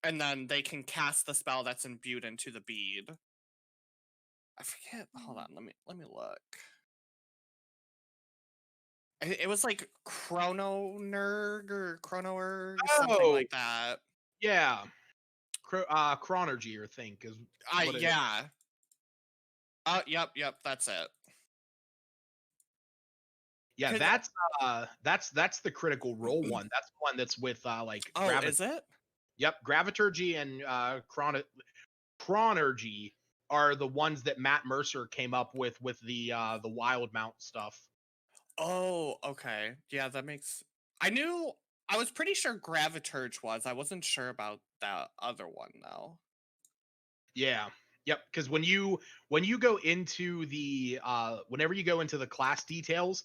and then they can cast the spell that's imbued into the bead. I forget. Hold on, let me look. It was like Chrononerg or Chronoerg, something Oh, like that. yeah. Chronergy, I think, is what it is. Yeah. Yep, that's it. Yeah, 'Cause- that's the critical role one. That's the one that's with like oh, is it? Yep, Graviturgy and Chronergy are the ones that Matt Mercer came up with the wild mount stuff. Oh, okay. Yeah, that makes. I was pretty sure Graviturge was. I wasn't sure about that other one though. Yeah. Yep, because when you go into the whenever you go into the class details,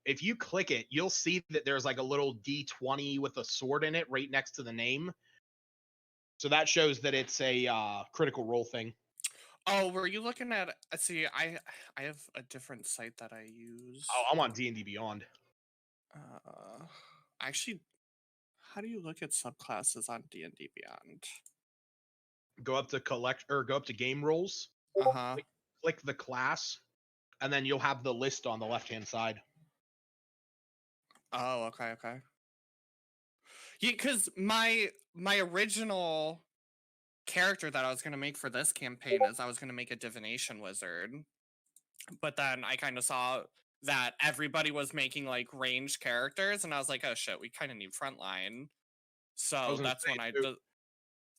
if you click it, you'll see that there's like a little D20 with a sword in it right next to the name. So that shows that it's a critical role thing. Oh, were you looking at? See, I have a different site that I use. Oh, I'm on D&D Beyond. Actually, how do you look at subclasses on D&D Beyond? Go up to go up to game roles. Uh-huh. Click the class, and then you'll have the list on the left-hand side. Oh, okay. Yeah, because my original character that I was gonna make for this campaign is I was gonna make a divination wizard, but then I kind of saw that everybody was making like ranged characters, and I was like, oh shit, we kind of need frontline. So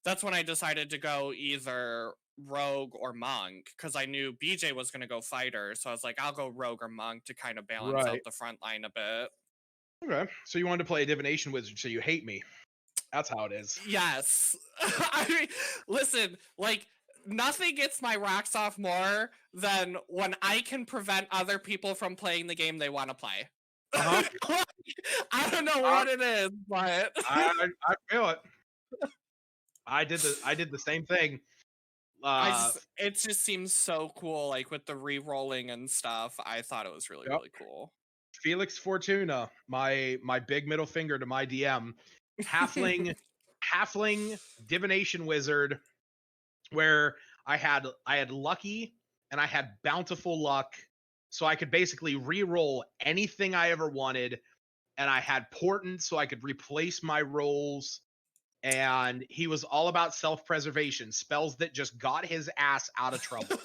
that's when I decided to go either rogue or monk, because I knew BJ was gonna go fighter, so I was like, I'll go rogue or monk to kind of balance out Right. the front line a bit. Okay. So you wanted to play a divination wizard, so you hate me. That's how it is. Yes. I mean, listen, like, nothing gets my rocks off more than when I can prevent other people from playing the game they want to play. Uh-huh. I don't know what it is, but I feel it. I did the same thing. it just seems so cool, like with the re-rolling and stuff. I thought it was really, Yep. really cool. Felix Fortuna, my big middle finger to my DM, halfling divination wizard, where I had lucky and I had bountiful luck, so I could basically re-roll anything I ever wanted, and I had portent, so I could replace my rolls. And he was all about self-preservation, spells that just got his ass out of trouble.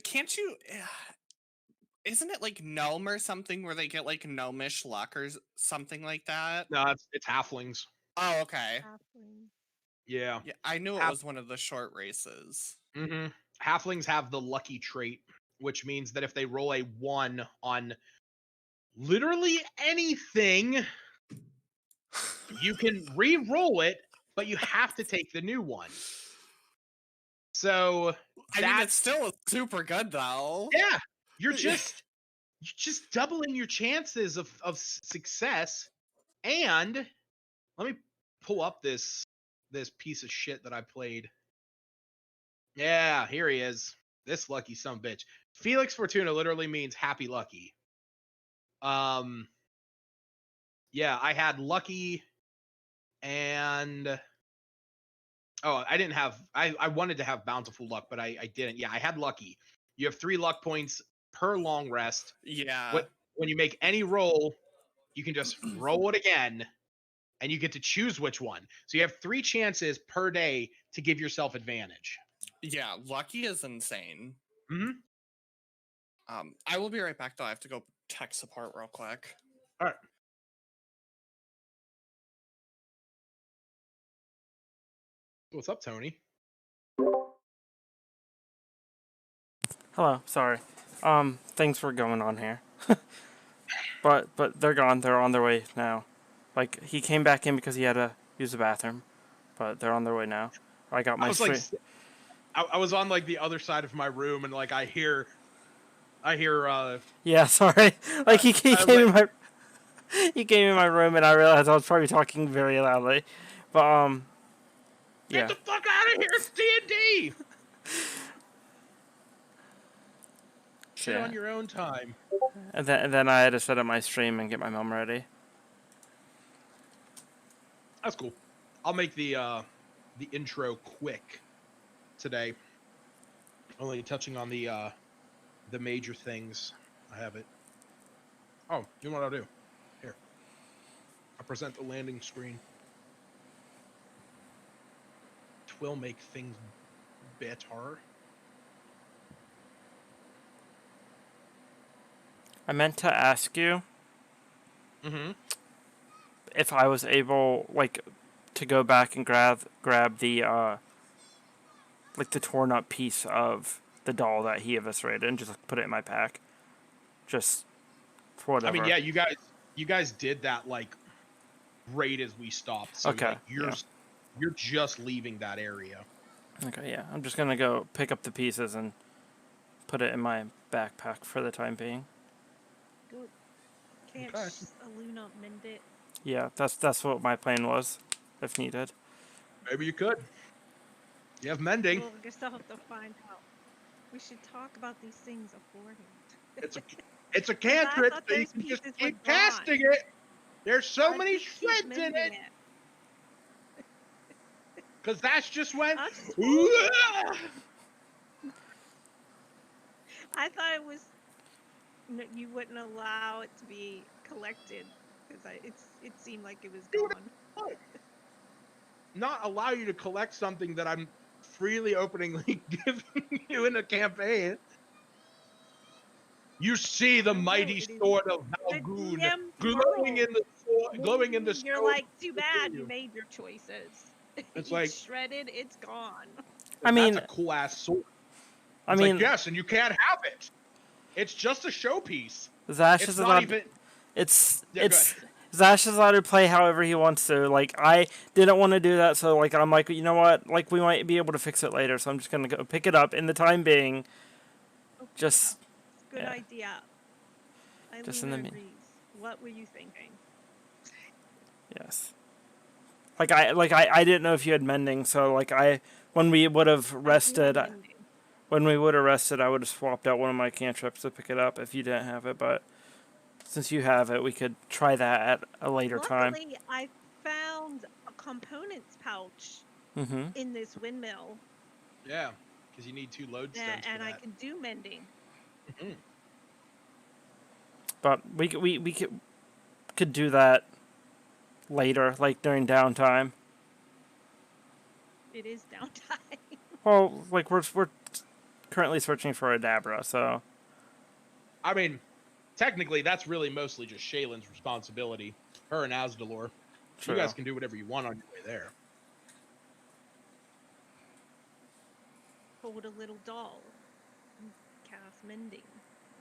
Can't you? Isn't it like gnome or something where they get like gnomish luck or something like that? No, it's halflings. Oh, okay. Halfling. Yeah. Yeah, I knew it Half- was one of the short races. Mhm. Halflings have the lucky trait, which means that if they roll a 1 on literally anything, you can re-roll it, but you have to take the new one. So I mean, it's still super good though. yeah, you're just doubling your chances of success. And let me pull up this piece of shit that I played. Yeah, here he is. This lucky son of a bitch. Felix Fortuna literally means happy lucky. Yeah, I had lucky, and I didn't have. I wanted to have bountiful luck, but I didn't. Yeah, I had lucky. You have 3 luck points per long rest. Yeah. When you make any roll, you can just roll it again, and you get to choose which one. So you have 3 chances per day to give yourself advantage. Yeah, lucky is insane. Mm-hmm. I will be right back though. I have to go tech support real quick. All right. What's up, Tony? Hello, sorry. Things were going on here. but they're gone. They're on their way now. Like, he came back in because he had to use the bathroom, but they're on their way now. I got my stream. I was on like the other side of my room, and like I hear Yeah, sorry. Like he came in my room, and I realized I was probably talking very loudly. But yeah. Get the fuck out of here! It's D&D. Shit on your own time. And then I had to set up my stream and get my mom ready. That's cool. I'll make the intro quick today. Only touching on the major things. I have it. Oh, you know what I'll do? Here. I'll present the landing screen. Twill make things better. I meant to ask you if I was able, like, to go back and grab the like the torn up piece of the doll that he eviscerated and just put it in my pack. Just for whatever. I mean, yeah, you guys did that like right as we stopped. So Okay, like, you're just leaving that area. Okay, yeah. I'm just gonna go pick up the pieces and put it in my backpack for the time being. Good. Can't Okay. Aluna mend it? Yeah, that's what my plan was, if needed. Maybe you could. You have mending. Well, I guess I'll have to find out. We should talk about these things beforehand. It's a cantrip, thought so you those can just pieces were keep casting it. There's so I many just keep shreds in mending it. Because that's just when. I'll just- I thought it was you wouldn't allow it to be collected because it seemed like it was gone. Not allow you to collect something that I'm freely openingly giving you in a campaign. You see the mighty sword of Valgoon glowing in the snow. You're like, too bad you made your choices. It's like shredded, it's gone. I mean, that's a cool ass sword. I It's mean, like, yes, and you can't have it. It's just a showpiece. Zash is allowed. Zash is allowed to play however he wants to. Like, I didn't want to do that, so like I'm like, you know what? Like, we might be able to fix it later, so I'm just gonna go pick it up in the time being. Okay, Just good idea. Just in the agrees. What were you thinking? Yes. Like I didn't know if you had mending, so like when we would have rested, I would have swapped out one of my cantrips to pick it up if you didn't have it, but since you have it, we could try that at a later time. Luckily, I found a components pouch Mm-hmm. in this windmill. Yeah, because you need 2 lodestones for and that. I can do mending. Mm-hmm. But we could do that later, like during downtime. It is downtime. Well, like we're currently searching for a Dabra, so. I mean, technically, that's really mostly just Shaylin's responsibility. Her and Asdalor. True. You guys can do whatever you want on your way there. Hold a little doll. Cast mending.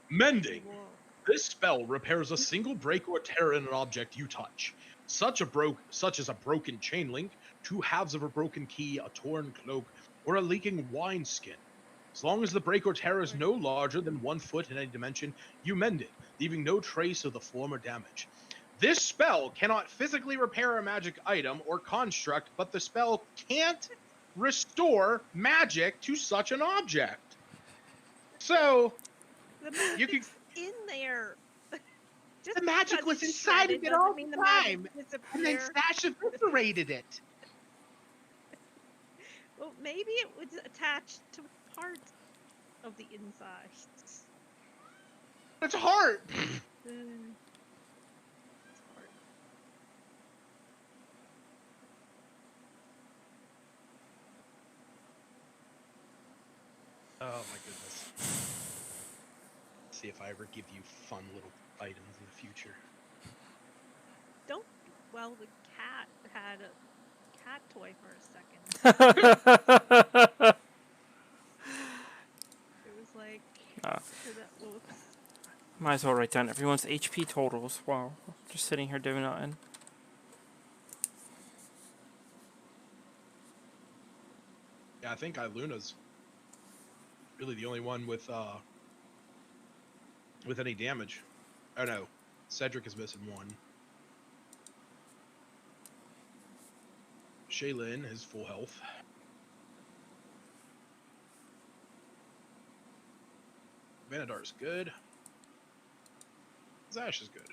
Mending. This spell repairs a single break or tear in an object you touch, such as a broken chain link, 2 halves of a broken key, a torn cloak, or a leaking wineskin. As long as the break or tear is no larger than 1 foot in any dimension, you mend it, leaving no trace of the former damage. This spell cannot physically repair a magic item or construct, but the spell can't restore magic to such an object. So, the magic's in there. Just the magic was inside of it all the time, and then Stash eviscerated it. Well, maybe it was attached to part of the inside. It's hard. It's hard. Oh my goodness. Let's see if I ever give you fun little items in the future. Well, the cat had a cat toy for a second. It was like, whoops. Might as well write down everyone's HP totals while just sitting here doing nothing. Yeah, I think Iluna's really the only one with any damage. Oh no, Cedric is missing 1. Shaylin is full health. Vanadar is good. Zash is good.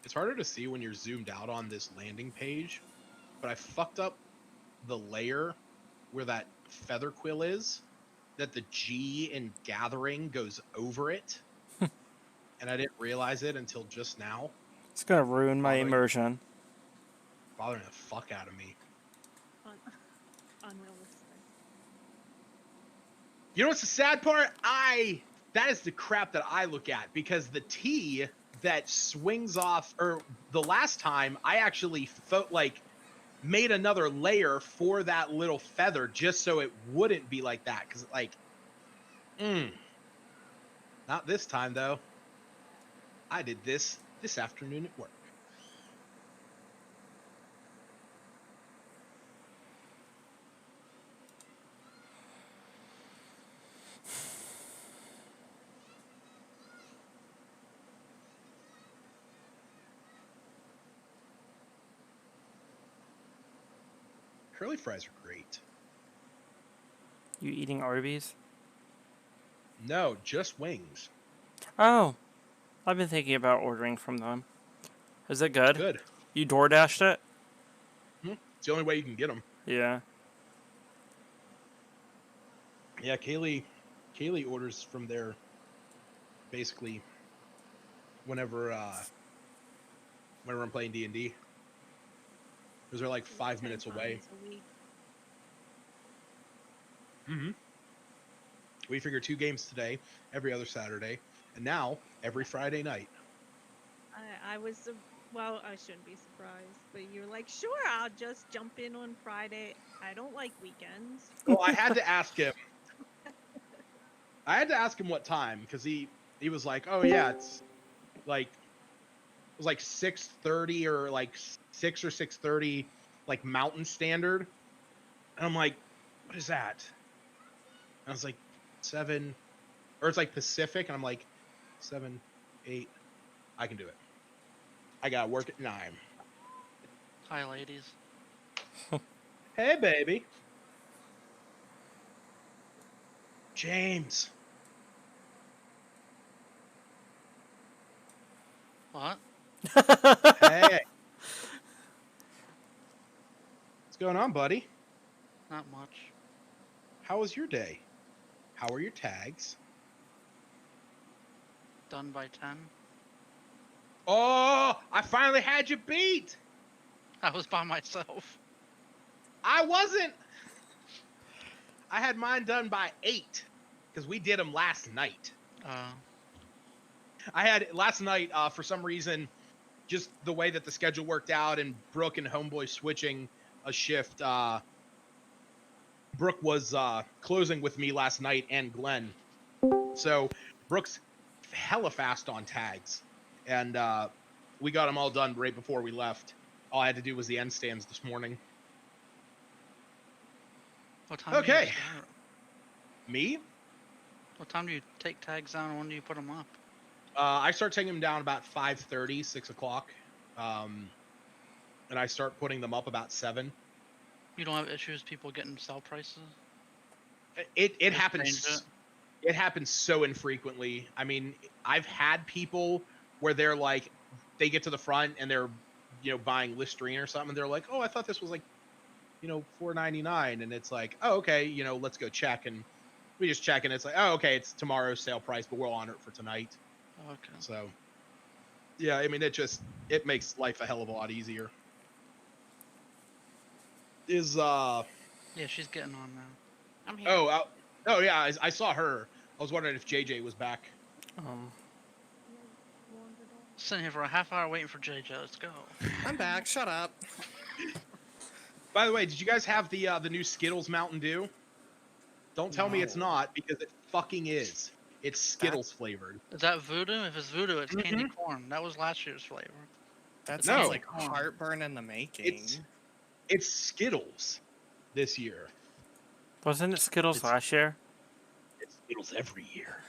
It's harder to see when you're zoomed out on this landing page, but I fucked up the layer where that feather quill is, that the G in gathering goes over it. And I didn't realize it until just now. It's gonna ruin my Bothering- immersion. Bothering the fuck out of me. Unrealistic. You know what's the sad part? That is the crap that I look at, because the T that swings off, or the last time I actually made another layer for that little feather just so it wouldn't be like that. Cause not this time though. I did this afternoon at work. Curly fries are great. You eating Arby's? No, just wings. Oh, I've been thinking about ordering from them. Is it good? Good. You DoorDashed it? It's the only way you can get them. Yeah. Yeah, Kaylee orders from there basically whenever I'm playing D&D. Because they're like 5 minutes away. Mm-hmm. We figure 2 games today, every other Saturday, and now every Friday night. I was, well, I shouldn't be surprised, but you're like, sure, I'll just jump in on Friday. I don't like weekends. Well, I had to ask him. I had to ask him what time, because he was like, oh yeah, it's like, it was like 6:30 or like 6 or 6:30, like Mountain Standard. And I'm like, what is that? And I was like, 7, or it's like Pacific, and I'm like, 7, 8, I can do it. I gotta work at 9. Hi, ladies. Hey, baby. James. What? Hey. What's going on, buddy? Not much. How was your day? How are your tags? Done by 10. Oh, I finally had you beat. I was by myself. I wasn't. I had mine done by 8 because we did them last night. I had last night for some reason, just the way that the schedule worked out and Brooke and Homeboy switching a shift. Brooke was closing with me last night and Glenn. So Brooke's hella fast on tags. And we got them all done right before we left. All I had to do was the end stands this morning. What time do Okay. you start? Me? What time do you take tags down and when do you put them up? I start taking them down about 5:30, 6 o'clock. And I start putting them up about 7. You don't have issues people getting sell prices? It Just happens. change It happens so infrequently. I mean, I've had people where they're like, they get to the front and they're, buying Listerine or something. And they're like, oh, I thought this was like, $4.99. And it's like, oh, okay, let's go check. And we just check and it's like, oh, okay, it's tomorrow's sale price, but we'll honor it for tonight. Okay. So, yeah, I mean, it makes life a hell of a lot easier. Yeah, she's getting on now. I'm here. Oh yeah, I saw her. I was wondering if JJ was back. Sitting here for a half hour waiting for JJ. Let's go. I'm back. Shut up. By the way, did you guys have the new Skittles Mountain Dew? Don't tell me it's No. not, because it fucking is. It's Skittles flavored. Is that voodoo? If it's voodoo, it's candy corn. That was last year's flavor. That No. sounds like heartburn in the making. It's Skittles this year. Wasn't it Skittles It's- last year? It's Skittles every year.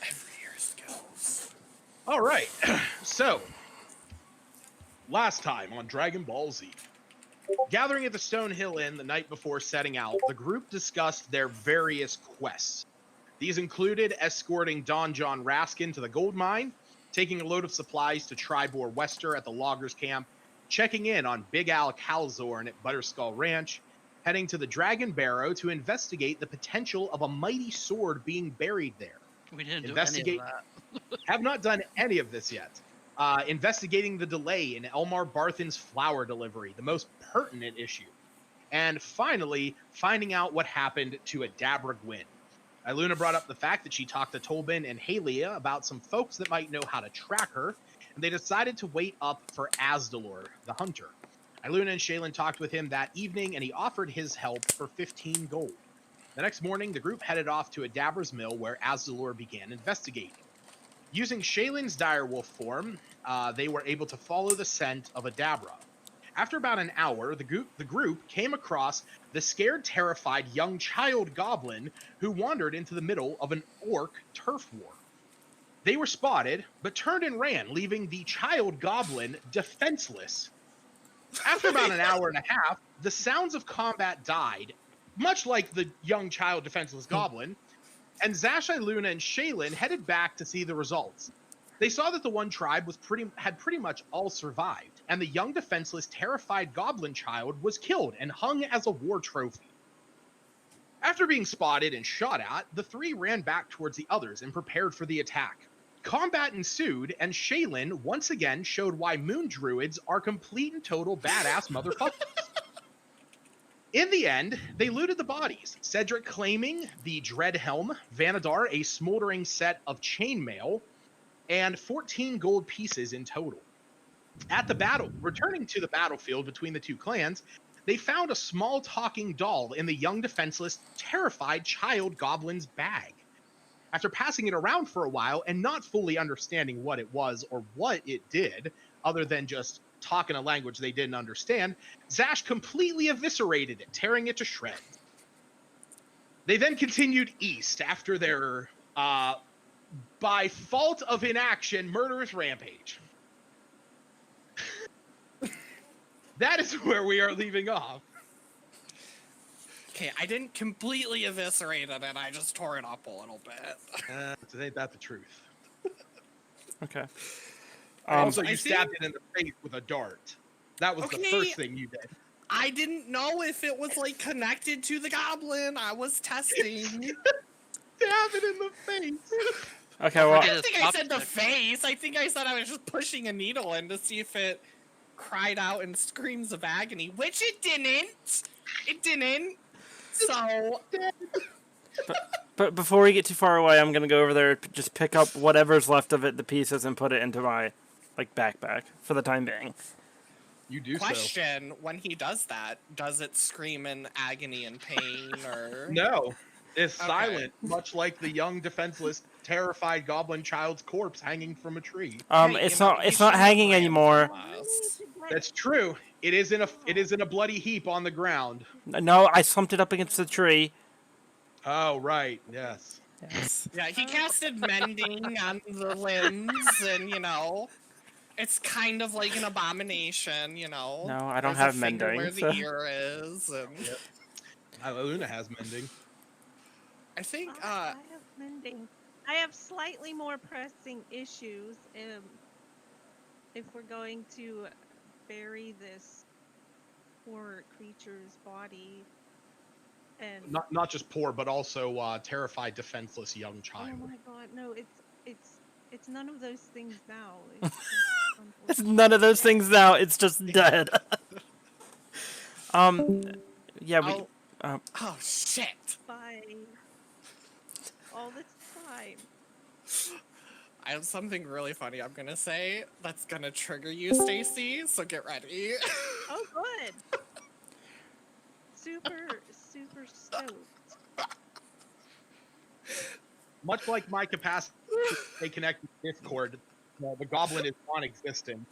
Every year skills. All right. So, last time on Dragon Ball Z. Gathering at the Stone Hill Inn the night before setting out, the group discussed their various quests. These included escorting Don John Raskin to the gold mine, taking a load of supplies to Tribor Wester at the loggers camp, checking in on Big Al Calzorn at Butterskull Ranch, heading to the Dragon Barrow to investigate the potential of a mighty sword being buried there. We didn't do any of that. Have not done any of this yet. Investigating the delay in Elmar Barthen's flower delivery, the most pertinent issue. And finally, finding out what happened to Adabra Gwyn. Iluna brought up the fact that she talked to Tolbin and Halia about some folks that might know how to track her, and they decided to wait up for Azdalor, the hunter. Iluna and Shaylin talked with him that evening, and he offered his help for 15 gold. The next morning, the group headed off to Adabra's mill, where Azdalor began investigating. Using Shaylin's direwolf form, they were able to follow the scent of Adabra. After about an hour, the group came across the scared, terrified young child goblin who wandered into the middle of an orc turf war. They were spotted, but turned and ran, leaving the child goblin defenseless. After about an hour and a half, the sounds of combat died, much like the young child defenseless goblin, and Zash, Iluna, and Shaylin headed back to see the results. They saw that the one tribe had pretty much all survived, and the young defenseless, terrified goblin child was killed and hung as a war trophy. After being spotted and shot at, the three ran back towards the others and prepared for the attack. Combat ensued, and Shaylin once again showed why moon druids are complete and total badass motherfuckers. In the end, they looted the bodies, Cedric claiming the Dread Helm, Vanadar a smoldering set of chainmail, and 14 gold pieces in total. Returning to the battlefield between the two clans, they found a small talking doll in the young defenseless, terrified child goblin's bag. After passing it around for a while and not fully understanding what it was or what it did, other than just talk in a language they didn't understand, Zash completely eviscerated it, tearing it to shreds. They then continued east after their, by fault of inaction, murderous rampage. That is where we are leaving off. Okay, I didn't completely eviscerate it, and I just tore it up a little bit. Ain't that the truth? Okay. Also, I you stabbed it in the face with a dart. That was the first thing you did. I didn't know if it was, like, connected to the goblin. I was testing. Stab it in the face. Okay, well, I don't think I said the face. I think I said I was just pushing a needle in to see if it cried out in screams of agony, which it didn't. It didn't. So... But before we get too far away, I'm gonna go over there, just pick up whatever's left of it, the pieces, and put it into my, like, backpack for the time being. You do Question, when he does that, does it scream in agony and pain, or... No. It's silent, much like the young, defenseless, terrified goblin child's corpse hanging from a tree. Hey, It's not hanging anymore. That's true. It is in a bloody heap on the ground. No, I slumped it up against the tree. Oh, right. Yes. Yes. Yeah, he casted mending on the limbs, and, you know, it's kind of like an abomination, you know. No, I don't There's have a finger mending, where so- the ear is, and... Luna has mending. I think, I have mending. I have slightly more pressing issues if we're going to bury this poor creature's body. And Not just poor, but also terrified, defenseless young child. oh my god, no! It's none of those things now. It's, just It's none of those things now. It's just dead. Yeah, we. oh, shit! fine. All this time. I have something really funny I'm gonna say that's gonna trigger you, Stacy, so get ready. Oh, good. Super stoked. Much like my capacity to stay connected to Discord, the goblin is non-existent.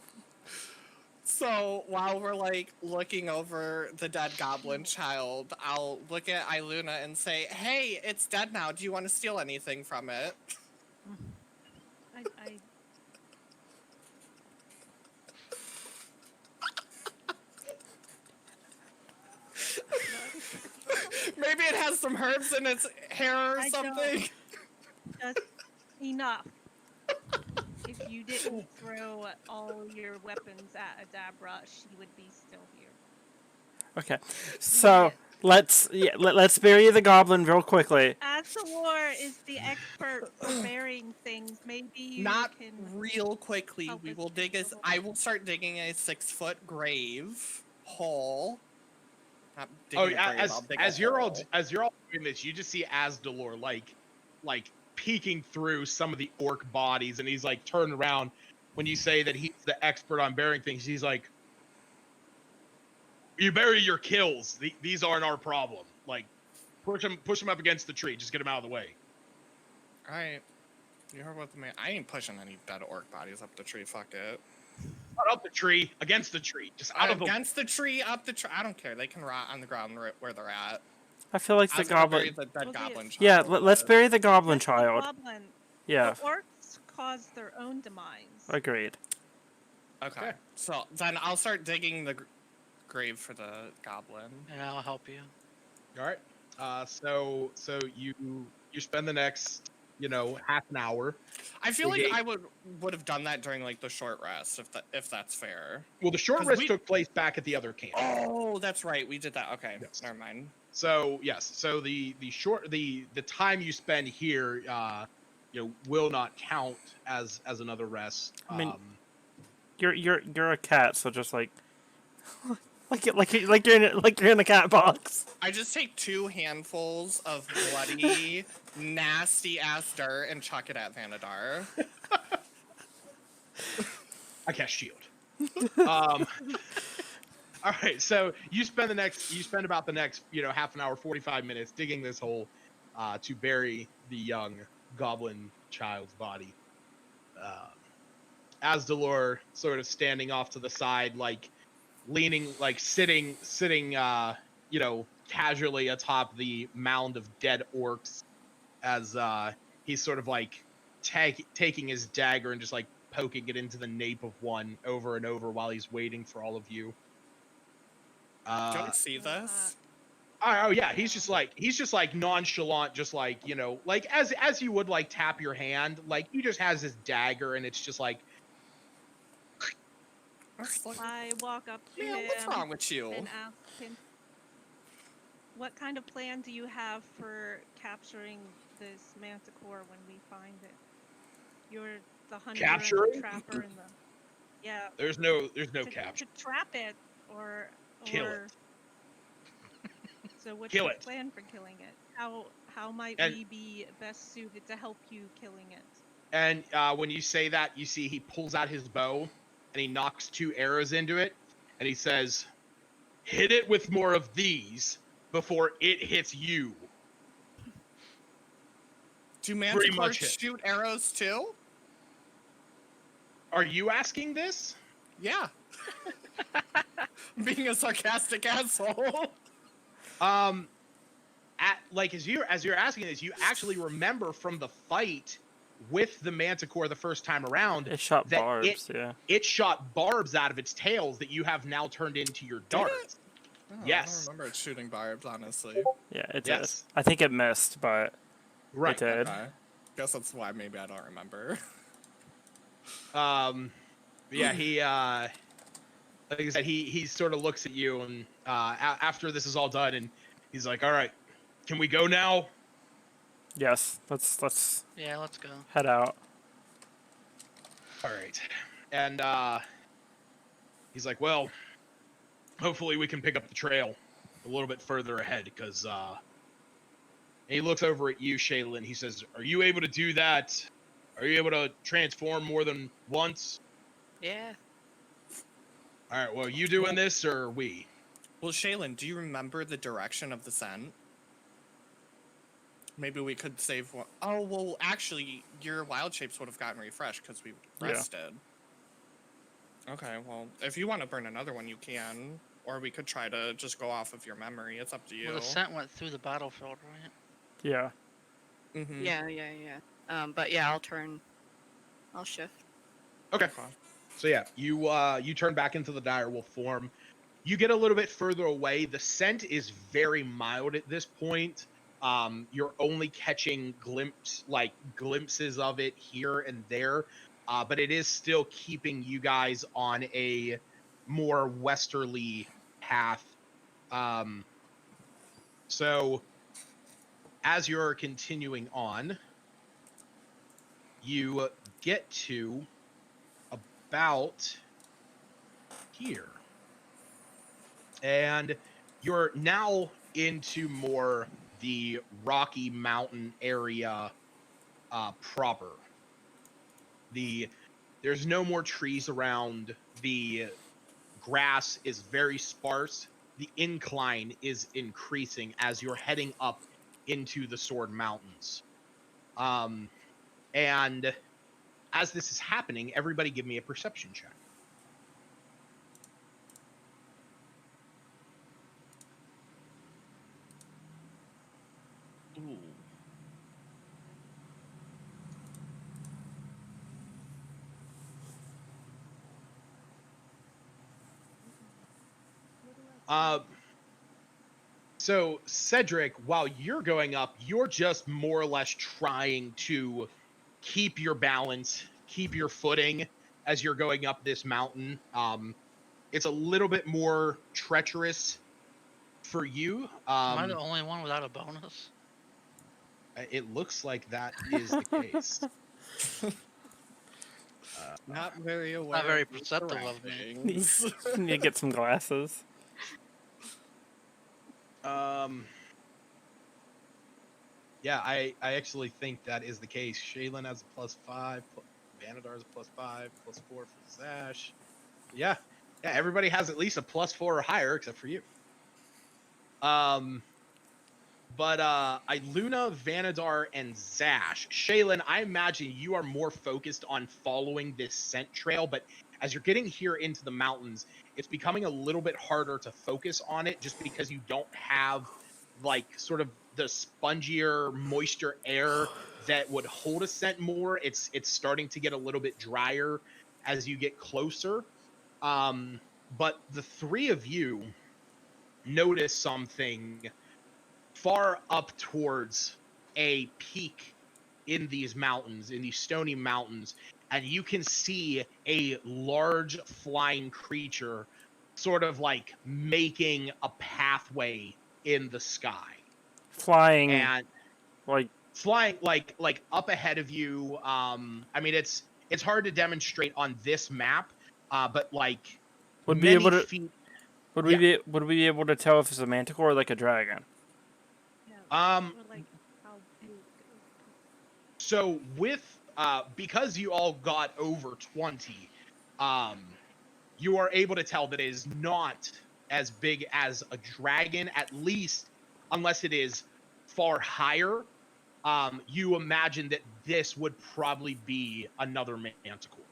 So while we're like looking over the dead goblin child, I'll look at Iluna and say, "Hey, it's dead now. Do you want to steal anything from it?" I Maybe it has some herbs in its hair or I something. just enough. If you didn't throw all your weapons at Adabra, she would be still here. Okay, so let's bury the goblin real quickly. Azalor is the expert for burying things. Maybe you Not can real quickly. help We us will dig dig a. the hole. I will start digging a 6-foot grave hole. Not Oh, digging a grave. I'll dig as a you're hole. all doing this, you just see Asdalor like peeking through some of the orc bodies, and he's like turned around. When you say that he's the expert on burying things, he's like, "You bury your kills. These aren't our problem. Like, push them up against the tree. Just get them out of the way." All right. You heard what the man. I ain't pushing any dead orc bodies up the tree. Fuck it. Not up the tree, against the tree, just out of the. Against the tree, up the tree. I don't care. They can rot on the ground where they're at. I feel like I the was gonna bury goblin. the dead Well, goblin child. Yeah, let's but- bury the goblin Just the child. goblin. Yeah, The orcs cause their own demise. agreed. Okay. So then I'll start digging the grave for the goblin. And I'll help you. All right. So you spend the next half an hour. I feel like Okay. I would have done that during like the short rest, if that's fair. Well, the short 'Cause rest we- took place back at the other camp. Oh, that's right. We did that. Okay. Yes. Never mind. So yes, so the time you spend here, will not count as another rest. I mean, You're a cat, so just like you're in a cat box. I just take 2 handfuls of bloody, nasty ass dirt and chuck it at Vanadar. I cast shield. All right, so you spend about the next half an hour, 45 minutes digging this hole to bury the young goblin child's body. Asdalor sort of standing off to the side, like leaning, like sitting, casually atop the mound of dead orcs, as he's sort of like taking his dagger and just like poking it into the nape of one over and over while he's waiting for all of you. Do I see this? Oh yeah, he's just like nonchalant, just like like as you would like tap your hand, like he just has his dagger and it's just like. I walk up to Man, him what's wrong with you? and ask him, "What kind of plan do you have for capturing this manticore when we find it? You're the hunter and Capturing? the trapper and the There's no to capture. trap it or Kill it. So what's Kill your it. plan for killing it? How might And- we be best suited to help you killing it?" And when you say that, you see he pulls out his bow and he knocks 2 arrows into it, and he says, "Hit it with more of these before it hits you." Do Pretty manticores much it. shoot arrows too? Are you asking this? Yeah. Being a sarcastic asshole. As you're asking this, you actually remember from the fight with the manticore the first time around. It shot that barbs. Yeah. It shot barbs out of its tails that you have now turned into your darts. Oh, Yes. I don't remember it shooting barbs, honestly. Yeah, it did. Yes. I think it missed, but Right. it did. Okay. Guess that's why maybe I don't remember. Yeah, he like I said, he sort of looks at you and after this is all done, and he's like, "All right, can we go now?" Yes. Let's Yeah, let's go. head out. All right. And he's like, "Well, hopefully we can pick up the trail a little bit further ahead, because and he looks over at you, Shaylin. He says, "Are you able to do that? Are you able to transform more than once?" Yeah. All right, well, you doing this or we? Well, Shaylin, do you remember the direction of the scent? Maybe we could save one. Oh, well, actually, your wild shapes would have gotten refreshed because we Yeah. rested. Okay, well, if you want to burn another one, you can. Or we could try to just go off of your memory. It's up to you. Well, the scent went through the battlefield, right? Yeah. Mm-hmm. Yeah. But yeah, I'll shift. Okay. So yeah, you turn back into the direwolf form. You get a little bit further away. The scent is very mild at this point. You're only catching glimpses of it here and there. but it is still keeping you guys on a more westerly path. So as you're continuing on, you get to about here. And you're now into more the Rocky Mountain area proper. There's no more trees around. The grass is very sparse. The incline is increasing as you're heading up into the Sword Mountains. And as this is happening, everybody give me a perception check. Ooh. So Cedric, while you're going up, you're just more or less trying to keep your balance, keep your footing as you're going up this mountain. It's a little bit more treacherous for you. Am I the only one without a bonus? It looks like that is the case. Not very aware. Not very of the perceptive of me. surroundings. You need to get some glasses. Yeah, I actually think that is the case. Shaylin has a +5, Vanadar has a +5, +4 for Zash. Yeah, everybody has at least a +4 or higher, except for you. But Luna, Vanadar, and Zash. Shaylin, I imagine you are more focused on following this scent trail, but as you're getting here into the mountains, it's becoming a little bit harder to focus on it just because you don't have like sort of the spongier moisture air that would hold a scent more. It's starting to get a little bit drier as you get closer. But the three of you notice something far up towards a peak in these mountains, in these stony mountains, and you can see a large flying creature sort of like making a pathway in the sky. Flying, And like, flying like up ahead of you. I mean it's hard to demonstrate on this map, but like would be many able to. feet. Would Yeah. we be able to tell if it's a manticore or like a dragon? Yeah. Or like how big? So with because you all got over 20, you are able to tell that it is not as big as a dragon, at least unless it is far higher. You imagine that this would probably be another manticore.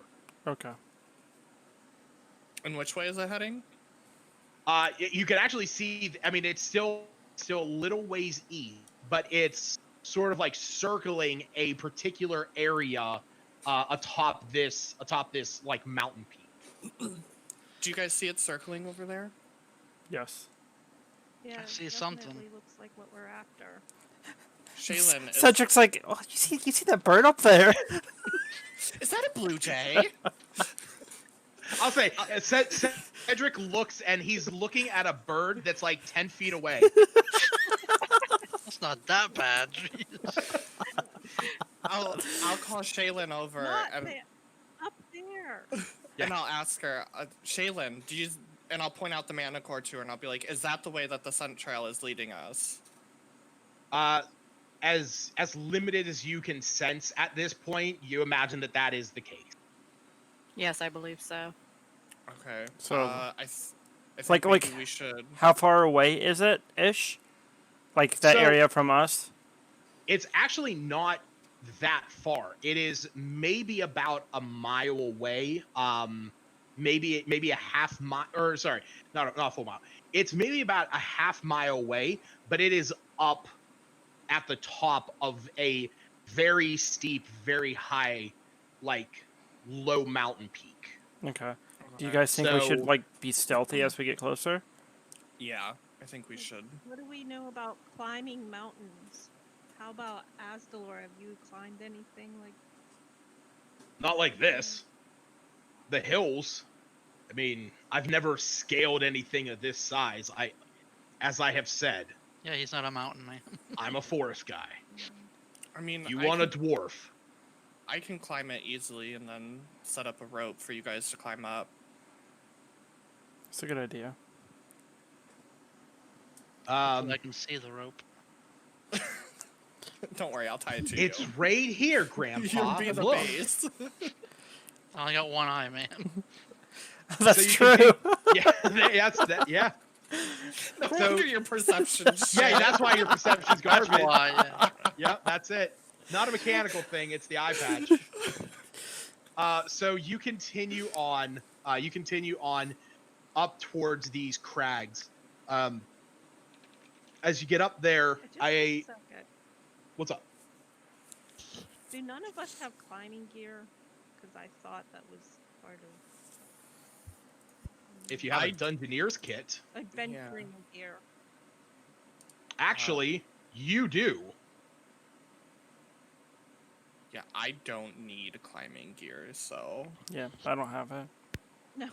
Okay. And which way is it heading? You can actually see. I mean, it's still a little ways east, but it's sort of like circling a particular area atop this like mountain peak. Do you guys see it circling over there? Yes. Yeah, see it something. definitely looks like what we're after. Shaylin, Cedric's like, oh, you see that bird up there? is that a blue jay? I'll say Cedric looks and he's looking at a bird that's like 10 feet away. That's not that bad. Jeez. I'll call Shaylin over Not and, up there. and I'll ask her, Shaylin, do you? And I'll point out the manticore to her, and I'll be like, "Is that the way that the scent trail is leading us?" As limited as you can sense at this point, you imagine that is the case. Yes, I believe so. Okay. So, I think maybe we should. How far away is it, ish? Like that area from us? It's actually not that far. It is maybe about a mile away. Maybe a half mile, or sorry, not a full mile. It's maybe about a half mile away, but it is up at the top of a very steep, very high, like low mountain peak. Okay. Do you guys think we should like be stealthy as we get closer? Yeah, I think we should. What do we know about climbing mountains? How about Asdalor? Have you climbed anything like Not like this. The hills. I mean, I've never scaled anything of this size. As I have said, Yeah, he's not a mountain man. I'm a forest guy. I mean, You want a dwarf. I can climb it easily and then set up a rope for you guys to climb up. It's a good idea. I can see the rope. Don't worry, I'll tie it to It's you. right here, Grandpa. You'll be the Look. base. I only got one eye, man. That's you can true. Yeah, that's that. Yeah. No So- wonder your perception. Yeah, that's why your perception's That's garbage. why. Yeah. Yep, that's it. Not a mechanical thing, it's the eye patch. So you continue on up towards these crags. As you get up there, Just a second. what's up? Do none of us have climbing gear? Because I thought that was part of If you have a Dungeoneer's kit, adventuring gear. actually, you do. Yeah, I don't need climbing gear, so. Yeah, I don't have it. No.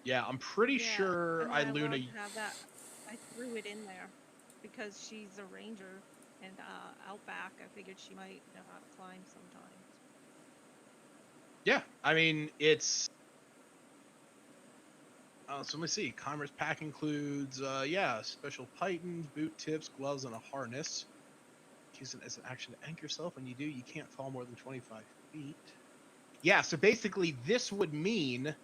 Yeah, I'm pretty Yeah, sure and I Luna. love to have that. I threw it in there because she's a ranger, and out back, I figured she might know how to climb sometimes. Yeah, I mean it's. So let me see. Commerce pack includes, special pythons, boot tips, gloves, and a harness. Use it as an action to anchor yourself. When you do, you can't fall more than 25 feet. Yeah, so basically, this would mean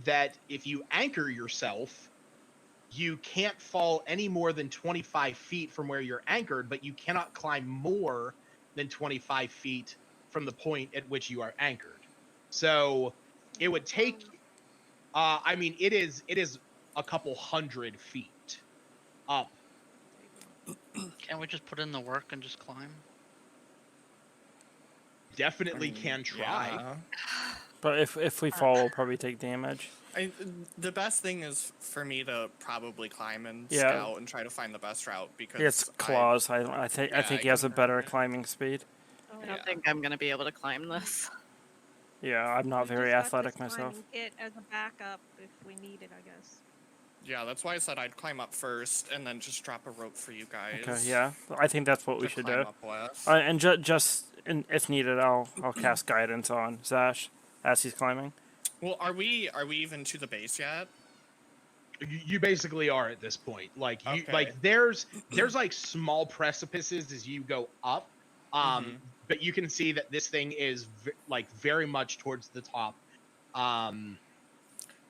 that if you anchor yourself, you can't fall any more than 25 feet from where you're anchored, but you cannot climb more than 25 feet from the point at which you are anchored. So it would take, it is a couple hundred feet up. Can't we just put in the work and just climb? Definitely can try. Yeah. But if we fall, we'll probably take damage. The best thing is for me to probably climb and Yeah. scout and try to find the best route because It's claws. I think Yeah, he I has a can better hurt it. climbing speed. Oh, I don't think I'm gonna be able to climb this. Yeah, I'm not we very just got athletic this myself. climbing kit as a backup if we need it, I guess. Yeah, that's why I said I'd climb up first and then just drop a rope for you guys. Okay, yeah, I think that's what we to should climb do. up with. And if needed, I'll cast guidance on Zash as he's climbing. Well, are we even to the base yet? You basically are at this point. Like Okay. there's like small precipices as you go up. Mhm. But you can see that this thing is very much towards the top.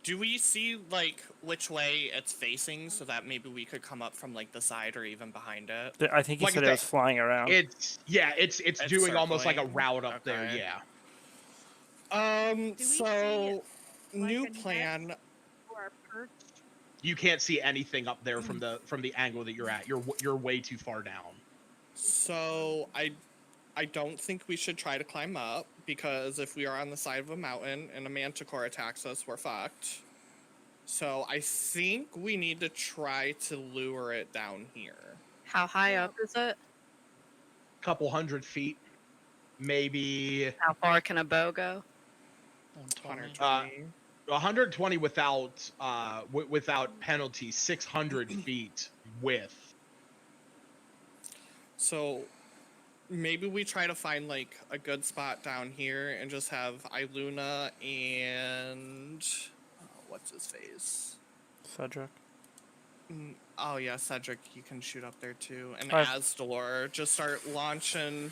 Do we see like which way it's facing so that maybe we could come up from like the side or even behind it? I think he Like I said it was said, flying around. it's doing almost like a circling. route up there. Okay. Yeah. Do we see So like new a net? plan. Or a perch? You can't see anything up there from the angle that you're at. You're way too far down. So I don't think we should try to climb up because if we are on the side of a mountain and a manticore attacks us, we're fucked. So I think we need to try to lure it down here. How high up is it? Couple hundred feet, maybe How far can a bow go? 120. 120. 120 without penalty. 600 feet with. So maybe we try to find like a good spot down here and just have Iluna and what's his face? Cedric. Oh yeah, Cedric, you can shoot up there too. And Alright. Asdalor just start launching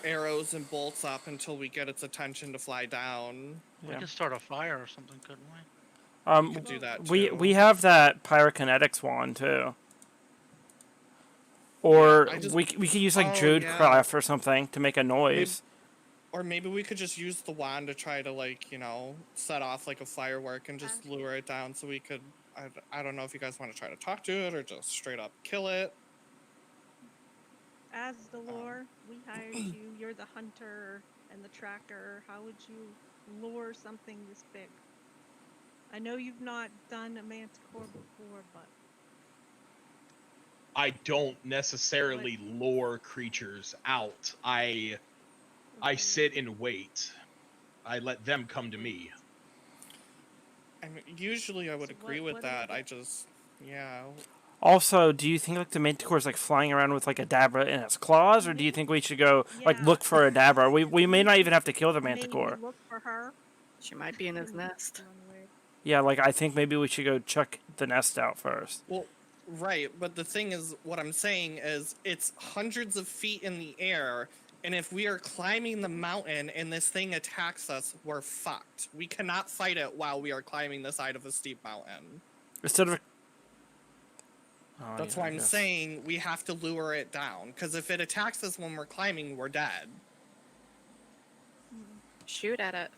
arrows and bolts up until we get its attention to fly down. We Yeah. could start a fire or something, couldn't we? We could do that We too. have that pyrokinetics wand too. Or I just- we could use like Oh, Jude yeah. craft or something to make a noise. Or maybe we could just use the wand to try to like, set off like a firework and just lure it down so we could, I don't know if you guys want to try to talk to it or just straight up kill it. As the lore, we hired you. You're the hunter and the tracker. How would you lure something this big? I know you've not done a manticore before, but don't necessarily lure creatures out. I sit and wait. I let them come to me. I mean, usually I would So agree what with are that. the- I just, yeah. Also, do you think like the manticore is like flying around with like a dabra in its claws, or do you think we should go like Yeah. look for a dabra? We may not even have to kill the Maybe manticore. look for her. She might be in his and nest. run away. Yeah, like I think maybe we should go check the nest out first. Well, right, but the thing is, what I'm saying is, it's hundreds of feet in the air, and if we are climbing the mountain and this thing attacks us, we're fucked. We cannot fight it while we are climbing the side of a steep mountain. Instead of oh, That's yeah, why I I'm guess. saying we have to lure it down, because if it attacks us when we're climbing, we're dead. Shoot at it.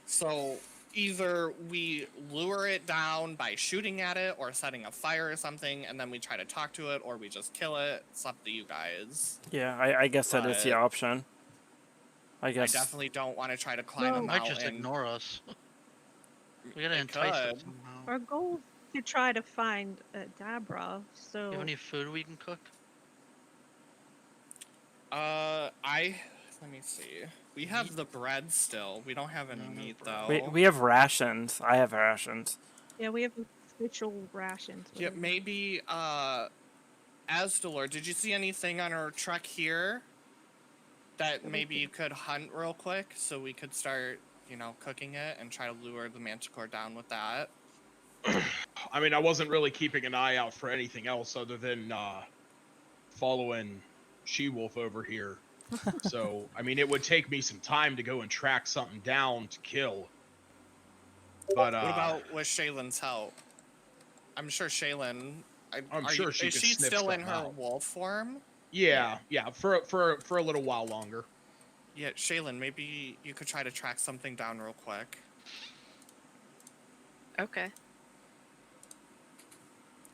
So either we lure it down by shooting at it or setting a fire or something, and then we try to talk to it, or we just kill it. It's up to you guys. Yeah, I guess that is the But- option. I I guess. definitely don't want to try to climb a No. It might just mountain. ignore us. We gotta It entice it could. somehow. Our goal is to try to find Dabra. Do So you have any food we can cook? Let me see. We have the bread still. We don't have any No, no meat bread. though. We have rations. I have rations. yeah, we have official rations. Yeah, whatever. maybe Asdalor, did you see anything on our truck here that maybe you could hunt real quick so we could start, cooking it and try to lure the manticore down with that? I mean, I wasn't really keeping an eye out for anything else other than following She-Wolf over here. So, I mean, it would take me some time to go and track something down to kill. But What about with Shaylin's help? I'm sure Shaylin. I'm sure she is could she sniff still in stuff her out. wolf form? Yeah, for a little while longer. Yeah, Shaylin, maybe you could try to track something down real quick. Okay.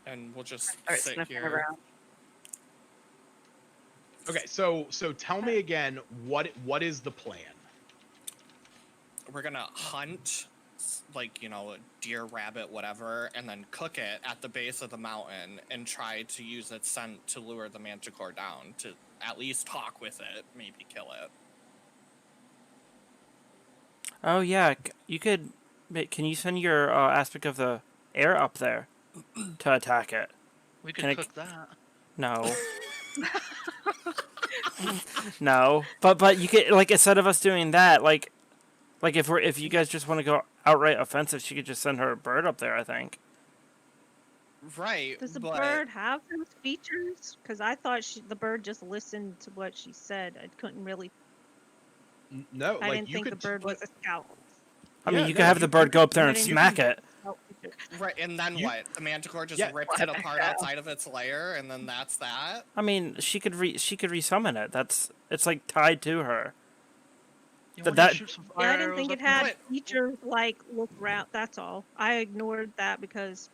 And we'll just Start sit sniffing here. around. Okay, so tell me again, what is the plan? We're gonna hunt, like, a deer, rabbit, whatever, and then cook it at the base of the mountain and try to use its scent to lure the manticore down, to at least talk with it, maybe kill it. Oh yeah, you could. Can you send your aspect of the air up there to attack it? We Can could it- cook that. No. No, but you could like instead of us doing that, like if you guys just want to go outright offensive, she could just send her bird up there. I think. Right, Does the but bird have those features? Because I thought the bird just listened to what she said. I couldn't really. No, I like didn't you think could. the bird was a scout. I mean, Yeah, you no, could have the bird go up there I and didn't smack think it. scout features. right, and then You- what? The manticore just Yeah. ripped it apart outside of its lair, and then that's that? I mean, she could resummon it. It's like tied to her. You That- want to that- shoot some Yeah, fire I didn't arrows think up it had there? features like look around. That's all. I ignored that because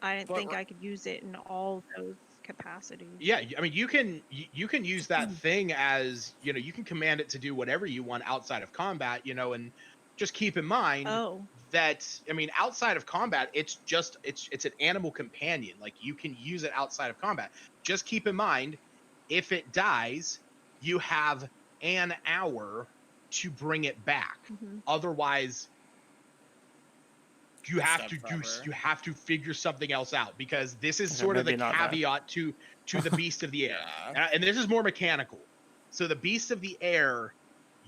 I didn't But think ri- I could use it in all those capacities. Yeah, I mean, you can use that thing as you can command it to do whatever you want outside of combat, and just keep in mind Oh, that I mean, outside of combat, it's an animal companion. Like you can use it outside of combat. Just keep in mind, if it dies, you have an hour to bring it back. mhm. Otherwise, you have It's to dead do forever. you have to figure something else out because this is Okay, sort of the maybe not that. caveat to the beast of the air. Yeah. And this is more mechanical. So the beast of the air,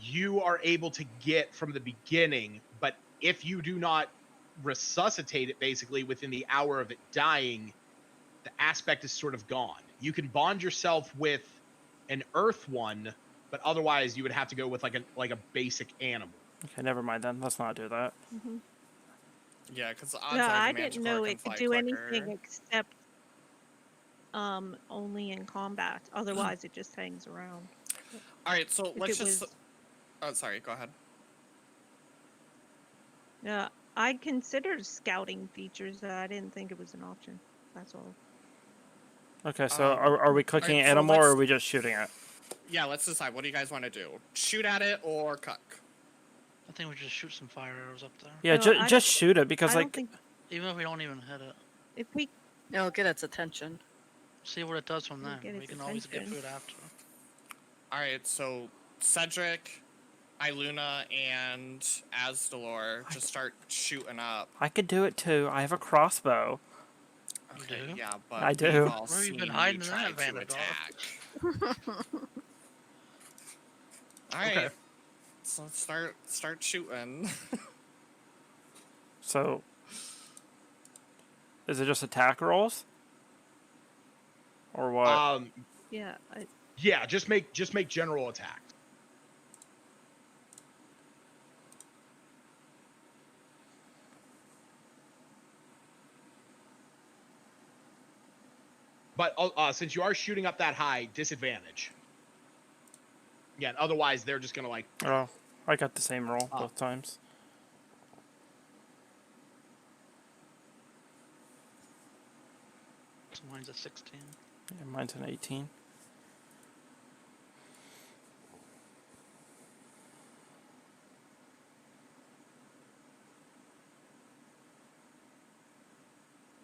you are able to get from the beginning, but if you do not resuscitate it basically within the hour of it dying, the aspect is sort of gone. You can bond yourself with an earth one, but otherwise you would have to go with like a basic animal. Okay, never mind then. Let's not do that. Mhm. Yeah, because odds Yeah, are I the didn't manticore know can it could fly do quicker. anything except only in combat. Otherwise, it just hangs around. All right, so If let's it just. was- Oh, sorry. Go ahead. Yeah, I considered scouting features. I didn't think it was an option. That's all. Okay, so Um, are we cooking alright, an so animal or let's- are we just shooting it? Yeah, let's decide. What do you guys want to do? Shoot at it or cook? I think we just shoot some fire arrows up there. Yeah, No, I just shoot it I because don't like think Even if we don't even hit it. if we It'll get its attention. See what it does from We'll then. get We its can always get attention. food after. All right, so Cedric, Iluna, and Asdalor just start shooting up. I could do it too. I have a crossbow. You Okay, do? yeah, but I we've do. all Where have you seen been you hiding try that, to Vanador? attack. All right, Okay. so let's start shooting. So, is it just attack rolls? Or what? Yeah, Yeah, just make general attacks. But since you are shooting up that high, disadvantage. Yeah, otherwise they're just gonna like. Oh, I got the same roll Oh. both times. So mine's a 16. Yeah, mine's an 18.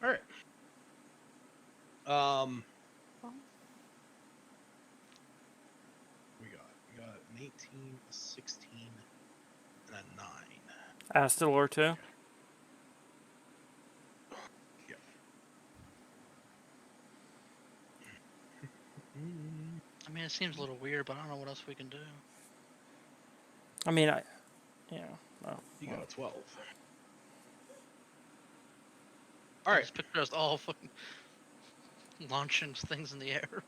All right. We got an 18, a 16, and a 9. Astalor too? Yep. I mean, it seems a little weird, but I don't know what else we can do. I mean, yeah. Oh, You well. got a 12. All I right. just picture us all fucking launching things in the air.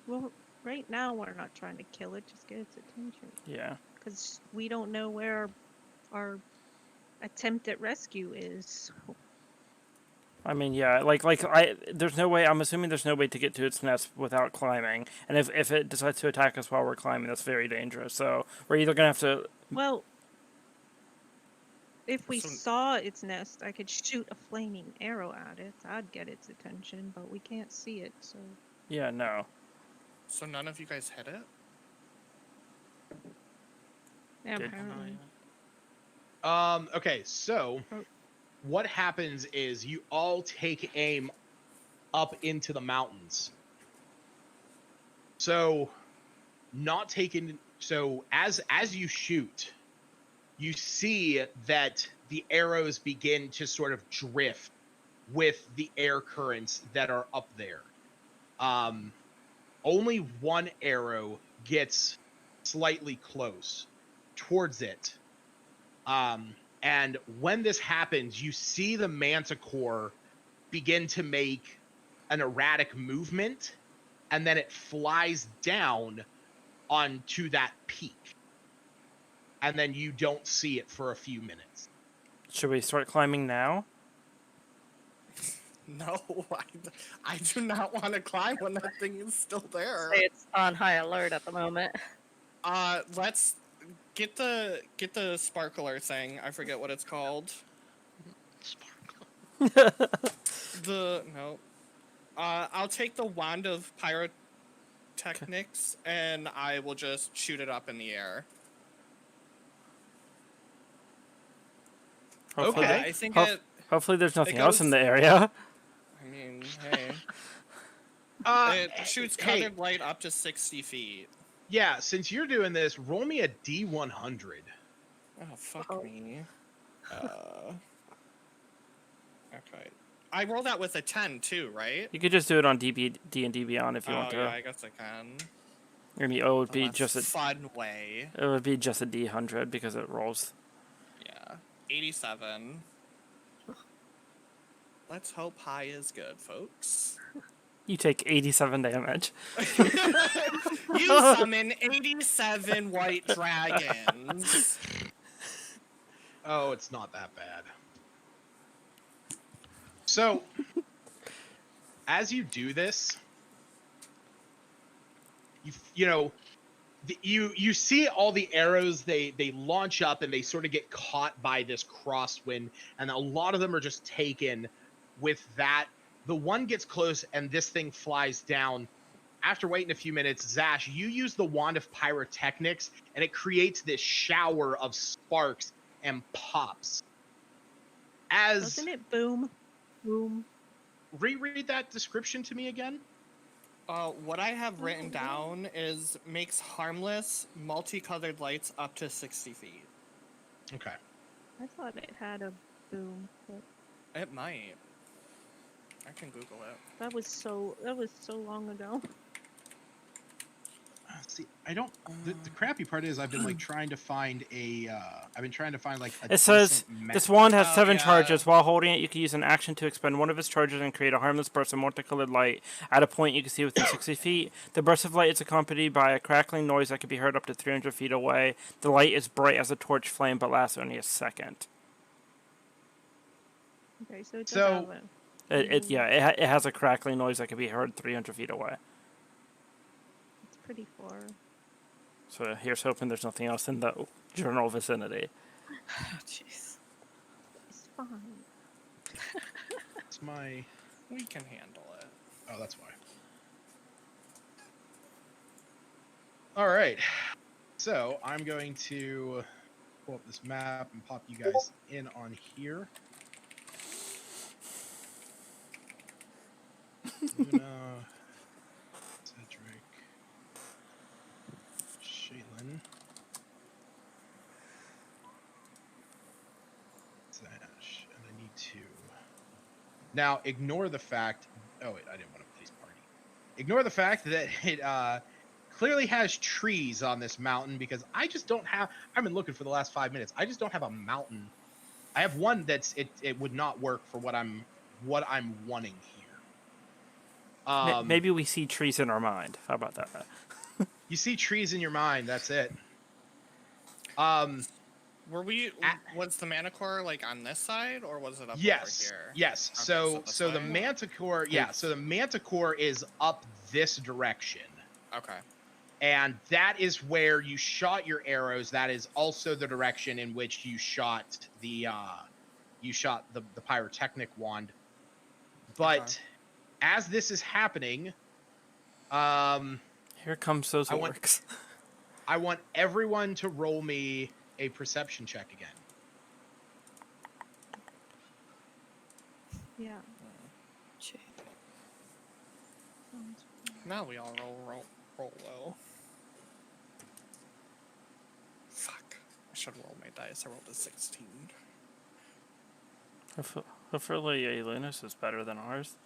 well, right now we're not trying to kill it, just get its attention. Yeah. Because we don't know where our attempt at rescue is. I mean, yeah, there's no way, I'm assuming there's no way to get to its nest without climbing. And if it decides to attack us while we're climbing, that's very dangerous. So, we're either going to have to, Well, if we So- saw its nest, I could shoot a flaming arrow at it. I'd get its attention, but we can't see it, so. yeah, no. So none of you guys hit it? Yeah, Good. apparently. Okay, so what happens is you all take aim up into the mountains. So as you shoot, you see that the arrows begin to sort of drift with the air currents that are up there. Only one arrow gets slightly close towards it. And when this happens, you see the manticore begin to make an erratic movement, and then it flies down onto that peak. And then you don't see it for a few minutes. Should we start climbing now? No, I do not want to climb when that thing is still there. Say it's on high alert at the moment. Let's get the sparkler thing. I forget what it's called. Sparkle. I'll take the wand of pyrotechnics and I will just shoot it up in the air. Hopefully, Okay. I think hopefully there's nothing goes- else in the area. I mean, hey. It shoots hey, colored light up to 60 feet. yeah, since you're doing this, roll me a D100. Oh, fuck Oh. me. Okay. I rolled that with a 10 too, right? You could just do it on D&D Beyond if you want to. Yeah, I guess I can. I mean, it would A be less just a fun way. it would be just a D100 because it rolls. Yeah. 87. Let's hope high is good, folks. You take 87 damage. You summon 87 white dragons. Oh, it's not that bad. So, as you do this, you see all the arrows, they launch up and they sort of get caught by this crosswind, and a lot of them are just taken with that. The one gets close and this thing flies down. After waiting a few minutes, Zash, you use the wand of pyrotechnics and it creates this shower of sparks and pops. Doesn't it boom? Boom. reread that description to me again? What I have written Oh, wow. down is makes harmless, multicolored lights up to 60 feet. Okay. I thought it had a boom, but It might. I can Google it. that was so long ago. See, I don't. The crappy part is I've been like trying to find a. I've been trying to find like a. It says decent this wand has Oh, 7 yeah. charges. While holding it, you can use an action to expend one of its charges and create a harmless burst of multicolored light at a point you can see within 60 feet. The burst of light is accompanied by a crackling noise that can be heard up to 300 feet away. The light is bright as a torch flame, but lasts only a second. Okay, so it does So- have a. It has a crackling noise that can be heard 300 feet away. It's pretty far. So here's hoping there's nothing else in the general vicinity. Jeez. It's fine. It's my. We can handle it. Oh, that's why. All right. So I'm going to pull up this map and pop you guys in on here. Luna, Cedric, Shaylin, Zash, and I need to. Now, ignore the fact. Oh, wait, I didn't want to place party. Ignore the fact that it clearly has trees on this mountain because I just don't have. I've been looking for the last 5 minutes. I just don't have a mountain. I have one that's it would not work for what I'm wanting here. Maybe we see trees in our mind. How about that? You see trees in your mind. That's it. Were we? Was the Manticore like on this side, or was it up Yes. over here? Yes. Okay, So so so this the way? Manticore. Yeah. So the Manticore is up this direction. Okay. And that is where you shot your arrows. That is also the direction in which you shot the pyrotechnic wand. But Okay. as this is happening, Here comes those I want- orcs. I want everyone to roll me a perception check again. Yeah. Gee. sounds fine. Now we all roll low. Fuck. I should roll my dice. I rolled a 16. Hopefully, Lunas is better than ours.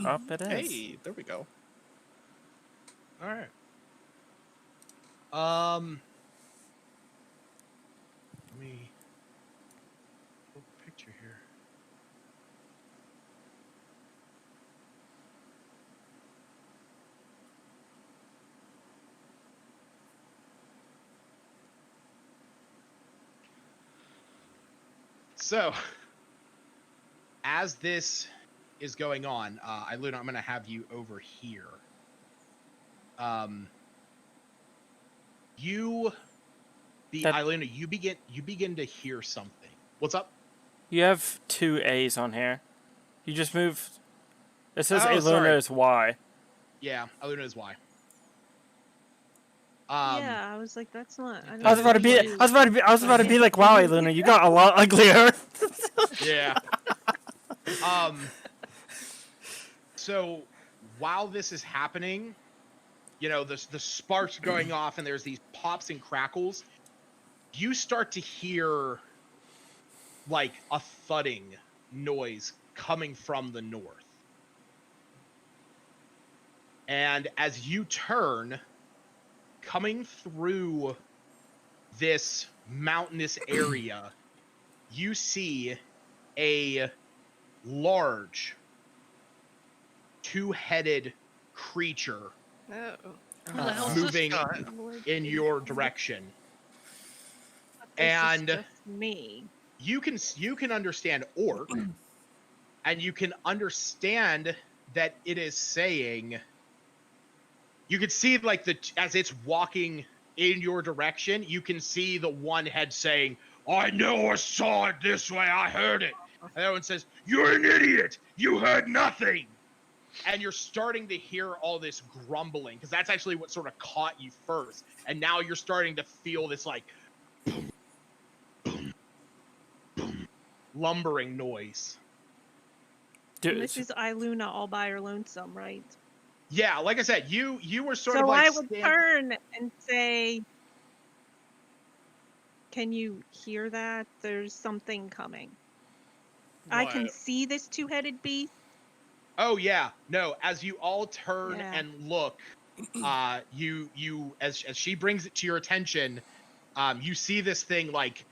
Up it is. Hey, there we go. All right. Let me pull a picture here. So, as this is going on, Luna, I'm going to have you over here. Iluna, you begin to hear something. What's up? You have 2 A's on here. You just move. It says Oh, Iluna sorry. is Y. Yeah, Iluna is why. Yeah, I was like, that's not. I I was about to be. I was about to be like, wow, Iluna, you got a lot uglier. Yeah. So while this is happening, you know, the sparks going off and there's these pops and crackles, you start to hear like a thudding noise coming from the north. And as you turn, coming through this mountainous area, you see a large, 2-headed creature Oh. Who the hell's this moving guy? in your direction. This is and- just me. You can understand orc, and you can understand that it is saying. You can see like as it's walking in your direction, you can see the one head saying, "I never saw it this way. I heard it." And the other one says, "You're an idiot. You heard nothing." And you're starting to hear all this grumbling because that's actually what sort of caught you first. And now you're starting to feel this like boom, boom, boom, lumbering noise. And this is Iluna all by her lonesome, right? Yeah, like I said, you were sort so of like I would turn and say, "Can you hear that? There's something coming." I can What? see this two-headed beast. Oh yeah, no. As you all turn Yeah. and look, you as she brings it to your attention, you see this thing like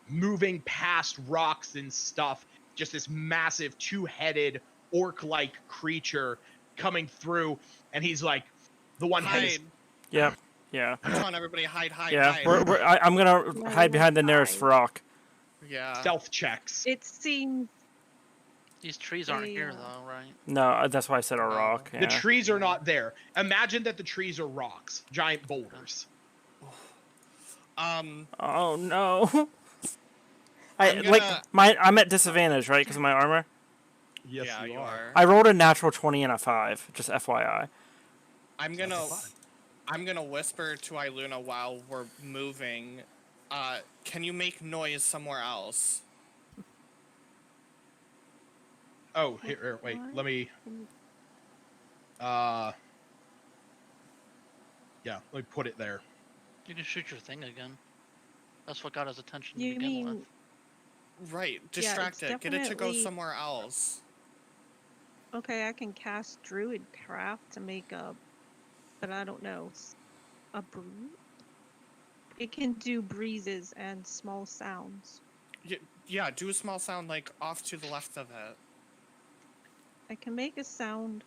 moving past rocks and stuff. Just this massive two-headed orc-like creature coming through, and he's like, the one head is. Hide. Yep. Yeah. I'm telling everybody, hide, hide, Yeah. hide. I'm gonna Yeah, hide we behind the will nearest hide. rock. Yeah. Stealth checks. It seems These trees aren't They, here, uh, though, right? No, that's why I said a No. rock. The Yeah. trees are not there. Imagine that the trees are rocks, giant boulders. Oh no. I'm gonna- I'm at disadvantage, right? Because of my armor. Yes, yeah, you are. I rolled a natural 20 and a 5. Just FYI. I'm gonna whisper to Iluna while we're moving. Can you make noise somewhere else? Oh, here, wait. What? Let me. Yeah, let me put it there. You can shoot your thing again. That's what got his attention to You begin mean with. Right. it's Distract it. Get it to go definitely- somewhere else. okay? I can cast Druid Craft to make but I don't know, a breeze. It can do breezes and small sounds. Yeah, do a small sound like off to the left of it. I can make a sound.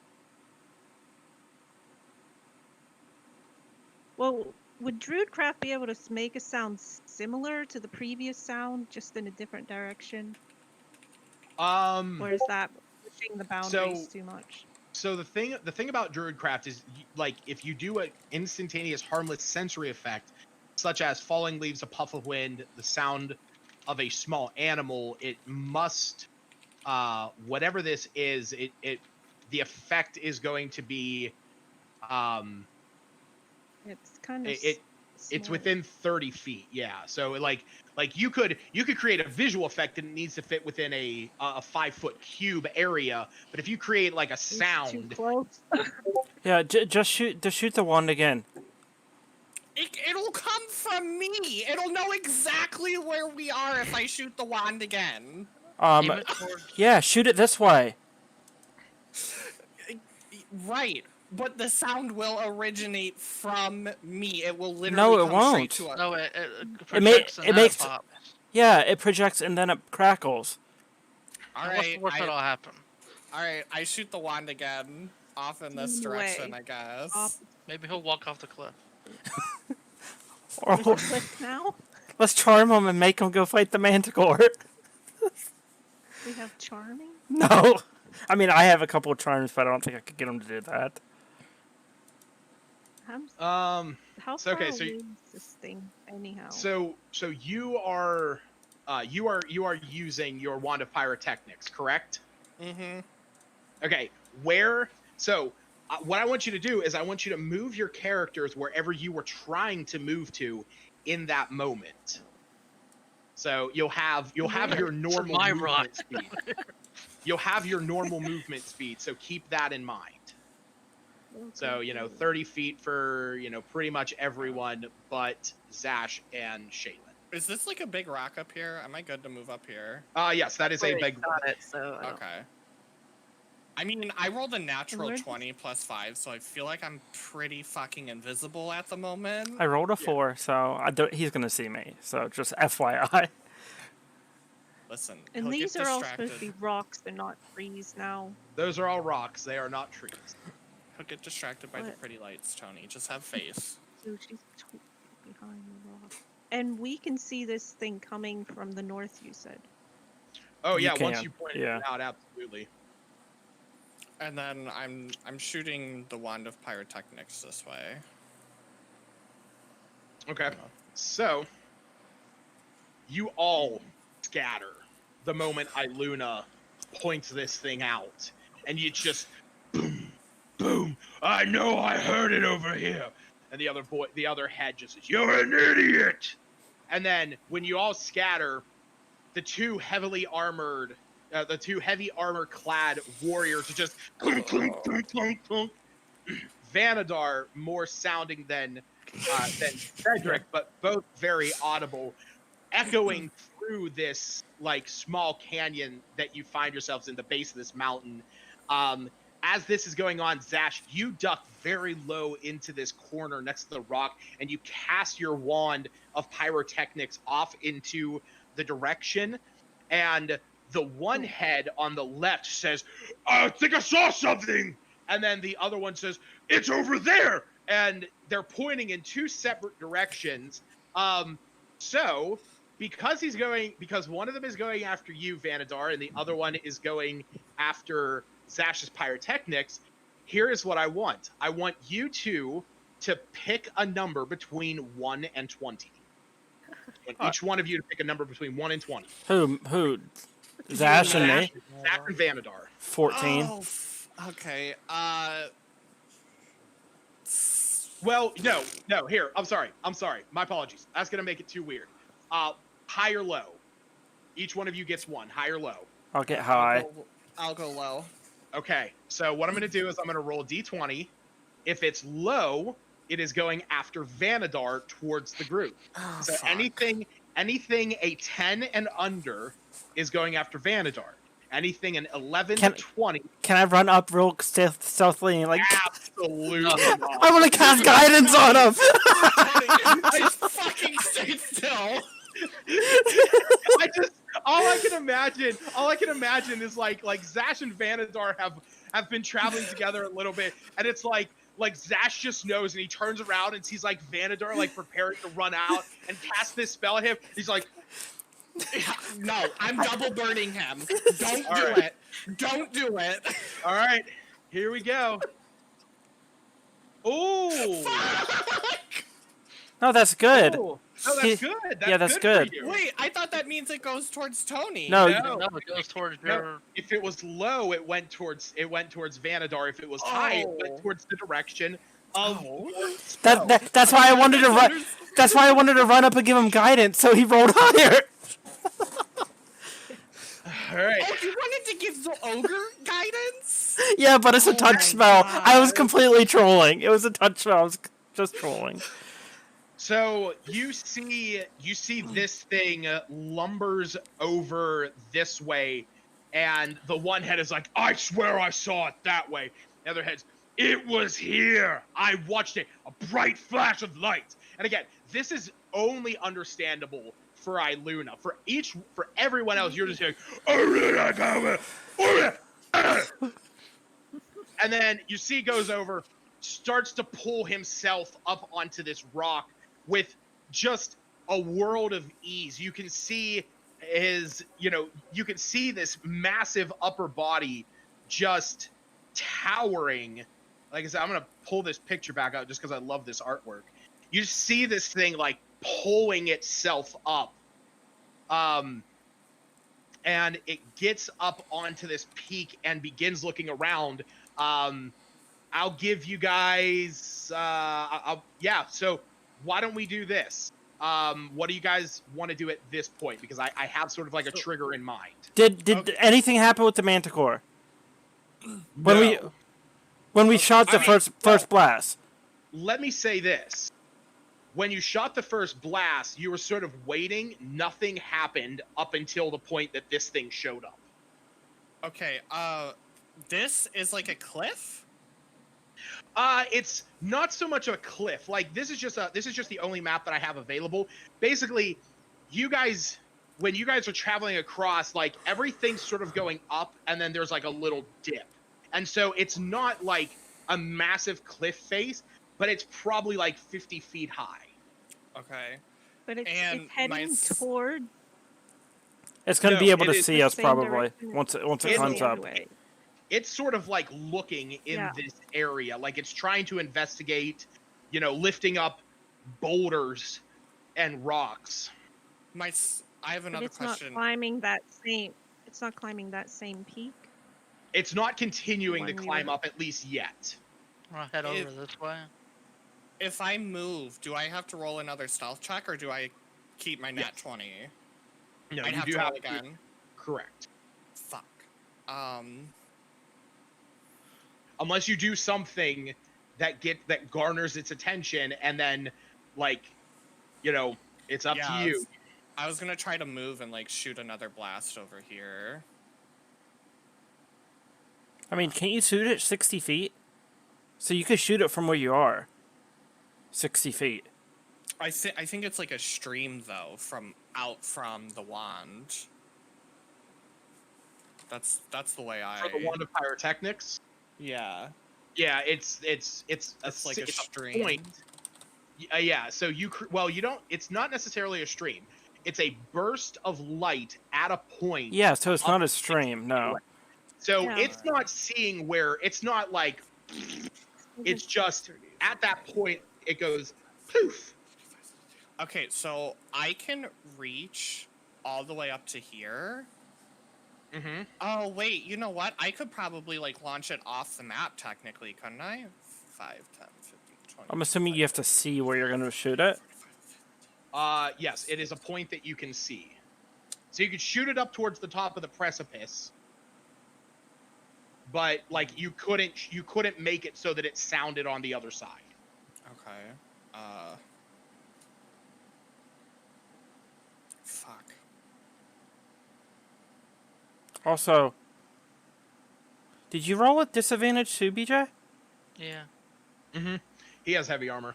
Well, would Druidcraft be able to make a sound similar to the previous sound, just in a different direction? Or is that pushing the boundaries too much? So the thing about Druidcraft is like if you do an instantaneous harmless sensory effect, such as falling leaves, a puff of wind, the sound of a small animal, it must whatever this is, the effect is going to be It's kind of it's small. within 30 feet. Yeah. So like you could create a visual effect and it needs to fit within a 5-foot cube area. But if you create like a It's too sound, close. Yeah. Just shoot the wand again. It'll come from me. It'll know exactly where we are if I shoot the wand again. Aim it towards. Yeah. Shoot it this way. Right. But the sound will originate from me. It will literally No, it come won't. straight to us. No, it It ma- projects and it then makes- pops. Yeah. It projects and then it crackles. All What's the right. worst that'll happen? All right. I shoot the wand again. Off in this In the direction, way. I guess. Up. Maybe he'll walk off the cliff. Or There's a cliff now. let's charm him and make him go fight the Manticore. We have charming. No. I mean, I have a couple of charms, but I don't think I could get him to do that. How so, okay, far so away is this thing anyhow? so you are using your wand of pyrotechnics, correct? Mm-hmm. Okay, what I want you to do is I want you to move your characters wherever you were trying to move to in that moment. So you'll have your normal my movement rock. speed. You'll have your normal movement speed, so keep that in mind. So, 30 feet for, pretty much everyone but Zash and Shaylin. Is this like a big rock up here? Am I good to move up here? Yes, that is a Already big. got it, so I don't- Okay. I mean, I rolled a natural Where's- 20 plus 5, so I feel like I'm pretty fucking invisible at the moment. I rolled a 4, so he's gonna see me. So just FYI. Listen, And he'll these get are all distracted. supposed to be rocks, they're not trees now. Those are all rocks. They are not trees. He'll get distracted by the What? pretty lights, Tony. Just have faith. So she's behind the rock. And we can see this thing coming from the north, you said. Oh You yeah, once can, you pointed yeah. it out, absolutely. And then I'm shooting the wand of pyrotechnics this way. Okay. So you all scatter the moment Iluna points this thing out, and you just boom, boom. I know, I heard it over here. And the other head just says, "You're an idiot." And then when you all scatter, the two heavily armored the two heavy armor clad warriors are just clunk, clunk, clunk, clunk, clunk. Vanadar more sounding than Cedric, but both very audible, echoing through this like small canyon that you find yourselves in the base of this mountain. As this is going on, Zash, you duck very low into this corner next to the rock, and you cast your wand of pyrotechnics off into the direction. And the one head on the left says, "I think I saw something," and then the other one says, "It's over there." And they're pointing in two separate directions. So because one of them is going after you, Vanadar, and the other one is going after Zash's pyrotechnics, here is what I want. I want you two to pick a number between 1 and 20. I want each one of you to pick a number between 1 and 20. Who? Zash and me? Zash and Vanadar. 14. Oh, okay. Well, no. Here, I'm sorry. My apologies. That's gonna make it too weird. High or low. Each one of you gets one. High or low. I'll get high. I'll go low. Okay. So what I'm gonna do is I'm gonna roll a d20. If it's low, it is going after Vanadar towards the group. Oh, So fuck. anything a 10 and under is going after Vanadar. Anything an 11 to 20. Can I run up real stealthily and like? Absolutely I not. want to cast guidance on him. Just fucking stay still. All I can imagine is like Zash and Vanadar have been traveling together a little bit, and it's like Zash just knows, and he turns around and sees like Vanadar like preparing to run out and cast this spell at him. He's like, No, I'm double burning him. Don't All do right. it. Don't do it. all right, here we go. Ooh. No, that's good. Ooh. No, that's good. That's for good. you. Wait, I thought that means it goes towards Tony. No, No. No, it goes towards No. your. If it was low, it went towards Vanadar. If it was high, it went Oh. towards the direction of Oh. That's why I wanted to run. That's why I wanted to run up and give him guidance, so he rolled higher. All right. Oh, you wanted to give the ogre guidance? Yeah, but it's a touch my spell. I was God. completely trolling. It was a touch spell. I was just trolling. So you see this thing lumbers over this way, and the one head is like, "I swear I saw it that way." The other head's, "It was here. I watched it. A bright flash of light." And again, this is only understandable for Iluna. For everyone else, you're just saying, and then you see goes over, starts to pull himself up onto this rock with just a world of ease. You can see you can see this massive upper body just towering. Like I said, I'm gonna pull this picture back out just because I love this artwork. You see this thing like pulling itself up, and it gets up onto this peak and begins looking around. I'll give you guys, so why don't we do this? What do you guys want to do at this point? Because I have sort of like a trigger in mind. Did anything happen with the Manticore? When we shot the first blast? Let me say this. When you shot the first blast, you were sort of waiting. Nothing happened up until the point that this thing showed up. Okay, this is like a cliff? It's not so much of a cliff. Like this is just the only map that I have available. Basically, when you guys are traveling across, like everything's sort of going up, and then there's like a little dip, and so it's not like a massive cliff face, but it's probably like 50 feet high. Okay. But it's And heading toward It's going to No, be able it to is see the us same probably direction once it the comes same up. way. It's sort of like looking in Yeah. this area, like it's trying to investigate, lifting up boulders and rocks. I have But another it's not question. climbing that same. It's not climbing that same peak. It's not continuing to When we climb were- up, at least yet. I'll head over If- this way. If I move, do I have to roll another stealth check, or do I keep my nat Yes. 20? No, I'd you have do to roll have again. Correct. Fuck. Unless you do something that garners its attention, and then, like, it's up to you. I was gonna try to move and like shoot another blast over here. I mean, can't you shoot it 60 feet? So you could shoot it from where you are. 60 feet. I think it's like a stream though from the wand. That's the way I. For the wand of pyrotechnics. Yeah. Yeah, it's like a it's stream. point. Yeah, so you don't. It's not necessarily a stream. It's a burst of light at a point. Yeah, so it's not a stream, no. So Yeah. it's not seeing where it's not like. It's just at that point it goes poof. Okay, so I can reach all the way up to here. Mm-hmm. Oh wait, you know what? I could probably like launch it off the map technically, couldn't I? 5, 10, 15, 20. I'm assuming you have to see where you're going to shoot it. Yes, it is a point that you can see. So you could shoot it up towards the top of the precipice, but like you couldn't make it so that it sounded on the other side. Okay. Fuck. Also, did you roll at disadvantage too, BJ? Yeah. Mm-hmm. He has heavy armor.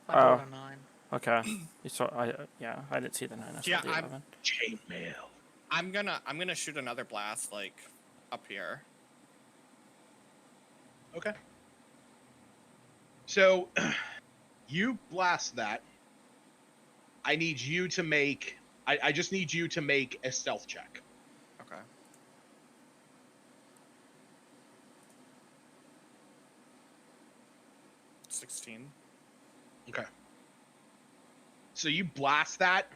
I rolled a 9. Okay. You saw, I didn't see the 9. I saw Yeah, the 11. Chainmail. I'm gonna shoot another blast like up here. Okay. So you blast that. I need you to make. I just need you to make a stealth check. Okay. $16. Okay. So you blast that,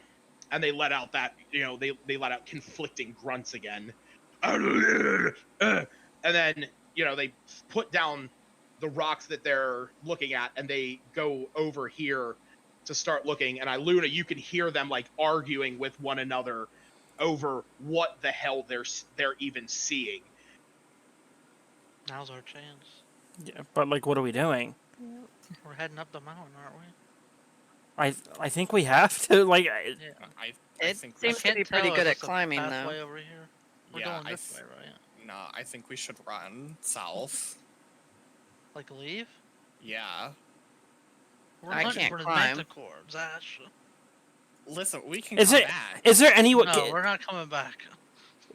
and they let out that, they let out conflicting grunts again. And then, they put down the rocks that they're looking at, and they go over here to start looking. And Luna, you can hear them like arguing with one another over what the hell they're even seeing. Now's our chance. Yeah, but like, what are we doing? We're heading up the mountain, aren't we? I think we have to, like... Yeah. I It think seems I to be can't pretty tell good if at it's a climbing, though. pathway over here. We're Yeah, going this way, right? no, I think we should run south. Like leave? Yeah. We're I hunting can't for the climb. manticores, Ash. Listen, we can Is come it- back. Is there any way... No, we're not coming back.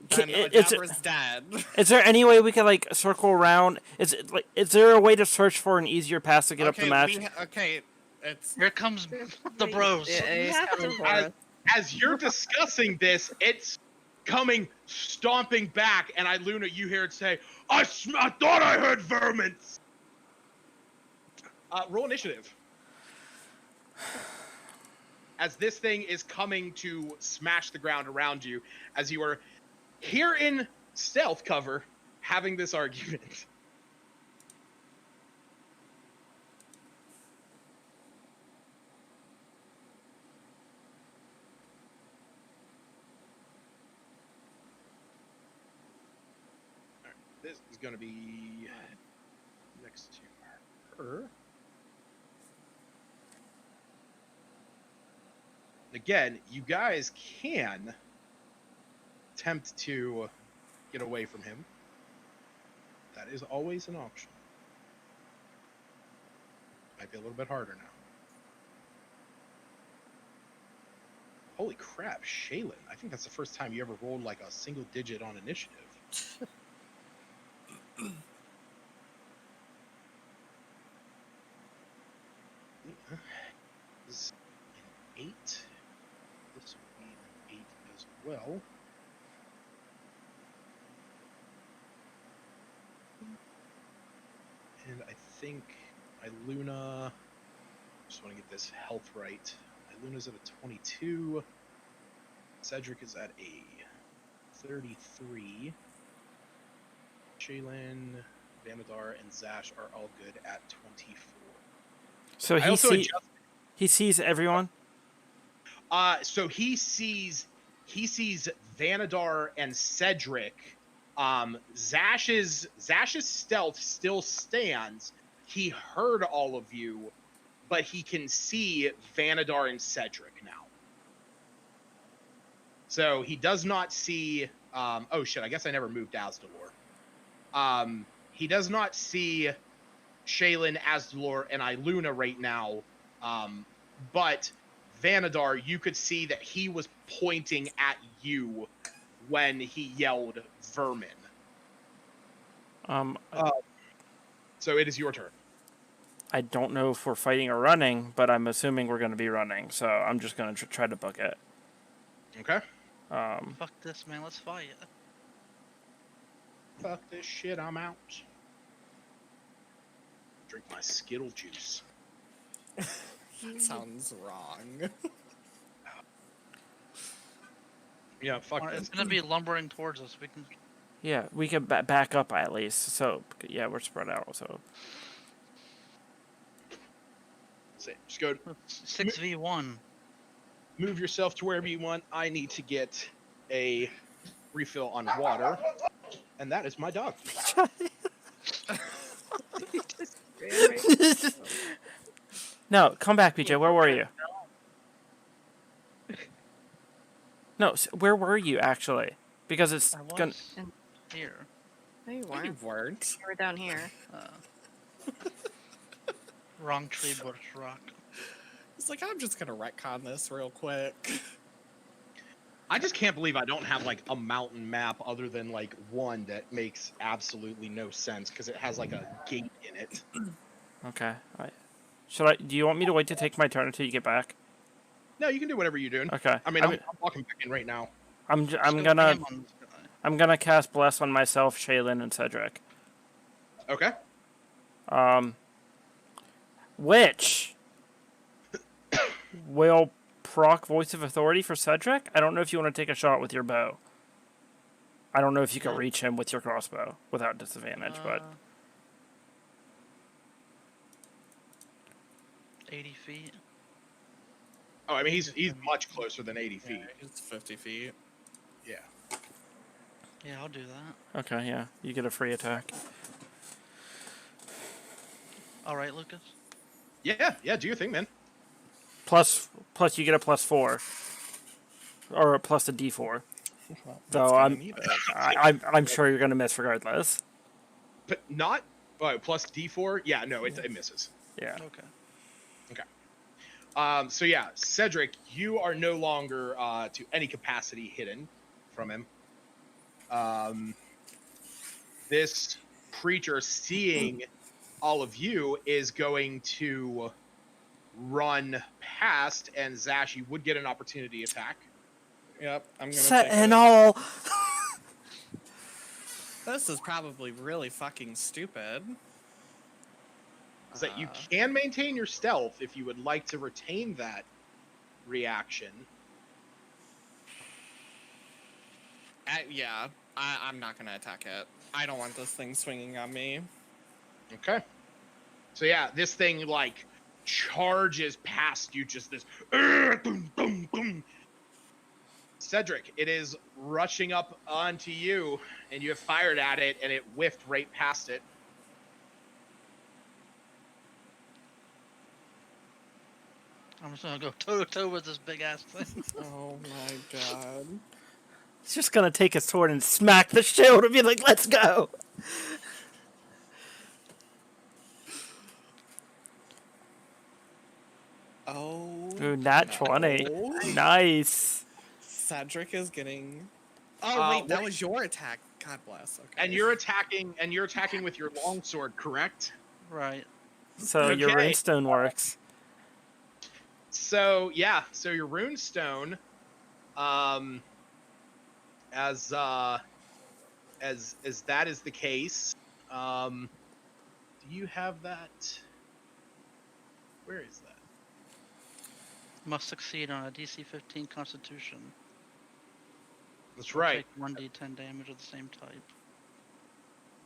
Then is it- Dabra's dead. Is there any way we could like circle around? Is there a way to search for an easier path to get up the match? Okay, it's Here comes the bros. Yeah, You he's have coming to- for us. As you're discussing this, it's coming stomping back, and Luna, you hear it say, I thought I heard vermins. Roll initiative. As this thing is coming to smash the ground around you, as you are here in stealth cover, having this argument. This is going to be next to her. Again, you guys can attempt to get away from him. That is always an option. Might be a little bit harder now. Holy crap, Shaylin. I think that's the first time you ever rolled like a single digit on initiative. This is an 8. This would be an 8 as well. And I think Luna, just want to get this health right. Luna's at a 22. Cedric is at a 33. Shaylin, Vamadar, and Zash are all good at 24. So I also he sees everyone. So he sees he sees Vanadar and Cedric. Zash's stealth still stands. He heard all of you, but he can see Vanadar and Cedric now. So he does not see. Oh shit! I guess I never moved Asdalor. He does not see Shaylin, Asdalor, and Iluna right now. But Vanadar, you could see that he was pointing at you when he yelled "vermin." So it is your turn. I don't know if we're fighting or running, but I'm assuming we're going to be running, so I'm just going to try to book it. Okay. Fuck this, man. Let's fight. Fuck this shit. I'm out. Drink my Skittle juice. Sounds wrong. Yeah, fuck Alright, this. it's gonna be lumbering towards us. We can. Yeah, we can back up at least. So, yeah, we're spread out, so. Just go 6v1. move yourself to wherever you want. I need to get a refill on water, and that is my dog. He just ran right. No, come back, BJ. Where were you? No, where were you, actually? Because it's I gonna... was here. No, you You weren't. weren't. You were down here. Wrong tree, bush rock. It's like, I'm just gonna retcon this real quick. I just can't believe I don't have like a mountain map other than like one that makes absolutely no sense because it has like a gate in it. Okay. Do you want me to wait to take my turn until you get back? No, you can do whatever you're doing. Okay. I mean, I'm walking back in right now. I'm Just go gonna ham on this guy. I'm gonna cast Bless on myself, Shaylin, and Cedric. Okay. Which will proc Voice of Authority for Cedric? I don't know if you want to take a shot with your bow. I don't know if you can reach him with your crossbow without disadvantage, but 80 feet. Oh, I mean, he's much closer than 80 feet. Yeah, it's 50 feet. Yeah. Yeah, I'll do that. okay, yeah, you get a free attack. All right, Lucas. Yeah, do your thing, man. Plus you get a +4, or a plus a D4. Well, Though gonna need it. I'm sure you're gonna miss regardless. But not plus D4. Yeah, no, it misses. Yeah. Okay. So yeah, Cedric, you are no longer to any capacity hidden from him. This creature, seeing all of you, is going to run past, and Zash, you would get an opportunity attack. Yep, I'm gonna Set take and it. all. This is probably really fucking stupid. Is that you can maintain your stealth if you would like to retain that reaction. Yeah, I'm not gonna attack it. I don't want this thing swinging on me. Okay. So yeah, this thing like charges past you, just this boom, boom, boom. Cedric, it is rushing up onto you, and you have fired at it, and it whiffed right past it. I'm just gonna go toe to toe with this big ass thing. Oh my god. He's just gonna take his sword and smack the shield and be like, "Let's go." Oh. Ooh, nat 20. no. Nice. Cedric is getting. Oh wait, that wait. was your attack. God bless. Okay. And you're attacking with your longsword, correct? Right. So your Okay. runestone works. So yeah, so your runestone, as that is the case, do you have that? Where is that? Must succeed on a DC 15 Constitution. That's Or right. Take 1d10 damage of the same type.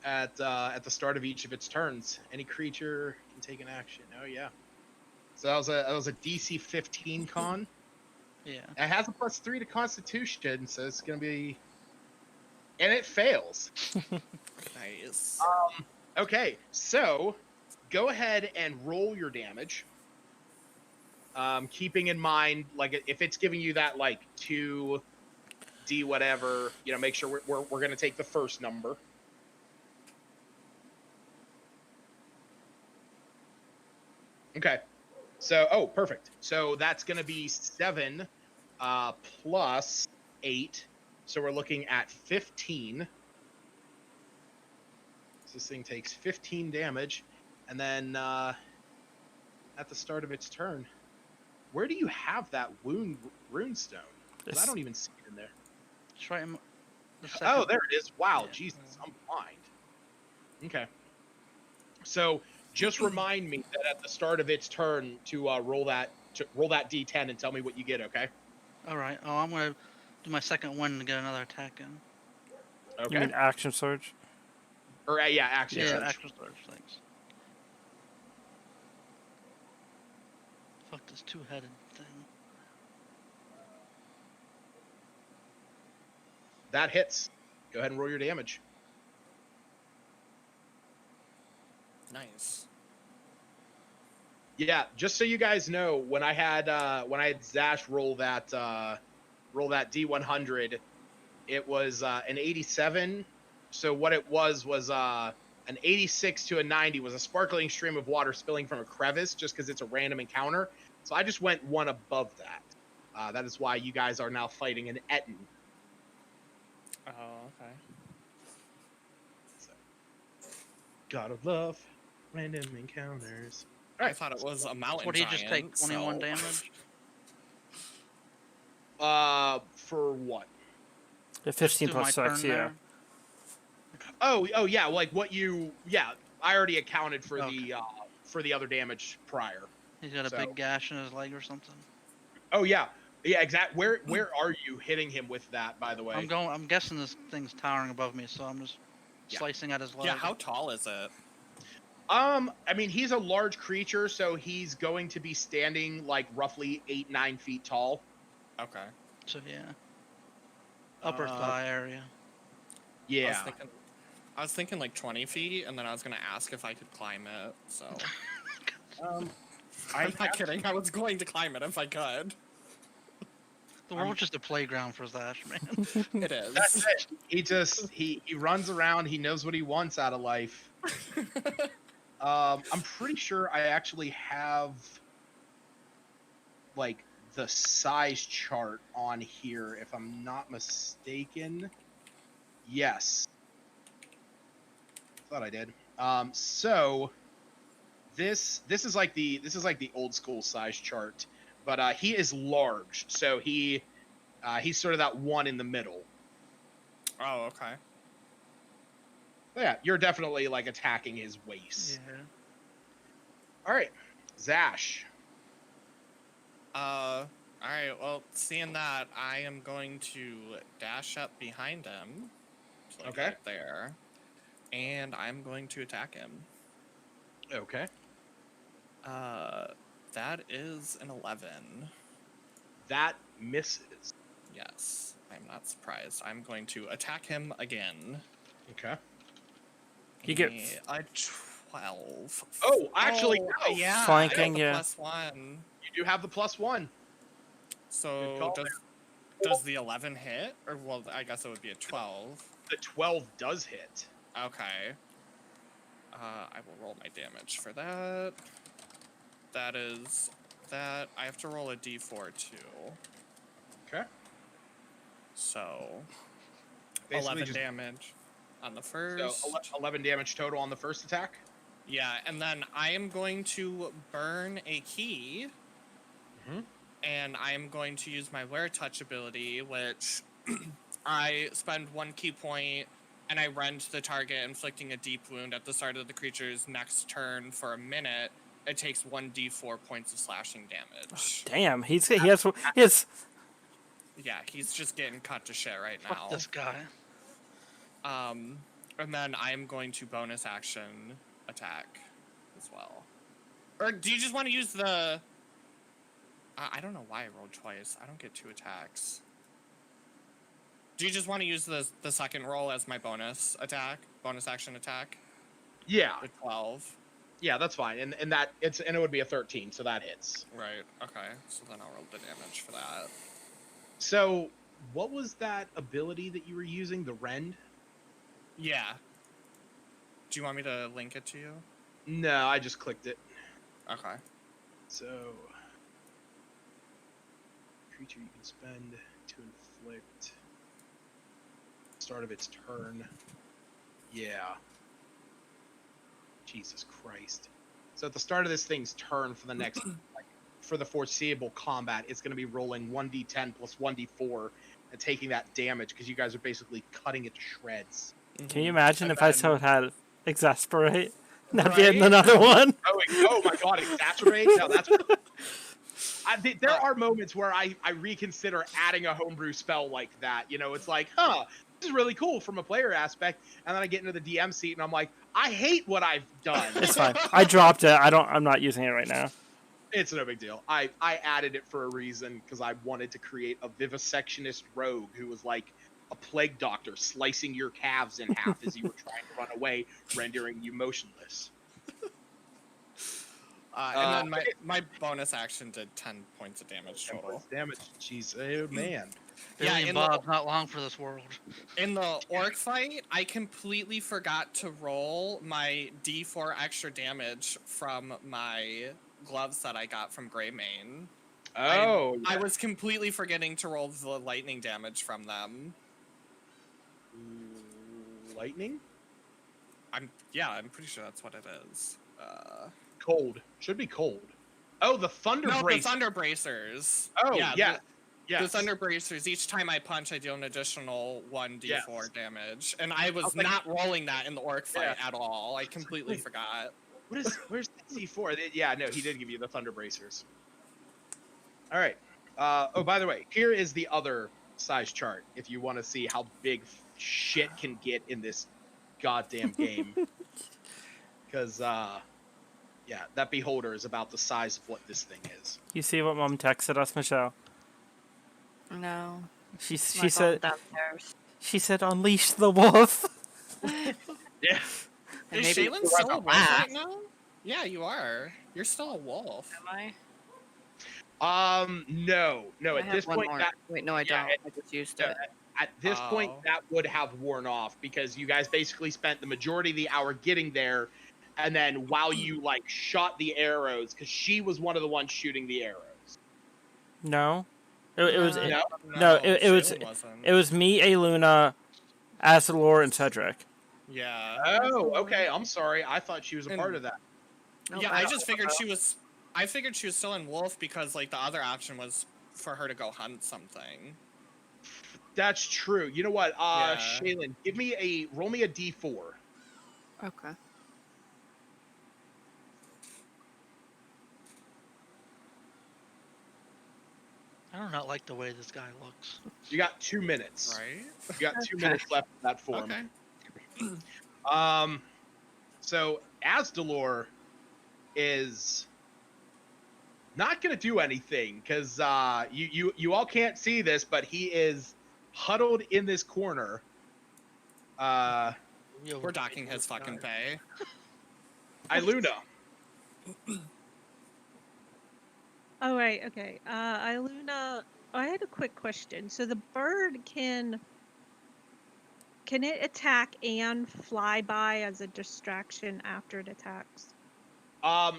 At the start of each of its turns, any creature can take an action. Oh yeah. So that was a DC 15 con. Yeah. It has a +3 to Constitution, so it's gonna be, and it fails. Nice. Okay, so go ahead and roll your damage. Keeping in mind, like if it's giving you that like 2d whatever, make sure we're gonna take the first number. Okay. So, perfect. So that's gonna be 7 plus 8. So we're looking at 15. So this thing takes 15 damage, and then at the start of its turn, where do you have that rune stone? 'Cause I It's- don't even see it in there. It's right in the second. Oh, there it is. Wow, Yeah. Jesus, I'm blind. Okay. So just remind me that at the start of its turn to roll that d10 and tell me what you get. Okay. All right. Oh, I'm gonna do my second one to get another attack in. Okay. You mean action surge? Or yeah, action Yeah, surge. actual surge. Thanks. Fuck this two-headed thing. That hits. Go ahead and roll your damage. Nice. Yeah, just so you guys know, when I had Zash roll that D100, it was an 87. So what it was an 86 to a 90 was a sparkling stream of water spilling from a crevice, just because it's a random encounter. So I just went one above that. That is why you guys are now fighting an Etten. Oh, okay. So, God of love, random encounters. I thought it was a mountain Would he just take giant, 21 so- damage? For what? Yeah, 15 Do plus my 6, turn yeah. there? Oh yeah, like what you I already accounted for Okay. the other damage prior. He's got a So- big gash in his leg or something. Oh yeah. Yeah, exact. Where are you hitting him with that, by the way? I'm guessing this thing's towering above me, so I'm just Yeah. slicing at his leg. Yeah, how tall is it? I mean, he's a large creature, so he's going to be standing like roughly 8-9 feet tall. Okay. So yeah. Upper Uh, thigh area. Yeah. I was thinking like 20 feet, and then I was gonna ask if I could climb it, so... I'm not kidding, I was going to climb it if I could. The world's just a playground for Zash, man. It is. That's it. He runs around. He knows what he wants out of life. I'm pretty sure I actually have like the size chart on here, if I'm not mistaken. Yes. Thought I did. So this is like the old school size chart, but he is large, so he's sort of that one in the middle. Oh, okay. But yeah, you're definitely like attacking his waist. Yeah. All right, Zash. Alright, well, seeing that, I am going to dash up behind him. So, like, Okay. right there. And I'm going to attack him. Okay. That is an 11. That misses. Yes, I'm not surprised. I'm going to attack him again. Okay. You get A 12. Oh, actually, Oh, no. yeah. Flanking, I got the yeah. +1. You do have the +1. Good So call does the 11 hit? Or, well, I guess it would be a 12. The 12 does hit. Okay. I will roll my damage for that. That is that. I have to roll a d4 too. Okay. So Basically 11 just- damage on the So first. 11 damage total on the first attack. Yeah, and then I am going to burn a key. Mhm. And I am going to use my Wear Touch ability, which I spend 1 key point and I rend the target, inflicting a deep wound at the start of the creature's next turn for a minute. It takes 1d4 points of slashing damage. Damn, he has Yeah, he's just getting cut to shit right now. Fuck this guy. And then I am going to bonus action attack as well. Or do you just want to use the... I don't know why I rolled twice. I don't get 2 attacks. Do you just want to use the second roll as my bonus action attack? Yeah, The 12. yeah, that's fine. And it would be a 13, so that hits. Right. Okay. So then I'll roll the damage for that. So, what was that ability that you were using? The Rend? Yeah. Do you want me to link it to you? No, I just clicked it. Okay. So, creature you can spend to inflict. Start of its turn. Yeah. Jesus Christ. So at the start of this thing's turn for the next, for the foreseeable combat, it's going to be rolling 1d10 plus 1d4 and taking that damage because you guys are basically cutting it to shreds. Can you imagine And if I then- still had exasperate? Not Right? getting another one. Oh my God, exacerbate? No, that's. There are moments where I reconsider adding a homebrew spell like that. You know, it's like, this is really cool from a player aspect, and then I get into the DM seat and I'm like, I hate what I've done. It's fine. I dropped it. I'm not using it right now. It's no big deal. I added it for a reason because I wanted to create a vivisectionist rogue who was like a plague doctor, slicing your calves in half as you were trying to run away, rendering you motionless. And then my bonus action did 10 points of damage 10 total. points damage. Jeez, oh, man. Yeah, Billy and in Bob, not long for this world. In the orc fight, I completely forgot to roll my D4 extra damage from my gloves that I got from Greymane. Oh, I was completely forgetting to roll the lightning damage from them. lightning? I'm pretty sure that's what it is. Cold. Should be cold. Oh, the thunder No, brace. the thunder bracers. Oh, yeah. yes. The thunder bracers. Each time I punch, I deal an additional 1d4 damage, and I was like- not rolling that in the orc fight Yeah. at all. I completely wait. forgot. Where's the C4? Yeah, no, he did give you the thunder bracers. All right. Oh, by the way, here is the other size chart if you want to see how big shit can get in this goddamn game. Because, yeah, that beholder is about the size of what this thing is. You see what Mom texted us, Michelle? No. She My said phone downstairs. she said unleash the wolf. Yeah. And Is maybe Shaylin it still a wasn't wolf right last. now? Yeah, you are. You're still a wolf. Am I? No. I At have this one point, more. that Wait, no, I yeah, don't. I just used it. at this point, Oh. that would have worn off because you guys basically spent the majority of the hour getting there, and then while you like shot the arrows, because she was one of the ones shooting the arrows. No. It was No? No, it was- Shaylin wasn't. it was me, Aluna, Azalor, and Cedric. Yeah. Oh, okay. I'm sorry. I thought she was a part of that. Nope, Yeah, I I don't just think figured so. I figured she was still in wolf because like the other option was for her to go hunt something. That's true. You know what? Yeah. Shaylin, roll me a D4. Okay. I do not like the way this guy looks. You got 2 minutes. Right? You got 2 minutes left in that form. Okay. So Asdalor is not gonna do anything because you all can't see this, but he is huddled in this corner. We're docking his fucking pay. Iluna. Oh, right, okay. Iluna, I had a quick question. So the bird can it attack and fly by as a distraction after it attacks?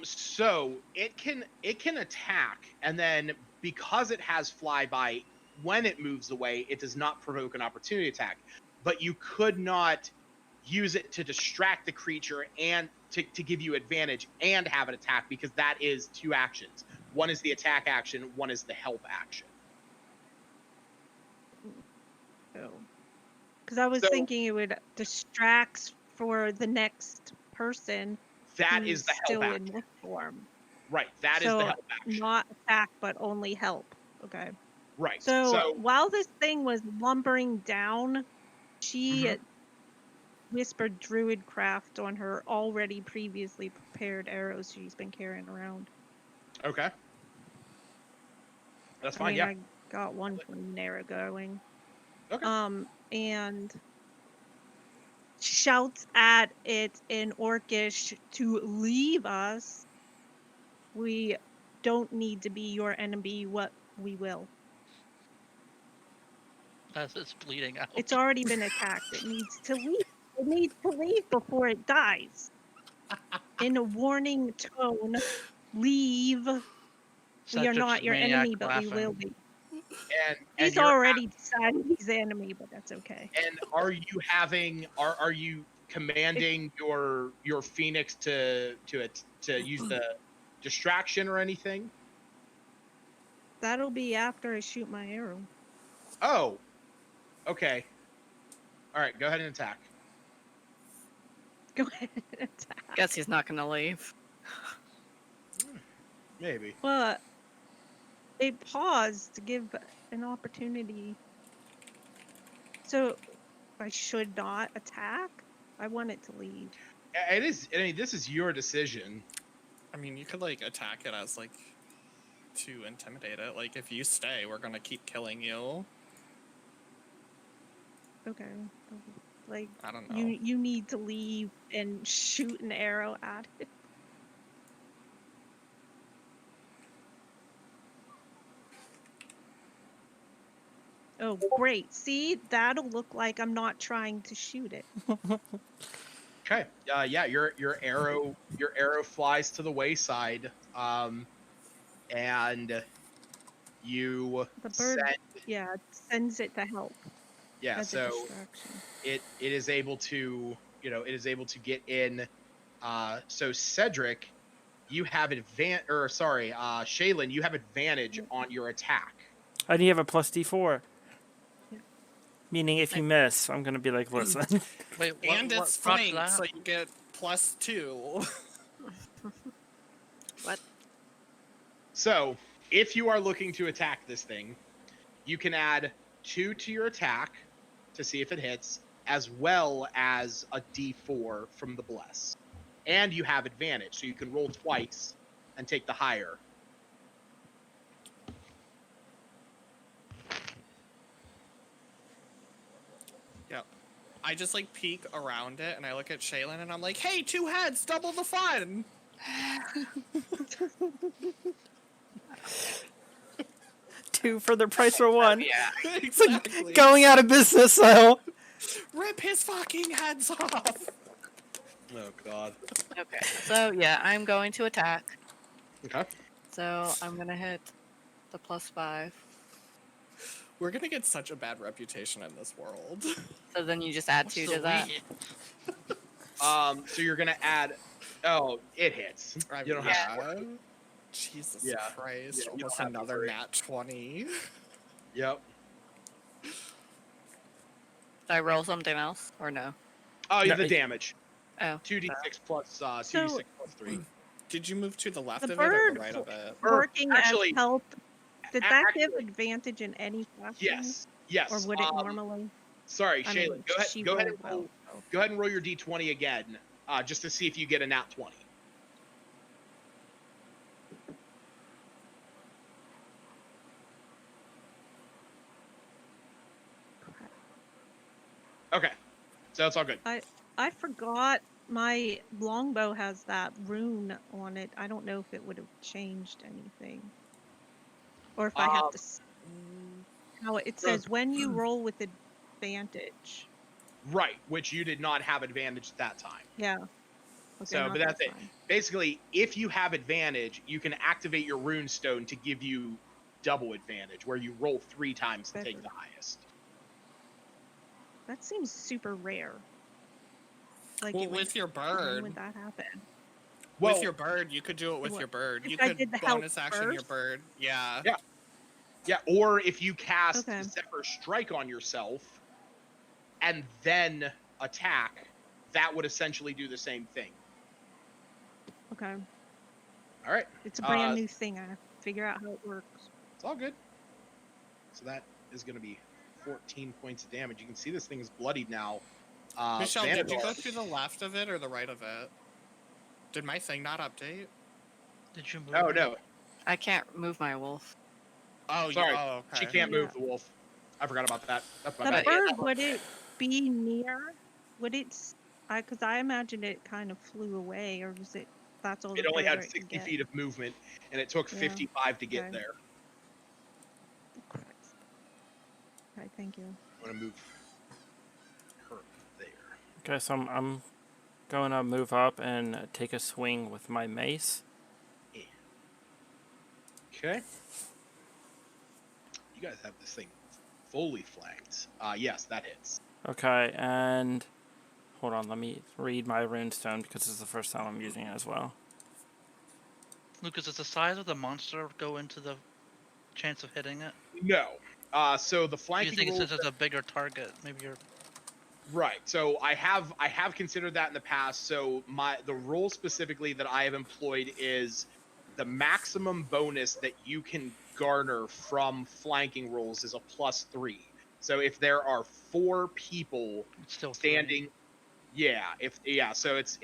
So it can attack, and then because it has flyby, when it moves away, it does not provoke an opportunity attack. But you could not use it to distract the creature and to give you advantage and have it attack, because that is 2 actions. One is the attack action, one is the help action. Oh. Because I was So- thinking it would distract for the next person That who's is the help still action. in wolf form. Right, that is So the help action. not attack, but only help. Okay. Right. So while this thing was lumbering down, she Mhm. whispered druidcraft on her already previously prepared arrows she's been carrying around. Okay. That's I fine. mean, Yeah. I got one flame arrow going. Okay. And shouts at it in Orcish to leave us. We don't need to be your enemy. What we will. As it's bleeding out. It's already been attacked. It needs to leave. It needs to leave before it dies. In a warning tone, leave. We are Cedric's not your maniac enemy, but we will laughing. be. And He's you're already decided he's the enemy, but that's okay. and are you having are you commanding your phoenix to use the distraction or anything? That'll be after I shoot my arrow. Oh. Okay. All right, go ahead and attack. Go ahead and attack. Guess he's not gonna leave. Maybe. But it paused to give an opportunity. So I should not attack? I want it to leave. It is. I mean, this is your decision. I mean, you could like attack it as like to intimidate it. Like if you stay, we're gonna keep killing you. Okay. Like I don't know. you need to leave and shoot an arrow at it. Oh, great. See? That'll look like I'm not trying to shoot it. Okay. Yeah. Your arrow flies to the wayside. And you The bird, send. yeah, sends it to help Yeah. as a So distraction. it is able to get in. So Cedric, you have Shaylin, you have advantage on your attack. And you have a plus D4. Yeah. Meaning if you miss, I'm gonna be like, listen. Wait, what, And it's what flanked, that? so you get +2. What? So if you are looking to attack this thing, you can add 2 to your attack to see if it hits, as well as a D4 from the bless. And you have advantage, so you can roll twice and take the higher. Yep. I just like peek around it and I look at Shaylin and I'm like, hey, 2 heads, double the fun. 2 for the price of 1. Yeah. Exactly. Going out of business, so. Rip his fucking heads off. Oh god. Okay. So yeah, I'm going to attack. Okay. So I'm gonna hit the +5. We're gonna get such a bad reputation in this world. So then you just add What's 2 the to that. we? So you're gonna add. Oh, it hits. I You don't mean, have. yeah. Jesus Yeah. Christ! Yeah, you Almost don't have to another worry. nat 20. Yep. Did I roll something else or no? Oh, No, the it- damage. Oh. 2d6 plus 2d6 plus 3. Did you move to the left The of it or bird the right of it? Or working actually- as help. Did that give actually- advantage in any fashion? Yes. Yes. Or would it normally? Sorry, I Shaylin. mean, Go ahead. she Go ahead rolled and roll. well, so. Go ahead and roll your d20 again, just to see if you get a nat 20. Okay, so it's all good. I forgot my longbow has that rune on it. I don't know if it would have changed anything. Or if I have to. How it says when you roll with advantage. Right, which you did not have advantage at that time. Yeah. Okay, So, not but that that's it. time. Basically, if you have advantage, you can activate your rune stone to give you double advantage, where you roll 3 times to take Better. the highest. That seems super rare. Like Well, it would- with your when bird, would that happen? Well, with your bird, you could do it with What? your bird. If You I could did the help bonus action your first? bird. Yeah. Yeah. yeah, or if you cast Okay. Zephyr Strike on yourself and then attack, that would essentially do the same thing. Okay. All right, It's a brand new thing. I have to figure out how it works. it's all good. So that is going to be 14 points of damage. You can see this thing is bloodied now. Michelle, did you go Vanador. to the left of it or the right of it? Did my thing not update? Did you move? Oh, it? no. I can't move my wolf. Oh, Sorry, oh, okay. she can't Yeah. move the wolf. I forgot about that. That's my The bad. bird, would it be near? Would it? Because I imagined it kind of flew away, or was it? That's all the It only further had it could 60 get. feet of movement, and it took Yeah. 55 to get Okay. there. Christ. Okay, thank you. I'm gonna move her there. Okay, so I'm going to move up and take a swing with my mace. Okay. You guys have this thing fully flanked. Yes, that hits. Okay, and hold on, let me read my runestone because this is the first time I'm using it as well. Lucas, does the size of the monster go into the chance of hitting it? No. So the Do you flanking think rules. since it's a bigger target, maybe you're Right. So I have considered that in the past. So the rule specifically that I have employed is the maximum bonus that you can garner from flanking rules is a +3. So if there are 4 people it's still standing, so it's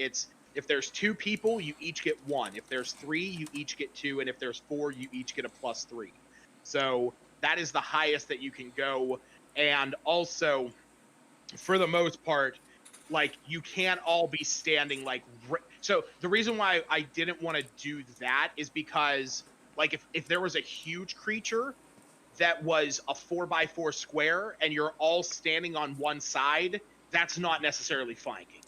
if there's 2 people, you each get 1. If there's 3, you each get 2, and if there's 4, you each get a +3. So that is the highest that you can go, and also for the most part, like you can't all be standing like so the reason why I didn't want to do that is because like if there was a huge creature that was a 4x4 square and you're all standing on one side, that's not necessarily flanking.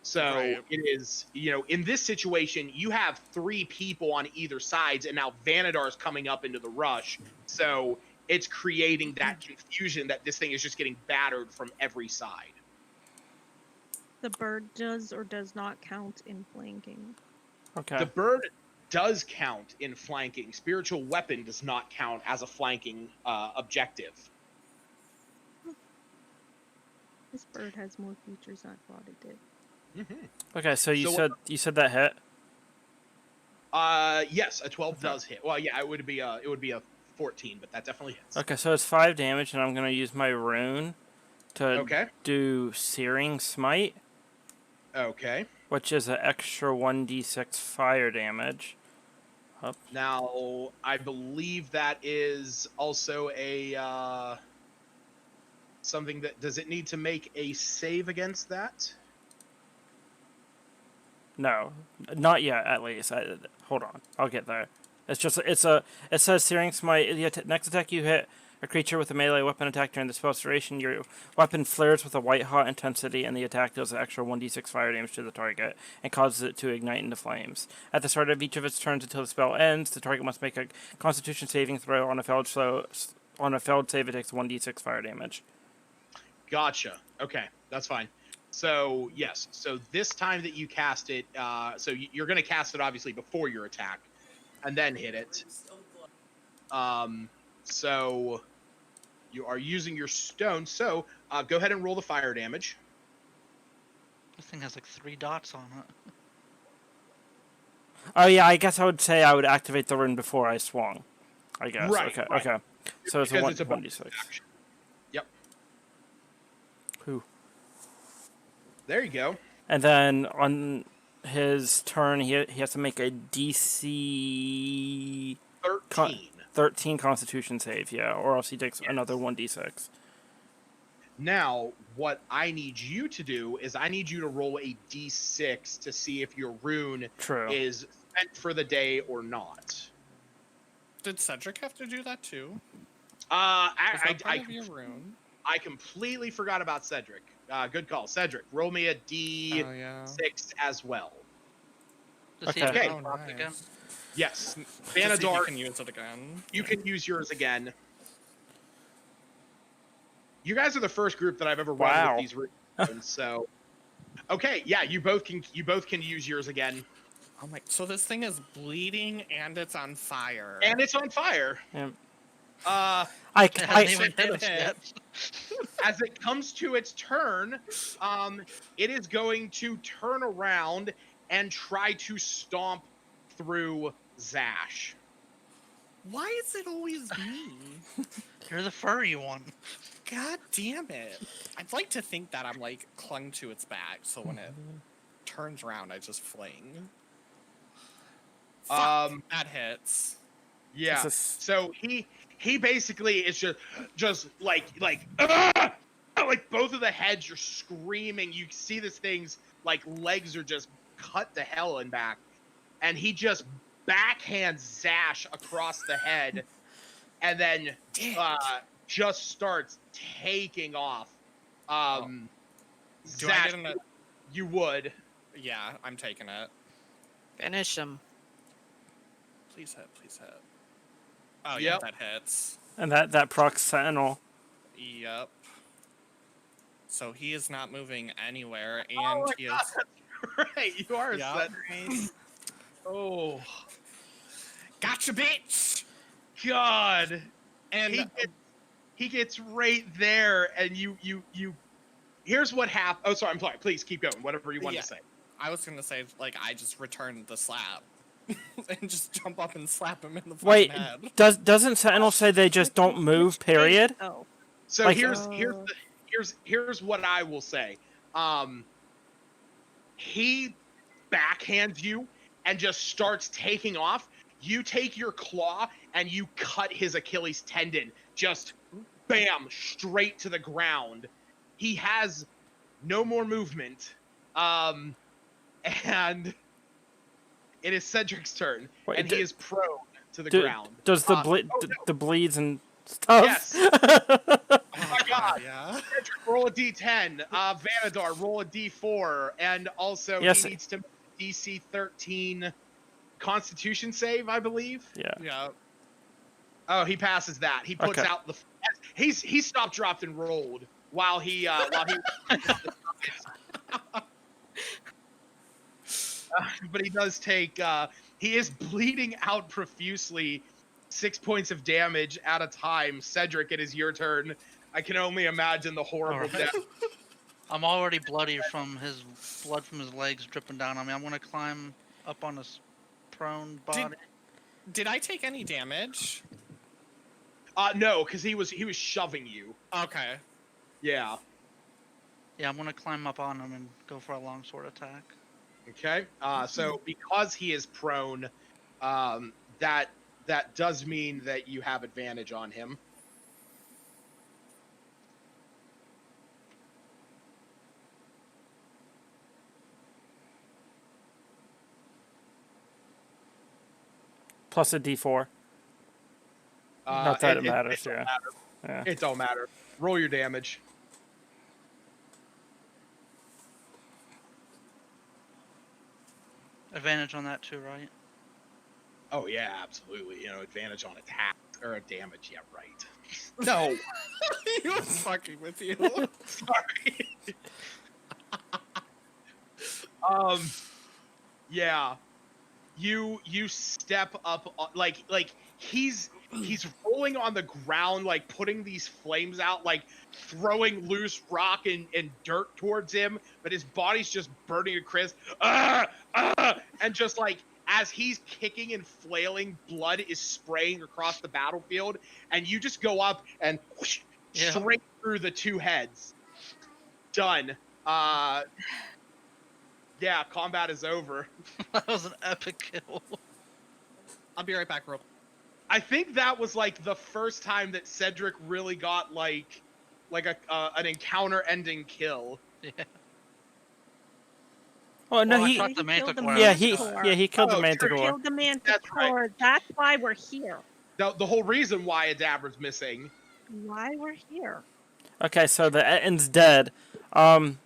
So Right. it is, in this situation, you have 3 people on either sides, and now Vanadar's coming up into the rush. So it's creating that confusion that this thing is just getting battered from every side. The bird does or does not count in flanking. Okay. The bird does count in flanking. Spiritual weapon does not count as a flanking objective. This bird has more features than I thought it did. Mm-hmm. Okay, so you So said that hit? Yes, a 12 Okay. does hit. Well, yeah, it would be a 14, but that definitely hits. Okay, so it's 5 damage, and I'm gonna use my rune to Okay. do Searing Smite, Okay. which is an extra 1d6 fire damage. Up. Now, I believe that is also a something that does it need to make a save against that? No, not yet. At least. Hold on, I'll get there. It says Searing Smite. The next attack you hit a creature with a melee weapon attack during the spell's duration, your weapon flares with a white hot intensity, and the attack deals an extra 1d6 fire damage to the target and causes it to ignite into flames. At the start of each of its turns until the spell ends, the target must make a Constitution saving throw. On a failed save, it takes 1d6 fire damage. Gotcha. Okay, that's fine. So yes, so this time that you cast it, so you're going to cast it obviously before your attack, and then hit it. So you are using your stone. So go ahead and roll the fire damage. this thing has like 3 dots on it. Oh yeah, I guess I would say I would activate the rune before I swung. I guess. Right, Okay. right. Okay. So it's Because a bonus 1d6. action. Yep. Whew. There you go. And then on his turn, he has to make a DC 13. 13 Constitution save, yeah, or else he takes another 1d6. Now, what I need you to do is I need you to roll a d6 to see if your rune True. is spent for the day or not. Did Cedric have to do that too? Was I that part of your rune? I completely forgot about Cedric. Good call. Cedric, roll me a d6 Oh yeah. as well. Does he Okay. have Okay. a Oh, drop nice. again? Yes. To see if you Vanadar, can use it again. you can use yours again. You guys are the first group that I've ever run Wow. with these runes, so okay, yeah, you both can use yours again. Oh my! So this thing is bleeding and it's on fire. And it's on fire. Yeah. It hasn't even hit us hit. yet. As it comes to its turn, it is going to turn around and try to stomp through Zash. Why is it always me? You're the furry one. God damn it! I'd like to think that I'm like clung to its back, so when it turns around, I just fling. Fuck, that hits. Yeah. This is- So he he basically is just like like both of the heads are screaming. You see this thing's like legs are just cut to hell and back, and he just backhands Zash across the head, and then just starts taking off. Do I Zash, get in the... you would. Yeah, I'm taking it. Finish him. Please hit, please hit. Oh, yeah, Yep. that hits. And that procs Sentinel. Yep. So he is not moving anywhere, and Oh he is... God, right, you are Yep. set. Oh, Gotcha, bitch! God. And He gets right there, and you. Here's what happened. Oh, sorry. I'm sorry. Please keep going. Whatever you want Yeah. to say. I was gonna say, like, I just returned the slap. And just jump up and slap him in the fucking Wait, head. doesn't Sentinel say they just don't move? Period. Oh, So Like- here's what I will say. He backhands you and just starts taking off. You take your claw and you cut his Achilles tendon. Just bam, straight to the ground. He has no more movement. And it is Cedric's turn, Wait, and he is prone to the Do- ground. Does the No. the bleeds and stuff? Yes. Oh my God. Yeah. Cedric, roll a d10. Vanadar, roll a d4. And also, Yes. he needs to make a DC 13 Constitution save, I believe. Yeah. Yeah. Oh, he passes that. He puts Okay. out the... He stopped, dropped, and rolled while he... but he does take... he is bleeding out profusely. 6 points of damage at a time. Cedric, it is your turn. I can only imagine the horrible Alright. death. I'm already bloody from his blood from his legs dripping down on me. I'm gonna climb up on his prone body. Did I take any damage? No, because he was shoving you. Okay. Yeah. Yeah, I'm gonna climb up on him and go for a longsword attack. Okay. So because he is prone, that does mean that you have advantage on him. Plus a D4. Not that it matters, don't yeah. matter. Yeah. It don't matter. Roll your damage. Advantage on that too, right? Oh yeah, absolutely. You know, advantage on attack or damage. Yeah, right. No, He was fucking with you. sorry. Yeah. You step up like he's rolling on the ground, like putting these flames out, like throwing loose rock and dirt towards him, but his body's just burning a crisp. And just like as he's kicking and flailing, blood is spraying across the battlefield, and you just go up and whoosh, Yeah. straight through the two heads. Done. Yeah, combat is over. That was an epic kill. I'll be right back, real. I think that was like the first time that Cedric really got like an encounter-ending kill. Yeah. Oh no, Well, I he. shot the He killed the manticore. Manticore. He killed the Oh, true. Manticore. Killed the That's right. Manticore. That's why we're here. The whole reason why Adabra's missing. Why we're here. Okay, so the Ettin's dead. I'm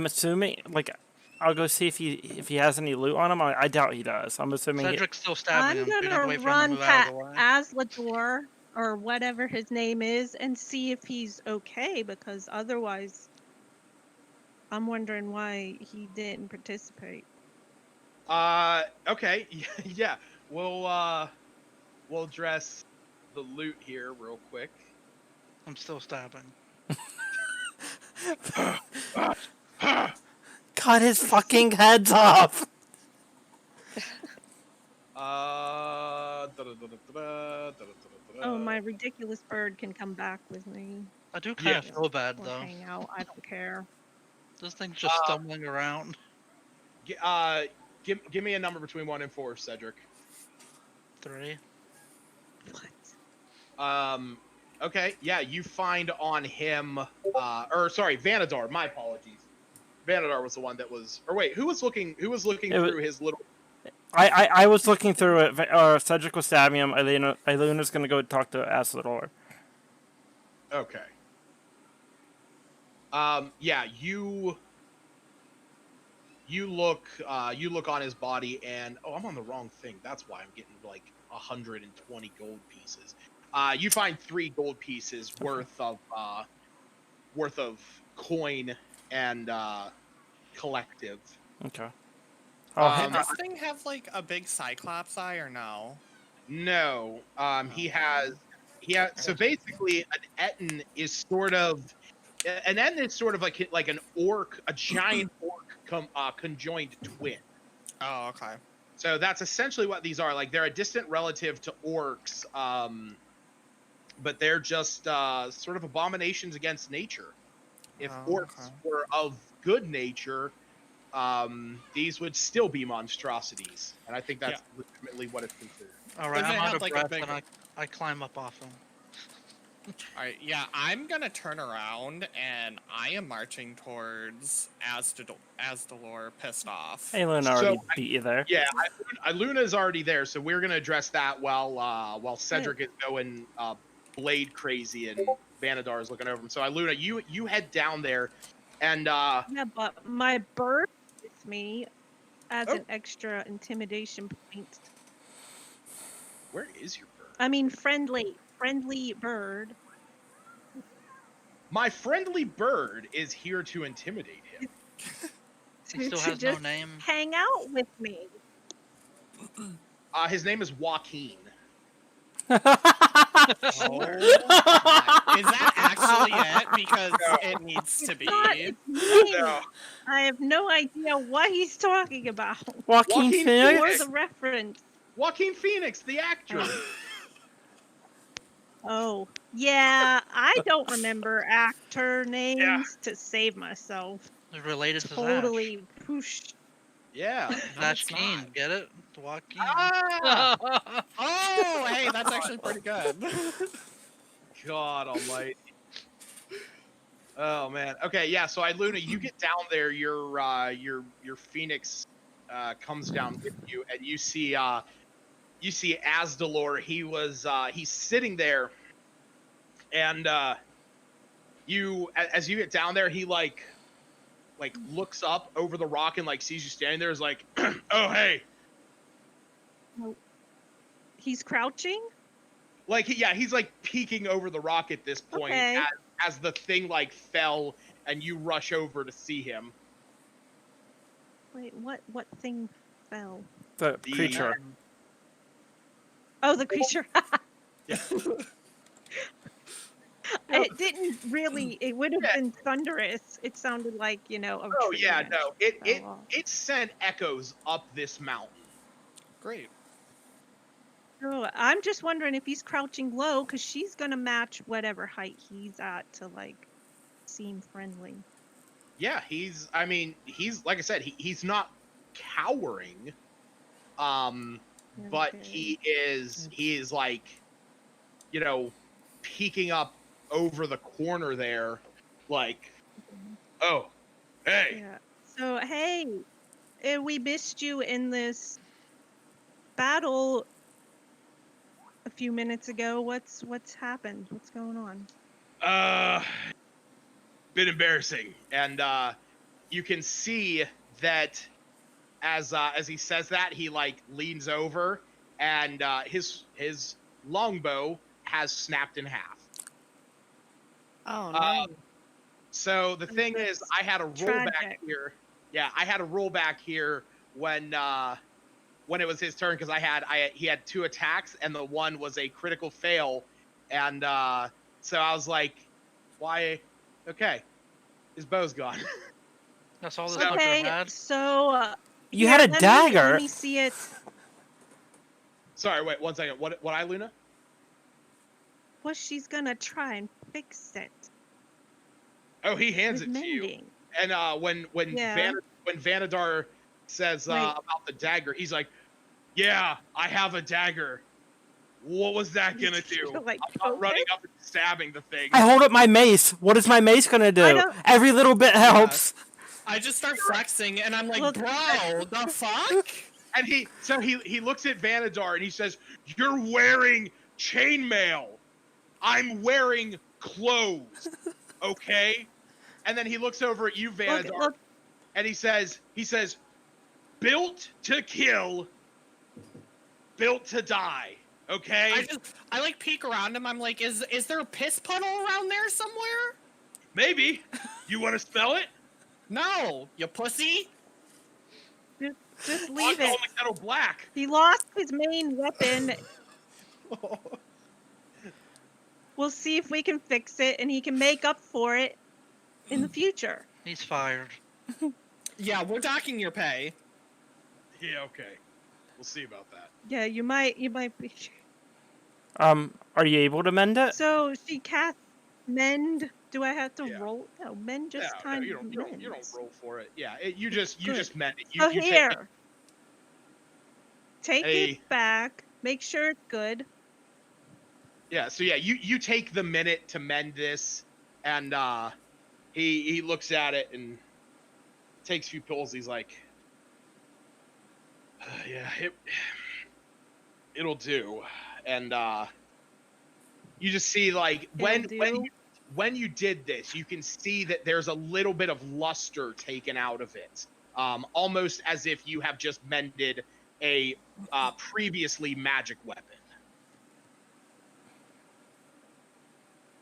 assuming, like, I'll go see if he has any loot on him. I doubt he does. I'm assuming. Cedric's still stabbing I'm him. so you have to gonna wait for him to run move out of the way. Aslador or whatever his name is and see if he's okay, because otherwise I'm wondering why he didn't participate. Okay. Yeah. We'll address the loot here real quick. I'm still stabbing. Cut his fucking heads off. Oh, my ridiculous bird can come back with me. I do kind of Yeah. feel bad Or though. hang out. I don't care. This thing's just stumbling around. Give me a number between 1 and 4, Cedric. 3. What? Okay, yeah, you find on him, or sorry, Vanadar. My apologies. Vanadar was the one that was, or wait, who was looking through his little? I was looking through it. Cedric was stabbing him. Iluna's gonna go talk to Asador. Okay. Yeah, you look on his body, and oh, I'm on the wrong thing. That's why I'm getting like 120 gold pieces. You find 3 gold pieces worth of coin and collective. Okay. Oh, hey, Did this thing have like a big cyclops eye or no? No. He Okay. has so basically an Etten is sort of like an orc, a giant orc conjoined twin. Oh, okay. So that's essentially what these are. Like they're a distant relative to orcs, but they're just sort of abominations against nature. If Oh, orcs okay. were of good nature, these would still be monstrosities, and I think that's legitimately what it's considered. All right, Does it I'm out have, of like, a breath, big- and I climb up off him. All right, yeah, I'm gonna turn around and I am marching towards Asdalor, pissed off. hey, Luna already beat you there. Yeah, Luna's already there, so we're gonna address that while Cedric is going blade crazy and Vanadar is looking over him. So Luna, you head down there, and Yeah, but my bird with me as Oh. an extra intimidation point. where is your bird? I mean, friendly bird. My friendly bird is here to intimidate him. He still to has no just name. hang out with me. His name is Joaquin. Oh my. Is that actually it? Because it needs to be. It's named. No. I have no idea what he's talking about. Joaquin Joaquin Phoenix. Or the reference. Joaquin Phoenix, the actor. Oh, yeah, I don't remember actor names to save myself. He's related to Totally poosh. Yeah. Zash it's Keen. not. Get it? Joaquin. Ah! Oh, hey, that's actually pretty good. God almighty. Oh man. Okay, yeah, so Luna, you get down there, your Phoenix comes down with you, and you see Asdalor. He's sitting there, and as you get down there, he like looks up over the rock and like sees you standing there, is like, oh hey. He's crouching? Like he's like peeking over the rock at this point Okay. as the thing like fell and you rush over to see him. Wait, what thing fell? The creature. Oh, the creature. Yeah. It didn't really. It would have been thunderous. It sounded like a Oh tree yeah, branch no. fell off. It sent echoes up this mountain. Great. Oh, I'm just wondering if he's crouching low, because she's gonna match whatever height he's at to like seem friendly. Yeah, he's like I said, he's not cowering. But Okay. he is like, peeking up over the corner there, like, oh, hey. Yeah. So hey, we missed you in this battle a few minutes ago. What's happened? What's going on? Bit embarrassing. And you can see that as he says that, he like leans over and his longbow has snapped in half. Oh no. So the thing is, I had a rollback tragic. here. Yeah, I had a rollback here when it was his turn, because he had 2 attacks and the one was a critical fail, and so I was like, why? Okay, his bow's gone. That's all this So- fucker Okay, had. so You had a dagger. Let me see it. Sorry, wait 1 second. What Luna? Well, she's gonna try and fix it. Oh, he hands with it to you. mending. And when Yeah. when Vanadar says Wait. about the dagger, he's like, "Yeah, I have a dagger." What was that gonna do? You're like, I'm not running up and stabbing the thing. I hold up my mace. What is my mace gonna do? don't- Every little bit helps. I just start flexing, and I'm like, Look, bro, the fuck? And he looks at Vanadar and he says, "You're wearing chainmail. I'm wearing clothes. Okay?" And then he looks over at you, Vanadar, look. and he says, "Built to kill, built to die." Okay? I like peek around him. I'm like, is there a piss puddle around there somewhere? Maybe. You want to smell it? No, you pussy. Just I'm leave calling it. the kettle black. He lost his main weapon. We'll see if we can fix it, and he can make up for it in the future. He's fired. Yeah, we're docking your pay. Yeah, okay. We'll see about that. Yeah, you might be. Are you able to mend it? So she casts mend. Do I have to Yeah. roll? No, mend just No, kind you of don't mends. roll for it. Yeah, you just Good. meant it. So You here, take Hey. it back. Make sure it's good. Yeah, so yeah, you take the minute to mend this, and he looks at it and takes a few pulls. He's like, yeah, it'll do. And you just see like when you did this, you can see that there's a little bit of luster taken out of it, almost as if you have just mended a previously magic weapon.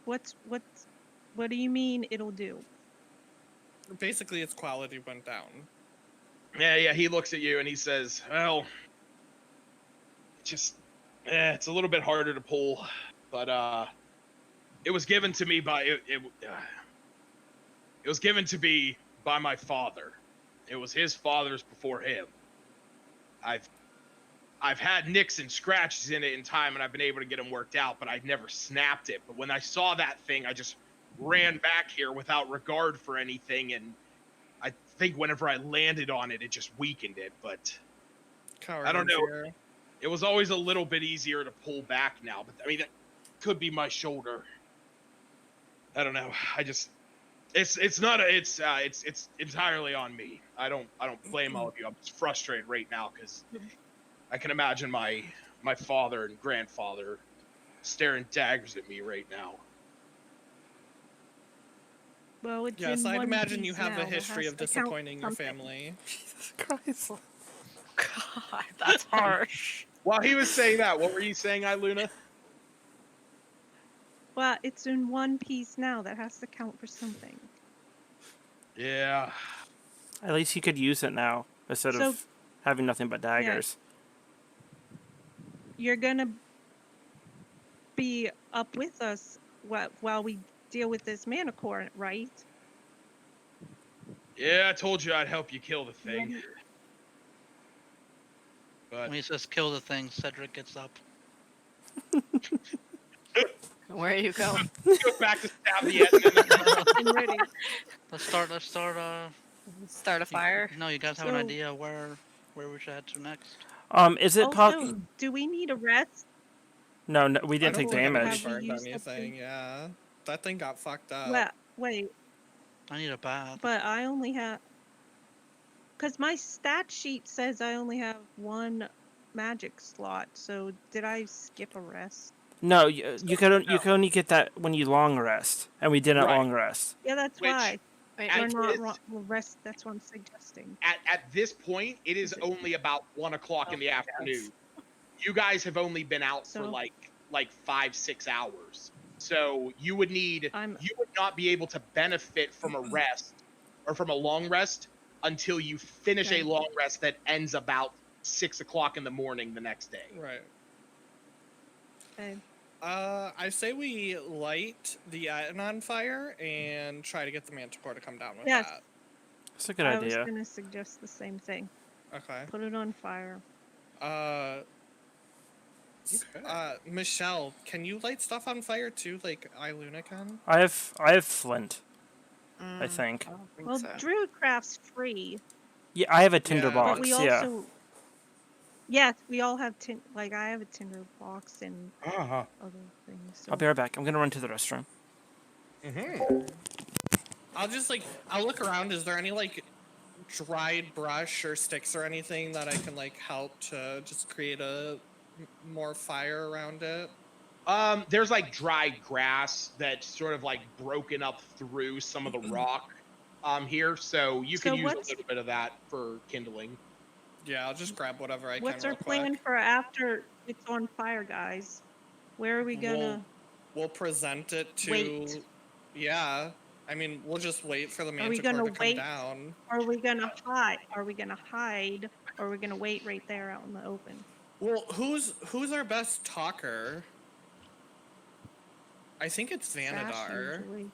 What do you mean it'll do? Basically, its quality went down. Yeah, he looks at you and he says, well, it's a little bit harder to pull, but it was given to me by it was given to me by my father. It was his father's before him. I've had nicks and scratches in it in time, and I've been able to get them worked out, but I've never snapped it. But when I saw that thing, I just ran back here without regard for anything, and I think whenever I landed on it, it just weakened it. But I don't know. Here. It was always a little bit easier to pull back now, but I mean, that could be my shoulder. I don't know. It's entirely on me. I don't blame all of you. I'm just frustrated right now because I can imagine my father and grandfather staring daggers at me right now. Well, it's Yes, in I'd one imagine you piece have now. a It history has of to count disappointing your something. family. Jesus Christ. God, that's harsh. While he was saying that, what were you saying, Iluna? Well, it's in one piece now. That has to count for something. Yeah. At least you could use it now instead So- of having nothing but daggers. You're gonna be up with us while we deal with this manicore, right? Yeah, I told you I'd help you kill the thing. Ready? But When he says kill the thing, Cedric gets up. Where are you going? go back to stab the end. I'm ready. Let's start. Start a fire? No, you guys have an So- idea where we should head to next? Is it Also, possible? do we need a rest? No, we didn't I take don't think anybody damage. Have we burned used anything. something? Yeah, that thing got fucked up. Well, wait, I need a bath. but I only have... Because my stat sheet says I only have one magic slot, so did I skip a rest? No, you can only get that when you long rest, and we didn't Right. long rest. Yeah, that's Which- why. Wait, I- We're not it's- rest, that's what I'm suggesting. At this point, it is only about 1 o'clock in the afternoon. You guys have only been out for So- like 5-6 hours. So you would not be able to benefit from a rest or from a long rest until you finish Okay. a long rest that ends about 6 o'clock in the morning the next day. Right. Okay. I say we light the Aten on fire and try to get the Manticore to come down with Yes. that. That's a good I was idea. going to suggest the same thing. Okay. Put it on fire. Michelle, can you light stuff on fire too, like Iluna can? I have flint. I think. I don't think Well, so. Druidcraft's free, Yeah, I have a Yeah. tinderbox. but we Yeah. also... Yes, we all have like I have a tinder box and Uh-huh. other things. So I'll be right back. I'm gonna run to the restroom. Mm-hmm. I'll look around. Is there any like dried brush or sticks or anything that I can like help to just create more fire around it? There's like dry grass that's sort of like broken up through some of the rock here, so you So can use a what's little bit of that for kindling. Yeah, I'll just grab whatever I can what's our real plan quick. for after it's on fire, guys? Where are we gonna We'll present it to. wait? Yeah, I mean, we'll just wait for the Are we manticore gonna to come wait? down. Are we gonna hide? Are we gonna hide? Or are we gonna wait right there out in the open? Well, who's our best talker? I think it's Sash Vanadar. usually.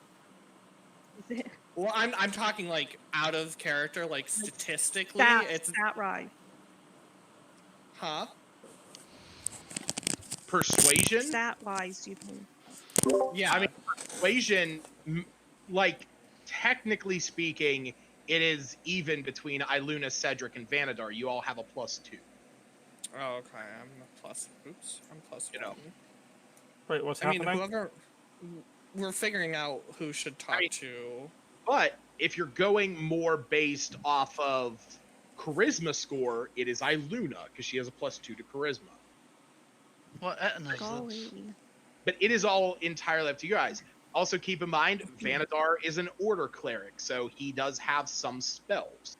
Is it Well, I'm talking like out of character, like statistically, it's stat rise? huh? Persuasion? Stat wise, you mean? Yeah. I mean, persuasion, like, technically speaking, it is even between Iluna, Cedric, and Vanadar. You all have a +2. Oh, okay. I'm a plus. Oops. I'm plus You know. one. Wait, what's I mean, happening? whoever. We're figuring out who should talk mean- to. But if you're going more based off of charisma score, it is Iluna, because she has a +2 to charisma. What Etna is this? Golly. But it is all entirely up to you guys. Also, keep in mind, Vanadar is an order cleric, so he does have some spells.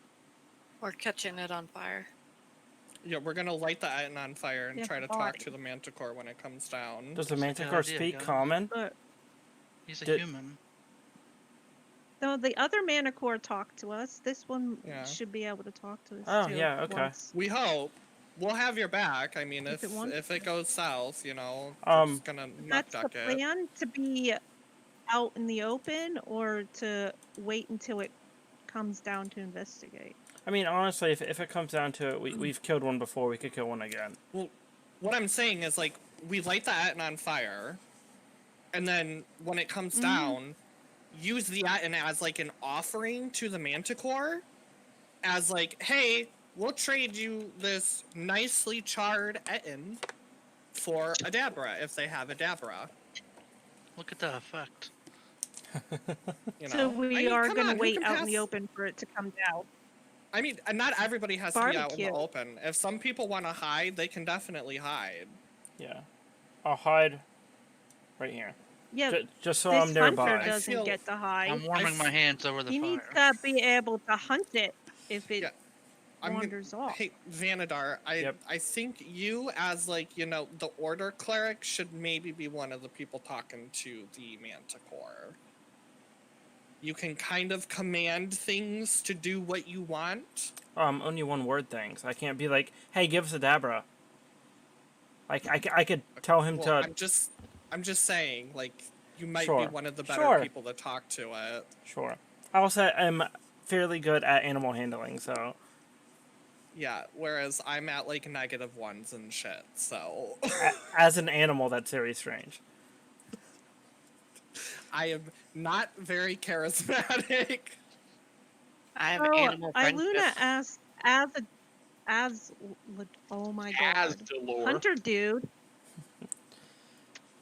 We're catching it on fire. Yeah, we're gonna light the Aten on fire and Yeah, try to body. talk to the manticore when it comes down. Does the That's a good manticore idea, speak guys. common? But He's a Did- human. no, the other manicore talked to us. This one Yeah. should be able to talk to us Oh, too. yeah, okay. once. We hope. We'll have your back. I mean, If if it wants if it goes south, you know, Um, we're just gonna muck That's the duck it. plan, to be out in the open or to wait until it comes down to investigate. I mean, honestly, if it comes down to it, we've killed one before. We could kill one again. Well, what I'm saying is like we light the Aten on fire, and then when it comes down, use the Aten as like an offering to the manticore, as like, hey, we'll trade you this nicely charred Aten for a Dabra if they have a Dabra. Look at that effect. You know? So we I mean, are come going to on, who wait can out in pass- the open for it to come down. I mean, not everybody has to be out in the Barbecue. open. If some people want to hide, they can definitely hide. Yeah. I'll hide right here. Yeah, Just so this I'm nearby. hunter I doesn't feel- get to hide. I'm warming my hands over the He fire. needs to be able to hunt it if it Yeah, I'm gonna- wanders off. Hey, Vanadar, Yep. I think you, as like, you know, the order cleric, should maybe be one of the people talking to the manticore. You can kind of command things to do what you want. Only one word things. I can't be like, hey, give us a Dabra. Like, I could tell him Well, to... I'm just saying, like, you might be Sure. one of the better Sure. people to talk to it. Sure. I also am fairly good at animal handling, so... Yeah, whereas I'm at like -1s and shit, so As an animal, that's very strange. I am not very charismatic. I have Oh, animal friendship. Iluna asked oh my As god. Delore. Hunter dude.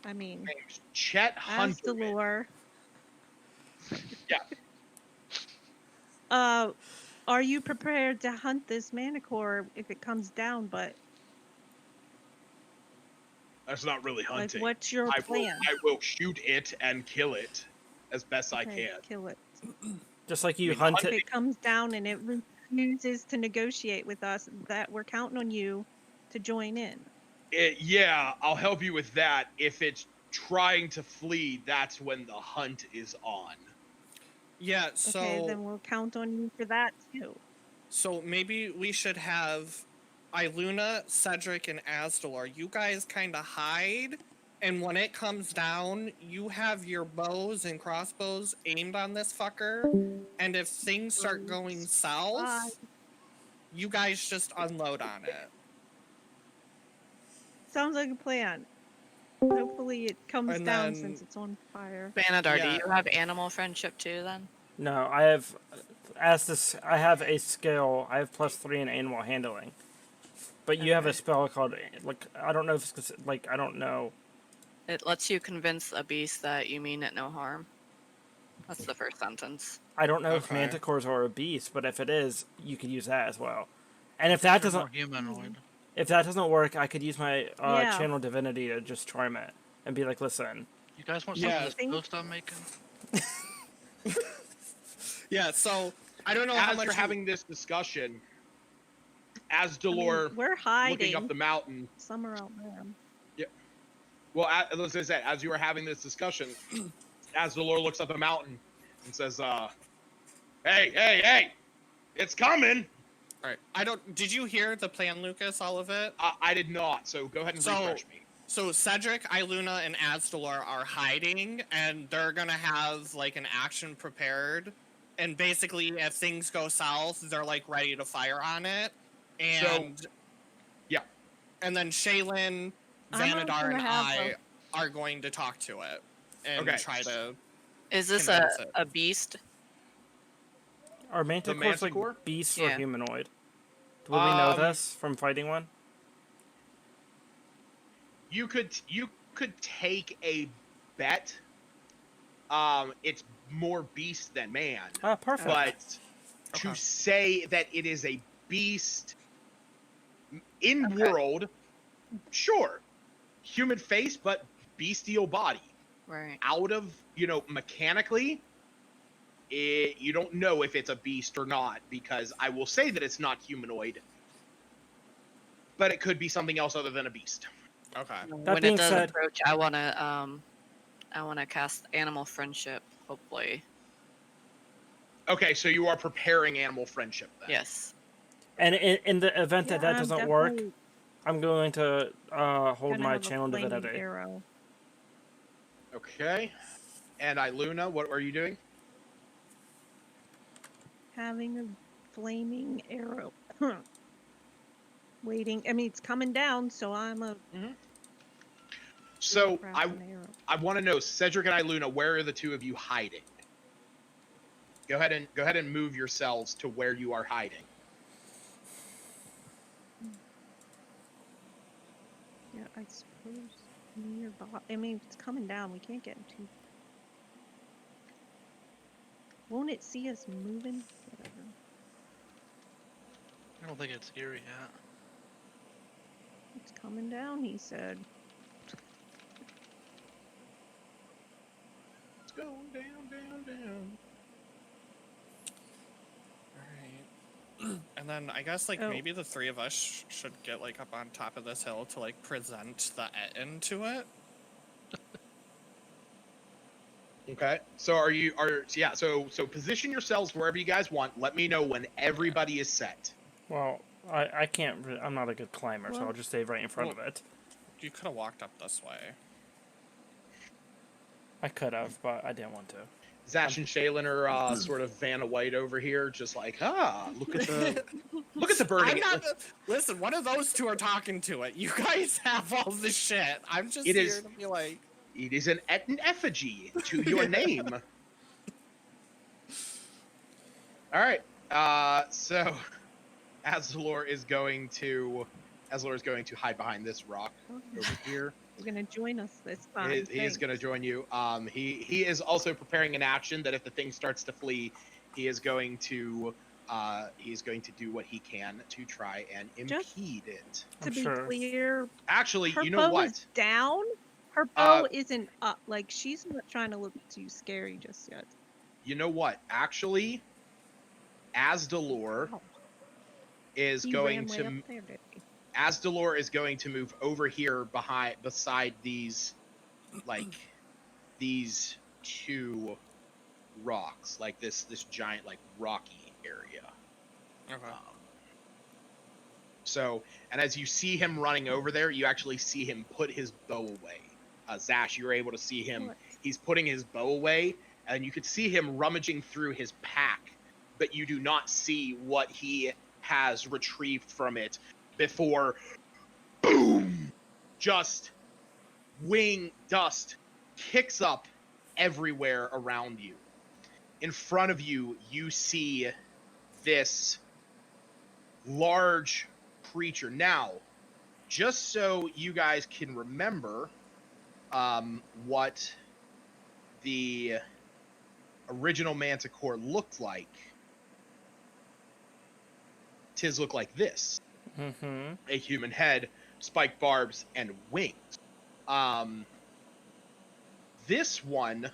I mean, Name's Chet as Hunter. Delore. Yeah. Are you prepared to hunt this manicore if it comes down? But That's not really like, hunting. what's your plan? I will shoot it and kill it as best I Okay, can. kill it. Just like you I mean, hunt If it... it comes down and it refuses to negotiate with us, that we're counting on you to join in. Yeah, I'll help you with that. If it's trying to flee, that's when the hunt is on. Yeah, so Okay, then we'll count on you for that too. so maybe we should have Iluna, Cedric, and Asdalor. You guys kind of hide, and when it comes down, you have your bows and crossbows aimed on this fucker. And if things start going south, Bye. you guys just unload on it. Sounds like a plan. Hopefully it comes And down then- since it's on fire. Vanadar, Yeah. do you have animal friendship too then? No, I have... I have a skill. I have +3 in animal handling. But you have a Okay. spell called, like, I don't know if it's, like, I don't know. It lets you convince a beast that you mean it no harm. That's the first sentence. I don't know if Okay. manticores are a beast, but if it is, you could use that as well. And if that They're doesn't, more humanoid. if that doesn't work, I could use my Yeah. channel divinity to just charm it and be like, listen, You guys want Yeah. some of this Think- toast I'm making? Yeah, so I don't know how As much you're you- having this discussion, as I mean, Delore we're hiding. looking up the mountain. Some are out there. Well, as I said, as you were having this discussion, as Delore looks up the mountain and says, hey, it's coming. All right. I don't. Did you hear the plan, Lucas? All of it. I did not, so go ahead and So- refresh me. So Cedric, Iluna, and Azdalor are hiding, and they're gonna have like an action prepared. And basically, if things go south, they're like ready to fire on it. And yeah. And then Shaylin, I'm not Vanadar, gonna and have I are going to talk to it and Okay. try to. Is this Convince it. a beast? are manticores like manticore? beasts Yeah. or humanoid? Would we know Um, this from fighting one? You could take a bet. It's more beast than man. Ah, perfect. But Okay. to say that it is a beast in Okay. world, sure, human face, but bestial body. Right. Out of, mechanically, you don't know if it's a beast or not, because I will say that it's not humanoid, but it could be something else other than a beast. Okay. That When being it does said- approach, I wanna cast animal friendship. Hopefully, Okay, so you are preparing animal friendship then. yes. And in the event that Yeah, that I'm doesn't work, definitely I'm going to hold gonna my have a channel flaming divinity. arrow. Okay. And Iluna, what are you doing? Having a flaming arrow. Waiting. I mean, it's coming down, so I'm a. So craft I an arrow. want to know, Cedric and Iluna, where are the two of you hiding? Go ahead and move yourselves to where you are hiding. Yeah, I suppose nearby. I mean, it's coming down. We can't get too. Won't it see us moving? Whatever. I don't think it's here yet. It's coming down, he said. It's going down. Alright. And then I guess like Oh. maybe the three of us should get like up on top of this hill to like present the Etten to it. Okay. So so position yourselves wherever you guys want. Let me know when everybody is set. Well, I can't. I'm not a good climber, so Well- I'll just stay right in front of it. You could have walked up this way. I could have, but I didn't want to. Zash and Shaylin are sort of Vanna White over here, just like, look at the birding. I'm not. Listen, one of those two are talking to it. You guys have all the shit. I'm just It here is- to be like. It is an effigy to your name. All right. So Azdalor is going to hide behind this rock over here. You're gonna join us this time. He is going to join you. He is also preparing an action that if the thing starts to flee, he is going to do what he can to try and Just- impede it. To I'm be sure. clear, Actually, her you know bow what? is down. Her bow isn't up. Like, she's not trying to look too scary just yet. You know what? Actually, Azdalor Oh, is he going ran way to up there, did he? Azdalor is going to move over here beside these two rocks, like this giant like rocky area. Okay. So, and as you see him running over there, you actually see him put his bow away. Zash, you're able to see him. What? He's putting his bow away, and you could see him rummaging through his pack, but you do not see what he has retrieved from it before, boom, just wing dust kicks up everywhere around you. In front of you, you see this large creature. Now, just so you guys can remember what the original Manticore looked like, tis look like this. Mm-hmm. A human head, spiked barbs, and wings. This one,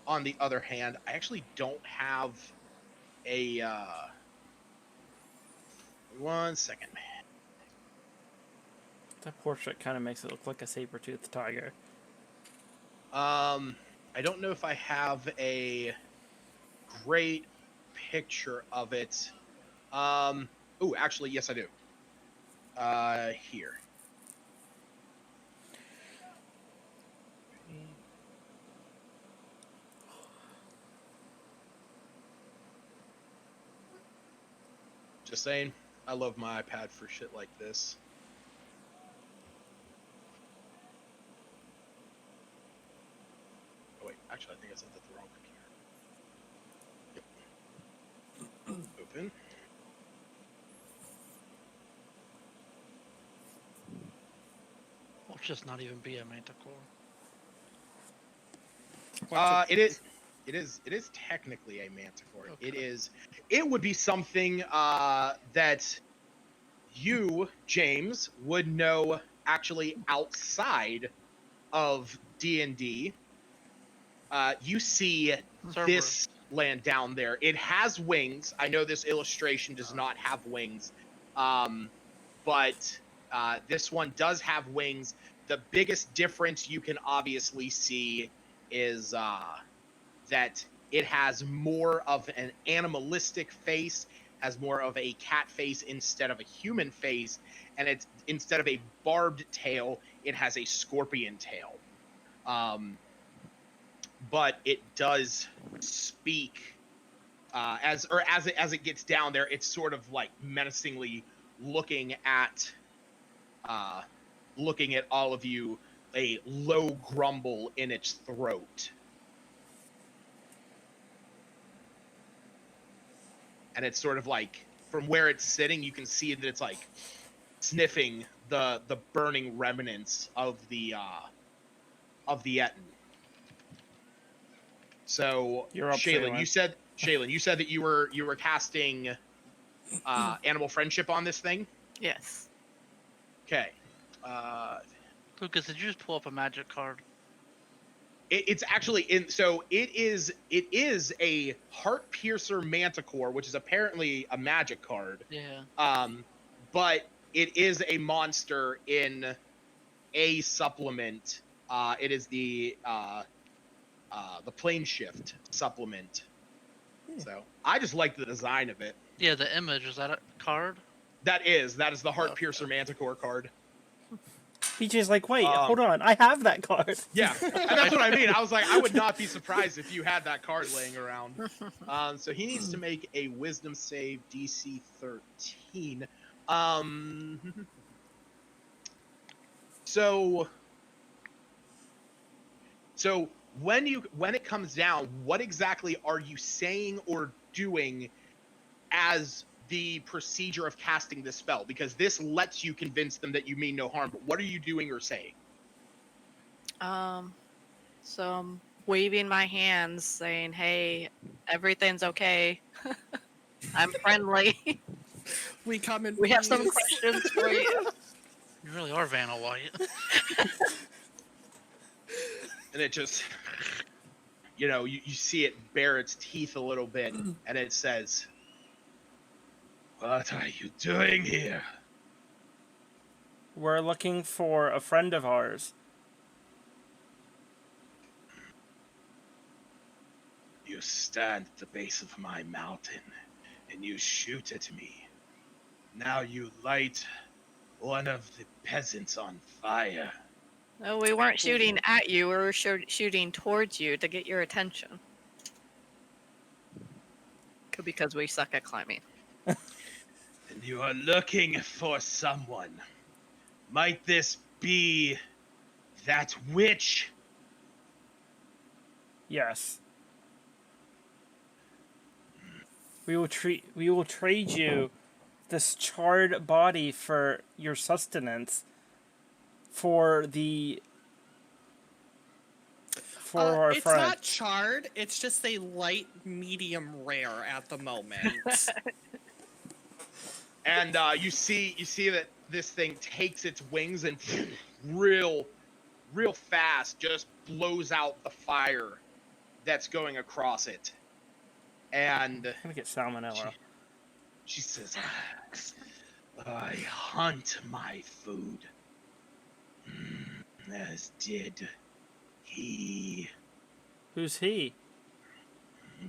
on the other hand, I actually don't have a... one second. That portrait kind of makes it look like a saber-toothed tiger. I don't know if I have a great picture of it. Oh, actually, yes, I do. Here. Just saying, I love my iPad for shit like this. Oh wait, actually, I think I sent that to the wrong computer. Yep. Open. Or just not even be a manticore. It is technically a manticore. Okay. It would be something that you, James, would know actually outside of D&D. You see Cerberus. this land down there. It has wings. I know this illustration does not have wings, but this one does have wings. The biggest difference you can obviously see is that it has more of an animalistic face, has more of a cat face instead of a human face, and it's instead of a barbed tail, it has a scorpion tail. But it does speak as it gets down there. It's sort of like menacingly looking at all of you, a low grumble in its throat. And it's sort of like, from where it's sitting, you can see that it's like sniffing the burning remnants of the Etten. So, You're up, Shaylin, Shaylin. you said that you were casting animal friendship on this thing. Yes. Okay. Lucas, did you just pull up a magic card? It's actually in. So it is a heart piercer manticore, which is apparently a magic card. Yeah. But it is a monster in a supplement. It is the plane shift supplement. So I just like the design of it. Yeah, the image, is that a card? That is the heart Okay. piercer manticore card. PJ's like, wait, hold on, I have that card. Yeah, and that's what I mean. I was like, I would not be surprised if you had that card laying around. So he needs to make a wisdom save, DC 13. So when it comes down, what exactly are you saying or doing as the procedure of casting this spell? Because this lets you convince them that you mean no harm, but what are you doing or saying? So I'm waving my hands saying, hey, everything's okay. I'm friendly. We come in We have some peace. questions for you. You really are Vanna White. And it just, you see it bare its teeth a little bit, and it says, "What are you doing here?" We're looking for a friend of ours. You stand at the base of my mountain, and you shoot at me. Now you light one of the peasants on fire. No, we weren't shooting at you. We were shooting towards you to get your attention. Because we suck at climbing. And you are looking for someone. Might this be that witch? Yes. We will trade you this charred body for your sustenance for our It's friend. not charred. It's just a light medium rare at the moment. And you see that this thing takes its wings and real fast just blows out the fire that's going across it. And I'm gonna get salmonella. she says, I hunt my food, as did he. Who's he?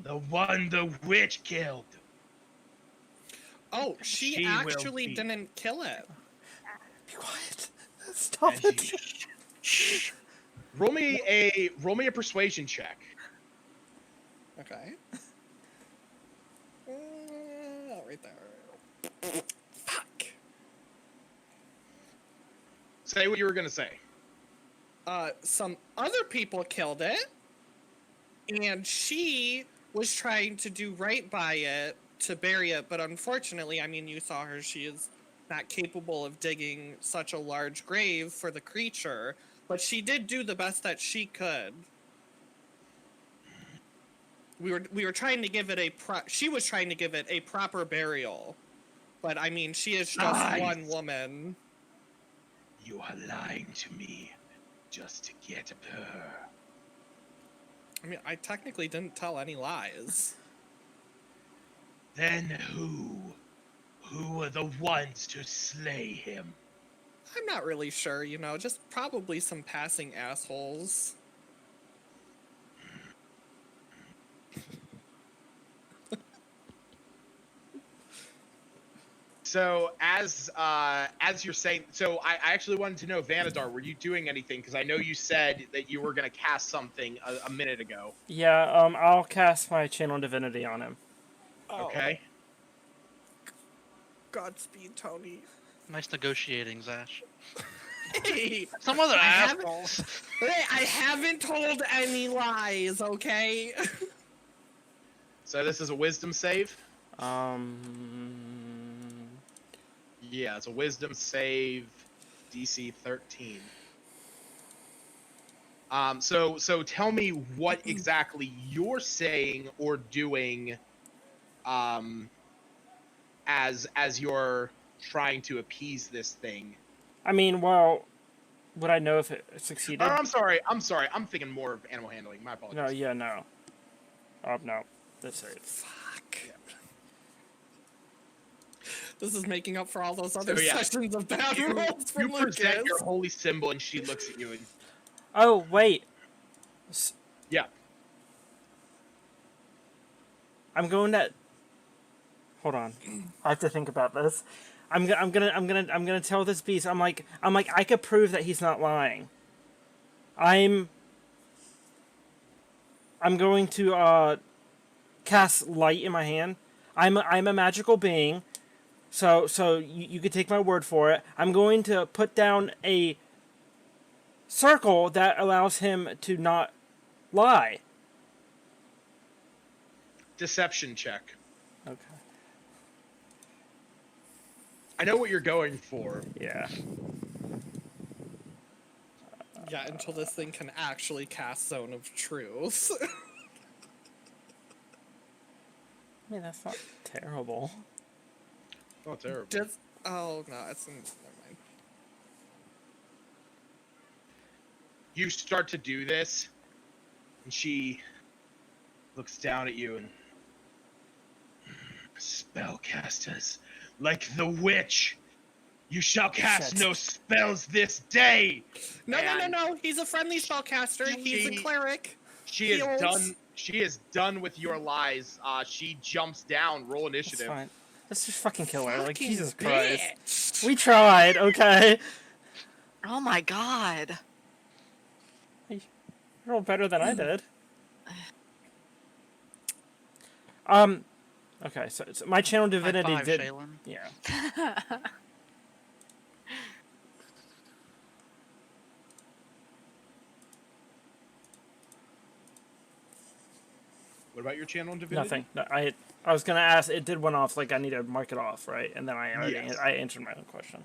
The one the witch killed. Oh, she She will actually be- didn't kill it. Be quiet. Stop And it. Shh. Roll me a persuasion check. Okay. Right there. Fuck. Say what you were gonna say. Some other people killed it, and she was trying to do right by it to bury it, but unfortunately, I mean, you saw her, she is not capable of digging such a large grave for the creature, but she did do the best that she could. We were trying to give it she was trying to give it a proper burial, but I mean, she is just Nice. one woman. You are lying to me just to get her. I mean, I technically didn't tell any lies. Then who are the ones to slay him? I'm not really sure, you know, just probably some passing assholes. So as you're saying, so I actually wanted to know, Vanadar, were you doing anything? Because I know you said that you were gonna cast something a minute ago. Yeah, I'll cast my channel divinity on him. Okay. Godspeed, Tony. Nice negotiating, Zash. Hey, Some other I haven't- assholes. I haven't told any lies, okay? So this is a wisdom save. Yeah, it's a wisdom save, DC 13. So tell me what exactly you're saying or doing, as you're trying to appease this thing. I mean, well, would I know if it succeeded? Oh, I'm sorry. I'm thinking more of animal handling. My apologies. No, yeah, no. No. That's it. Fuck. Yeah. This is making up for all those other yeah. sessions of bad You, rolls from you present Lucas. your holy symbol, and she looks at you and Oh, wait. yeah. I'm going to... Hold on. I have to think about this. I'm gonna tell this beast. I'm like, I could prove that he's not lying. I'm going to cast light in my hand. I'm a magical being, so you could take my word for it. I'm going to put down a circle that allows him to not lie. Deception check. Okay. I know what you're going for. Yeah. Yeah, until this thing can actually cast Zone of Truth. I mean, that's not terrible. Oh, terrible. Just, oh no, it's never mind. You start to do this, and she looks down at you and spellcasters, like the witch, you shall cast Shit. no spells this day. No, And no. He's a friendly spellcaster. He's a She- cleric. She is Heals. done. She is done with your lies. She jumps down. Roll That's initiative. fine. Let's just fucking kill her. Like, Fucking Jesus Christ. bitch. We tried, okay? Oh my god. You rolled better than I did. Okay, so my channel divinity High five, did... Shaylin. Yeah. What about your channel divinity? Nothing. No, I was gonna ask. It did one off. Like I need to mark it off, right? And then Yes. I answered my own question.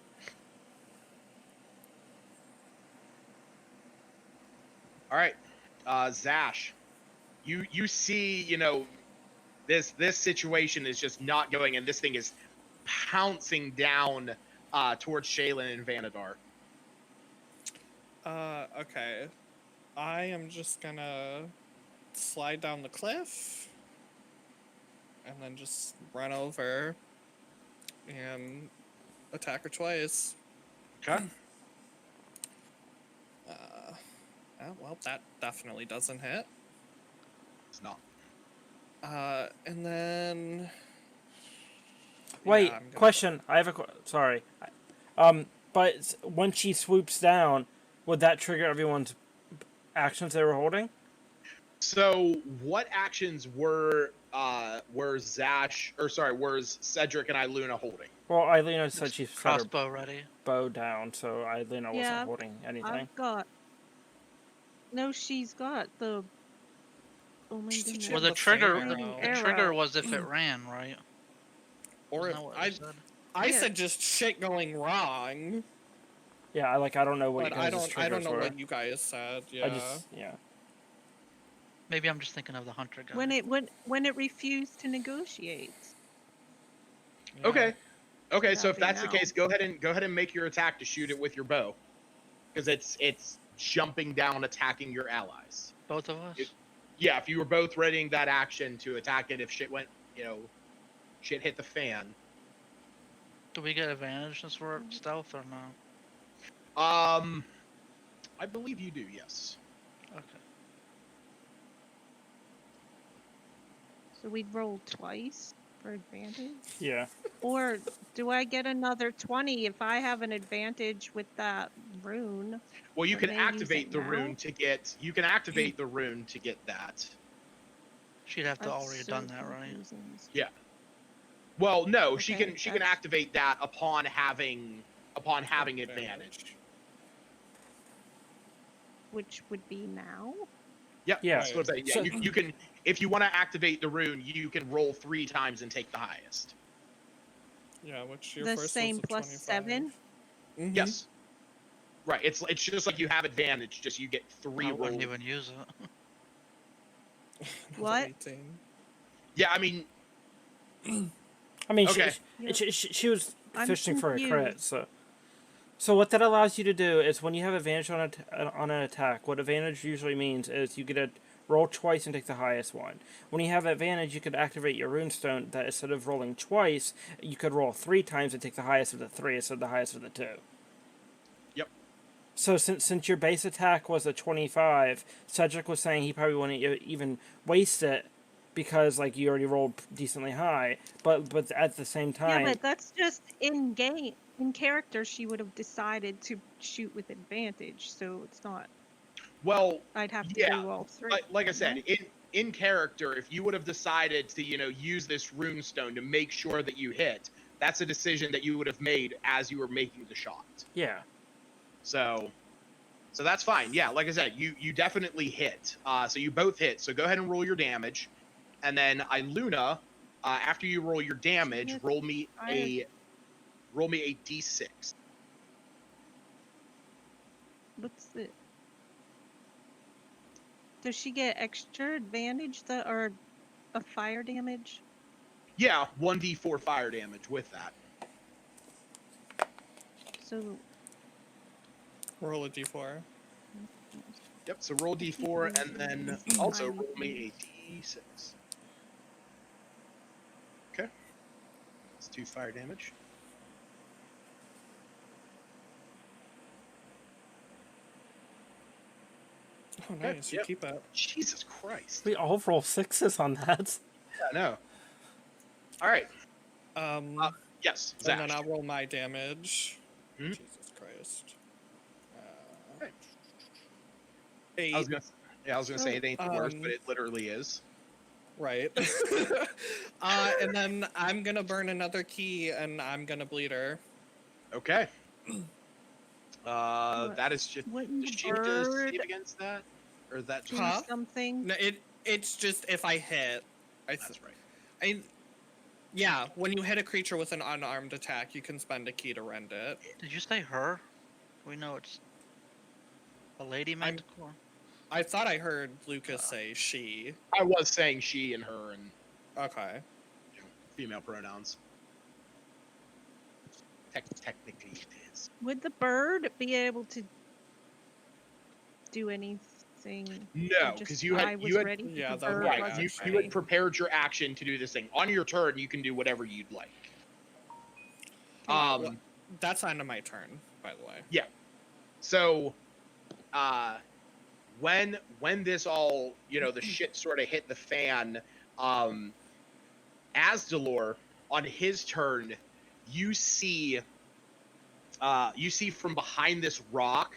All right, Zash, you see, this situation is just not going, and this thing is pouncing down towards Shaylin and Vanadar. Okay. I am just gonna slide down the cliff and then just run over and attack her twice. Okay. Oh, well, that definitely doesn't hit. It's not. And then. Wait, yeah, I'm gonna- question. I have a sorry. But when she swoops down, would that trigger everyone's actions they were holding? So, what actions were Cedric and Iluna holding? Well, Iluna said she set her Crossbow ready. bow down, so Iluna Yeah, wasn't holding anything. I've got. No, she's got the. Oh my She said goodness. she Well, had the trigger, flaming the, arrow. the trigger was if it ran, right? Or Isn't if that what I, it said? I Yeah. said just shit going wrong, Yeah, I don't know what but you guys' I don't triggers know were. what you guys said. Yeah. Yeah. Maybe I'm just thinking of the hunter guy. When it refused to negotiate. Yeah. Okay. So if Nothing that's the now. case, go ahead and make your attack to shoot it with your bow, because it's jumping down, attacking your allies. Both of us? Yeah, if you were both readying that action to attack it, if shit went, shit hit the fan. Do we get advantage since we're stealth or no? I believe you do. Yes. Okay. So we'd roll twice for advantage? Yeah. Or do I get another 20 if I have an advantage with that rune? Well, you Or can may I use activate it the now? rune to get. You can activate the rune to get that. She'd have to That's already have so done that, right? confusing. Yeah. Well, no, she Okay, can that's- activate that upon having advantage. Which would be now? Yep. Yeah. That's what I'm saying. Yeah, So- you can, if you want to activate the rune, you can roll 3 times and take the highest. Yeah, which your The first same was a plus 25. 7? Mhm. Yes. Right. It's just like you have advantage. Just you get 3 I rolls. wouldn't even use it. Another What? 18. Yeah. I mean, I mean, Okay. she was I'm fishing for a crit, confused. so what that allows you to do is when you have advantage on an attack, what advantage usually means is you get to roll twice and take the highest one. When you have advantage, you could activate your runestone that instead of rolling twice, you could roll 3 times and take the highest of the 3 instead of the highest of the 2. Yep. So since your base attack was a 25, Cedric was saying he probably wouldn't even waste it because like you already rolled decently high, but at the same time, Yeah, but that's just in game. In character, she would have decided to shoot with advantage, so it's not. well, I'd have to yeah, do all 3. like I said, in character, if you would have decided to use this runestone to make sure that you hit, that's a decision that you would have made as you were making the shot. yeah. So that's fine. Yeah, like I said, you definitely hit. So you both hit. So go ahead and roll your damage, and then Iluna, after you roll your damage, Yes, roll me a d6. What's the? Does she get extra advantage or a fire damage? Yeah, 1d4 fire damage with that. So Roll a d4. Yep. So roll d4 and then also roll me a d6. Okay. That's 2 fire damage. Oh, nice. You Yep. keep it. Jesus Christ. We all roll 6s on that. Yeah, no. All right. Yes, And then Zash. I'll roll my damage. Hmm? Jesus Christ. Okay. 8. I was gonna say it ain't the worst, but it literally is. Right. And then I'm gonna burn another key and I'm gonna bleed her. Okay. That is just. wouldn't Does the she have to bird save against that, or is that do just? Huh? something? No, it's just if I hit. That's right. Yeah, when you hit a creature with an unarmed attack, you can spend a key to rend it. Did you say her? We know it's a lady manticore. I thought I heard Lucas say she. I was saying she and her and Okay. female pronouns. Technically, it is. Would the bird be able to do anything? No, Or just because you had I was ready. but Yeah, the that would bird be right. wasn't You ready. had prepared your action to do this thing. On your turn, you can do whatever you'd like. That's the end of my turn, by the way. Yeah. So, when this all, the shit sort of hit the fan, Asdalor, on his turn, you see from behind this rock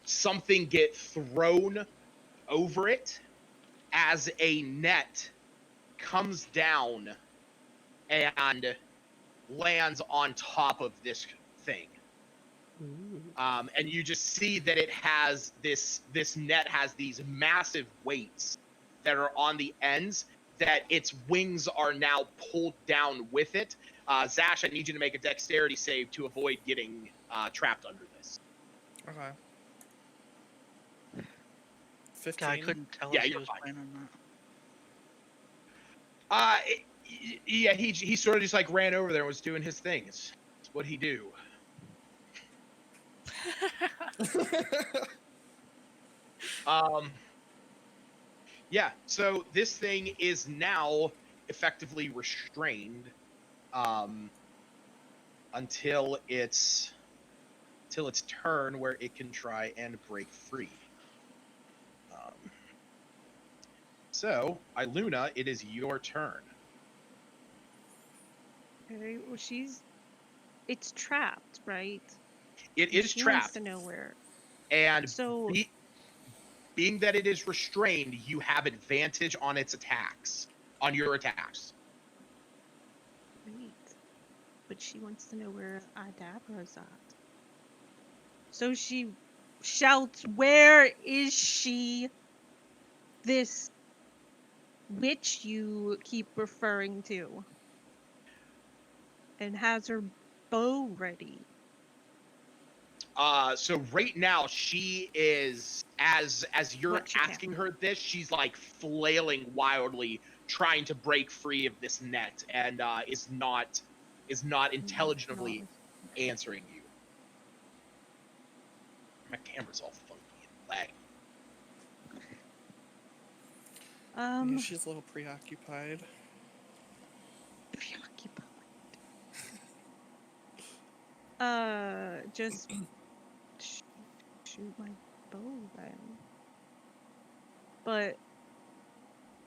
something get thrown over it as a net comes down and lands on top of this thing. And you just see that it has this net has these massive weights that are on the ends, that its wings are now pulled down with it. Zash, I need you to make a dexterity save to avoid getting trapped under this. Okay. Guy 15. couldn't tell Yeah, us he you're was fine. playing or not. Yeah, he sort of just like ran over there and was doing his thing. It's what he do. Yeah, so this thing is now effectively restrained until its turn, where it can try and break free. So, Iluna, it is your turn. Okay, well, it's trapped, right? It is She wants trapped, to know where. and So being that it is restrained, you have advantage on its attacks, on your attacks. Great. But she wants to know where Adabra's at. So she shouts, "Where is she? This witch you keep referring to?" And has her bow ready. So right now she is, as you're What she can. asking her this, she's like flailing wildly, trying to break free of this net, and is not intelligently answering you. My camera's all funky and lagging. Yeah, she's a little preoccupied. Preoccupied. Just shoot my bow then. But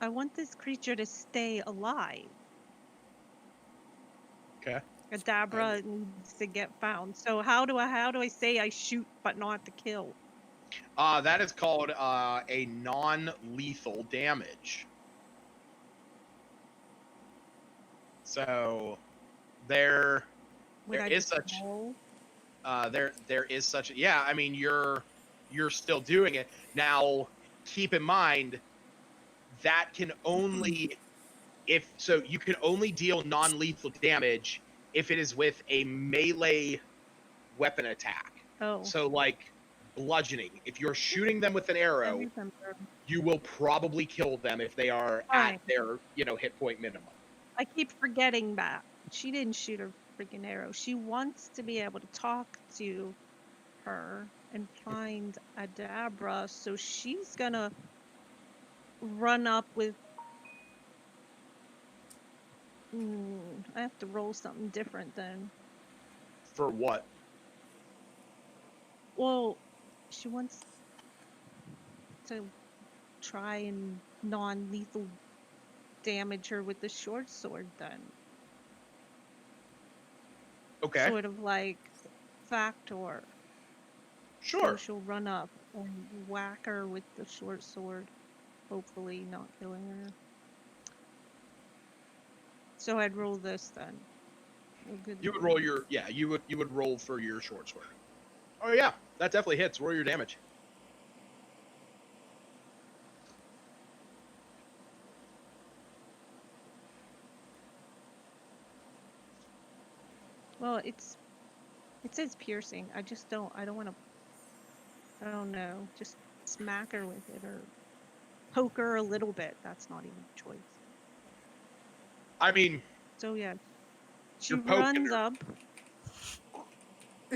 I want this creature to stay alive. Okay. Adabra needs to get found. So how do I say I shoot but not to kill? That is called a non-lethal damage. So there is such roll? there is such, yeah, I mean you're still doing it. Now keep in mind that can only, you can only deal non-lethal damage if it is with a melee weapon attack. Oh. So like bludgeoning. If you're shooting them with an arrow, remember. you will probably kill them if they are Fine. at their, hit point minimum. I keep forgetting that. She didn't shoot a freaking arrow. She wants to be able to talk to her and find Adabra, so she's gonna run up with. I have to roll something different then. For what? Well, she wants to try and non-lethal damage her with the short sword then. Okay. Sort of like Factor. Sure. So she'll run up and whack her with the short sword, hopefully not killing her. So I'd roll this then. You would roll your, you would roll for your short sword. Oh yeah, that definitely hits. Roll your damage. Well, it says piercing. I don't want to, I don't know, just smack her with it or poke her a little bit. That's not even a choice. I mean, So yeah, she You're poking runs her. up.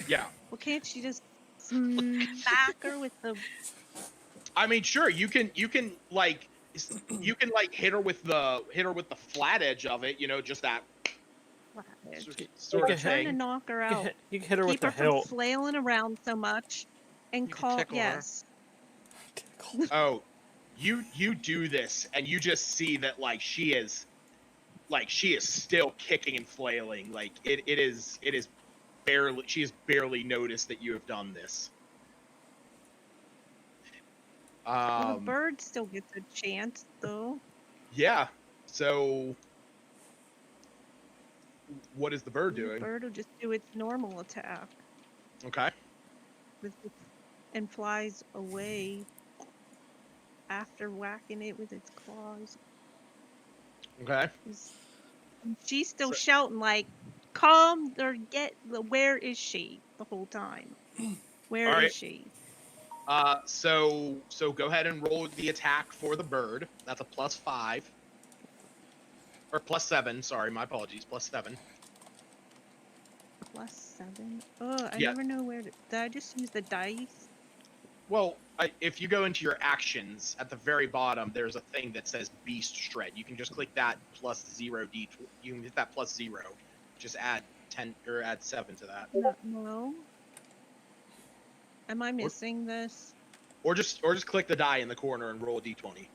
yeah. Well, can't she just smack her with the I mean, sure, you can like hit her with the flat edge of it, just that flat edge? sort can of hit- Trying to thing. knock her You can out. hit her with Keep the her from hilt. flailing around so much, and You can call tickle her. yes. Oh, you do this, and you just see that she is still kicking and flailing. Like it is barely she has barely noticed that you have done this. Well, the bird still gets a chance, though. Yeah. So what is the bird The doing? bird will just do its normal attack Okay. and flies away after whacking it with its claws. Okay. She's still So- shouting like, "Come or where is she?" the whole time. Where is Alright. she? So go ahead and roll the attack for the bird. That's a +5. Or +7, sorry, my apologies, +7. +7. Oh, I Yeah. never know where to. Did I just use the dice? Well, if you go into your actions, at the very bottom, there's a thing that says Beast Shred. You can just click that +0 D. You can hit that +0. Just add 10 or add 7 to that, No. Am I missing this? or just click the die in the corner and roll a D20.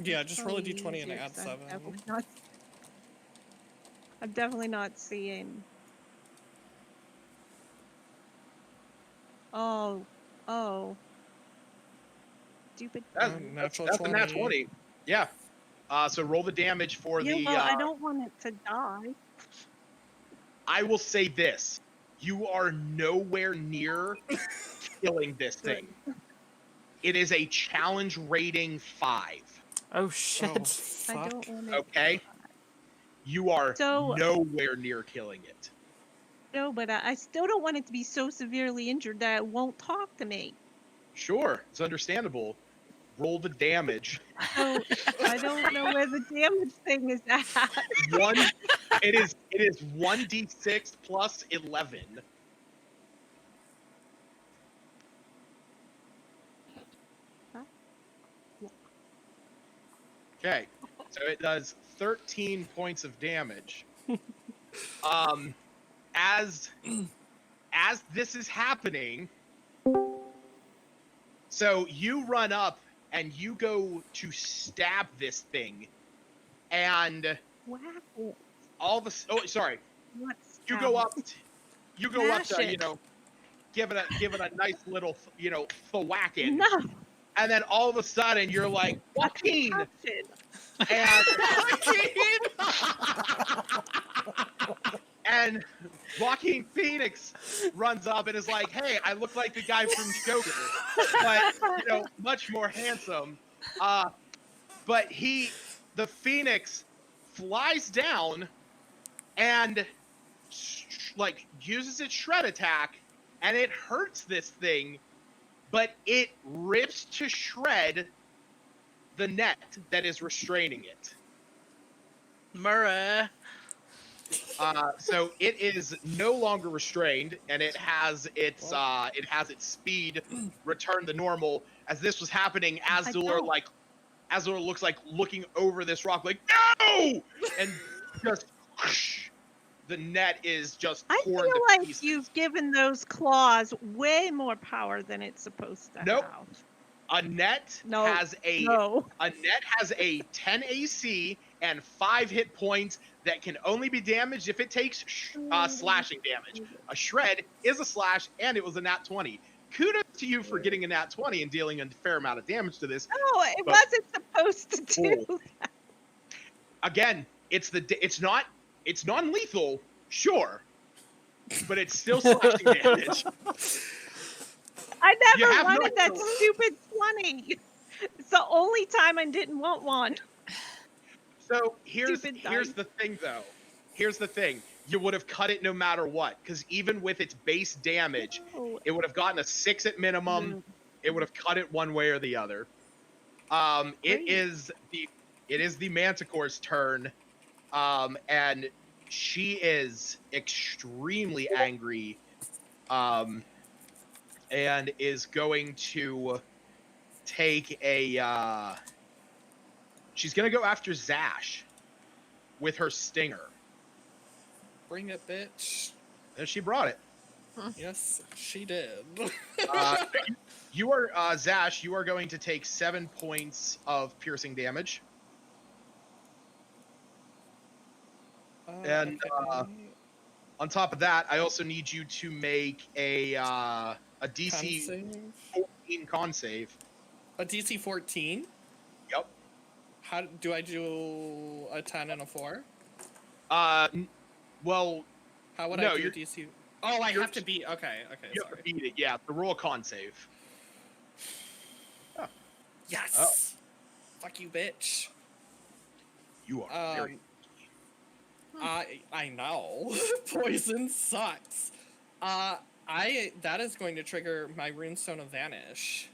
Yeah, just roll a Probably d20 and easier, add 'cause 7. I'm definitely not seeing. Oh. Stupid. That's, Natural that's a nat 20. 20. Yeah. So roll the damage for Yeah, the. well, I don't want it to die. I will say this: you are nowhere near killing this thing. It is a challenge rating 5. Oh shit. Oh, I fuck. don't want it. Okay. You are So- nowhere near killing it. No, but I still don't want it to be so severely injured that it won't talk to me. Sure, it's understandable. Roll the damage. So I don't know where the damage thing is at. It is 1d6 plus 11. Okay, so it does 13 points of damage. As this is happening, so you run up and you go to stab this thing, and Whack it. all of a oh sorry, What's you go up Mash to it. give it a nice little thwacking, No. and then all of a sudden you're like, Joaquin, Touch it. and Joaquin Phoenix runs up and is like, hey, I look like the guy from Joker, but much more handsome. But the Phoenix flies down and uses its shred attack, and it hurts this thing, but it rips to shred the net that is restraining it. Murray. So it is no longer restrained, and it has its speed return to normal. As this was happening, Azul looks like looking over this rock, like no, and just the net is just I torn feel to like pieces. you've given those claws way more power than it's supposed to Nope. have. A net No. has a No. 10 AC and 5 hit points that can only be damaged if it takes slashing damage. A shred is a slash, and it was a nat 20. Kudos to you for getting a nat 20 and dealing a fair amount of damage to this. No, it But- wasn't supposed to do that. Again, it's non-lethal, sure, but it's still slashing damage. I You never have no wanted that choice. stupid 20. It's the only time I didn't want one. So here's Stupid the dice. thing, though. here's the thing. You would have cut it no matter what, because even with its base damage, Oh, it would have gotten a 6 at minimum. no. It would have cut it one way or the other. It Great. is the Manticore's turn, and she is extremely angry, and is going to take a. She's gonna go after Zash with her stinger, Bring it, bitch. and she brought it. Yes, she did. You are Zash. You are going to take 7 points of piercing damage, and okay. on top of that, I also need you to make a Con DC save? 14 con save. A DC 14? Yep. How do I do a 10 and a 4? Well, How would no, I do you're- DC? Oh, I you're- have to beat. Okay, you have to sorry. beat it. Yeah, the roll a con save. Yes. Fuck you, bitch. You are very. I know. Poison sucks. That is going to trigger my Runestone of Vanish.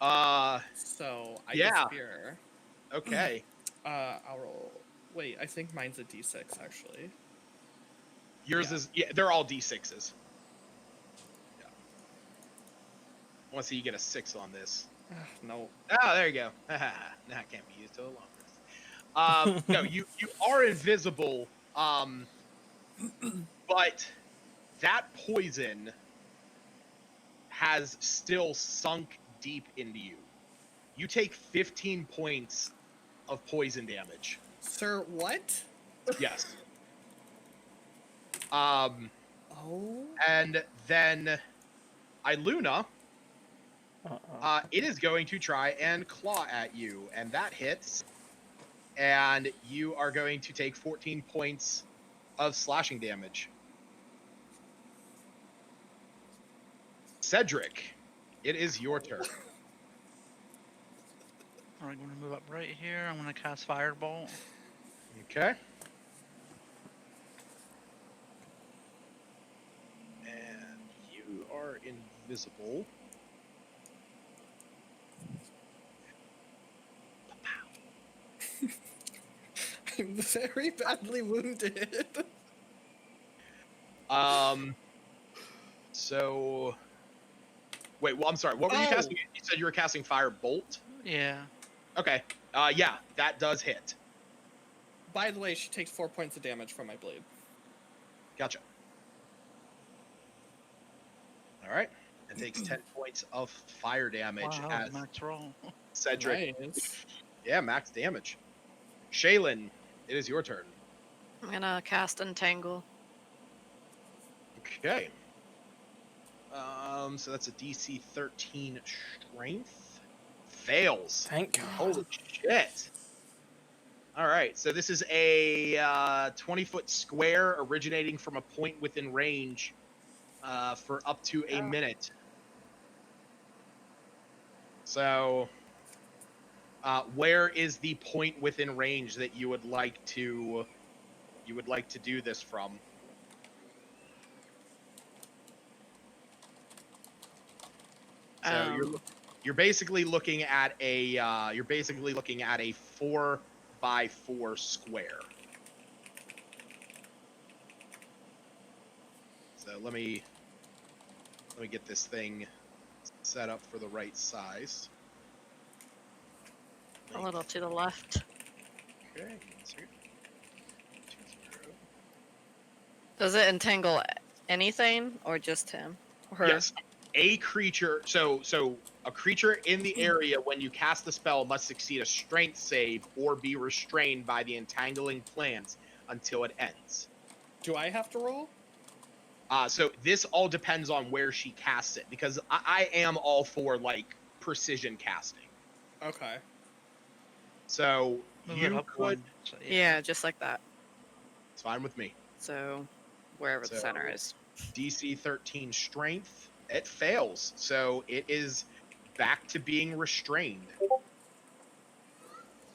So I Yeah. disappear. Okay. I'll roll. Wait, I think mine's a D6 actually. Yours Yeah. is. Yeah, they're all d6s. Yeah. I want to see you get a 6 on this. No. Oh, there you go. That can't be used till longer. No, you are invisible. But that poison has still sunk deep into you. You take 15 points of poison damage. Sir, what? Yes. Oh. And then Iluna, Uh-oh. it is going to try and claw at you, and that hits. And you are going to take 14 points of slashing damage. Cedric, it is your turn. Alright, I'm gonna move up right here. I'm gonna cast Firebolt. Okay. And you are invisible. I'm very badly wounded. So. Wait, well, I'm sorry. What were you Oh. casting? You said you were casting Firebolt? Yeah. Okay. Yeah, that does hit. By the way, she takes 4 points of damage from my blade. Gotcha. All right. It takes 10 points of fire damage Wow, as max roll. Cedric. Nice. Yeah, max damage. Shaylin, it is your turn. I'm gonna cast Entangle. Okay. So that's a DC 13 strength. Fails. Thank God. Holy shit. All right, so this is a 20-foot square originating from a point within range for up to a minute. So, where is the point within range that you would like to do this from? So you're basically looking at a 4x4 square. So let me get this thing set up for the right size. A little to the left. Okay. 20. Does it entangle anything or just him? Or Yes. A creature, so a creature in the area when you cast the spell must succeed a strength save or be restrained by the entangling plants until it ends. Do I have to roll? So this all depends on where she casts it, because I am all for like precision casting. Okay. So Move it you up could. one. So, yeah, just like that. It's fine with me. So wherever the center is. DC 13 strength. It fails, so it is back to being restrained.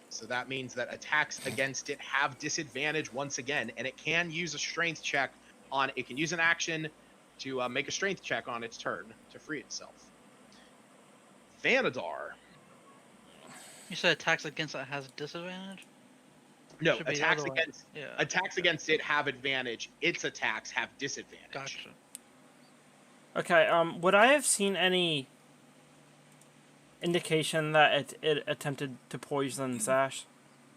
So that means that attacks against it have disadvantage once again, and it can use a strength check on. It can use an action to make a strength check on its turn to free itself. Vanadar. You said attacks against it has disadvantage? No, Should be the attacks other way. against Yeah. attacks against it have advantage. Its attacks have disadvantage. Gotcha. Okay, would I have seen any indication that it attempted to poison Sash?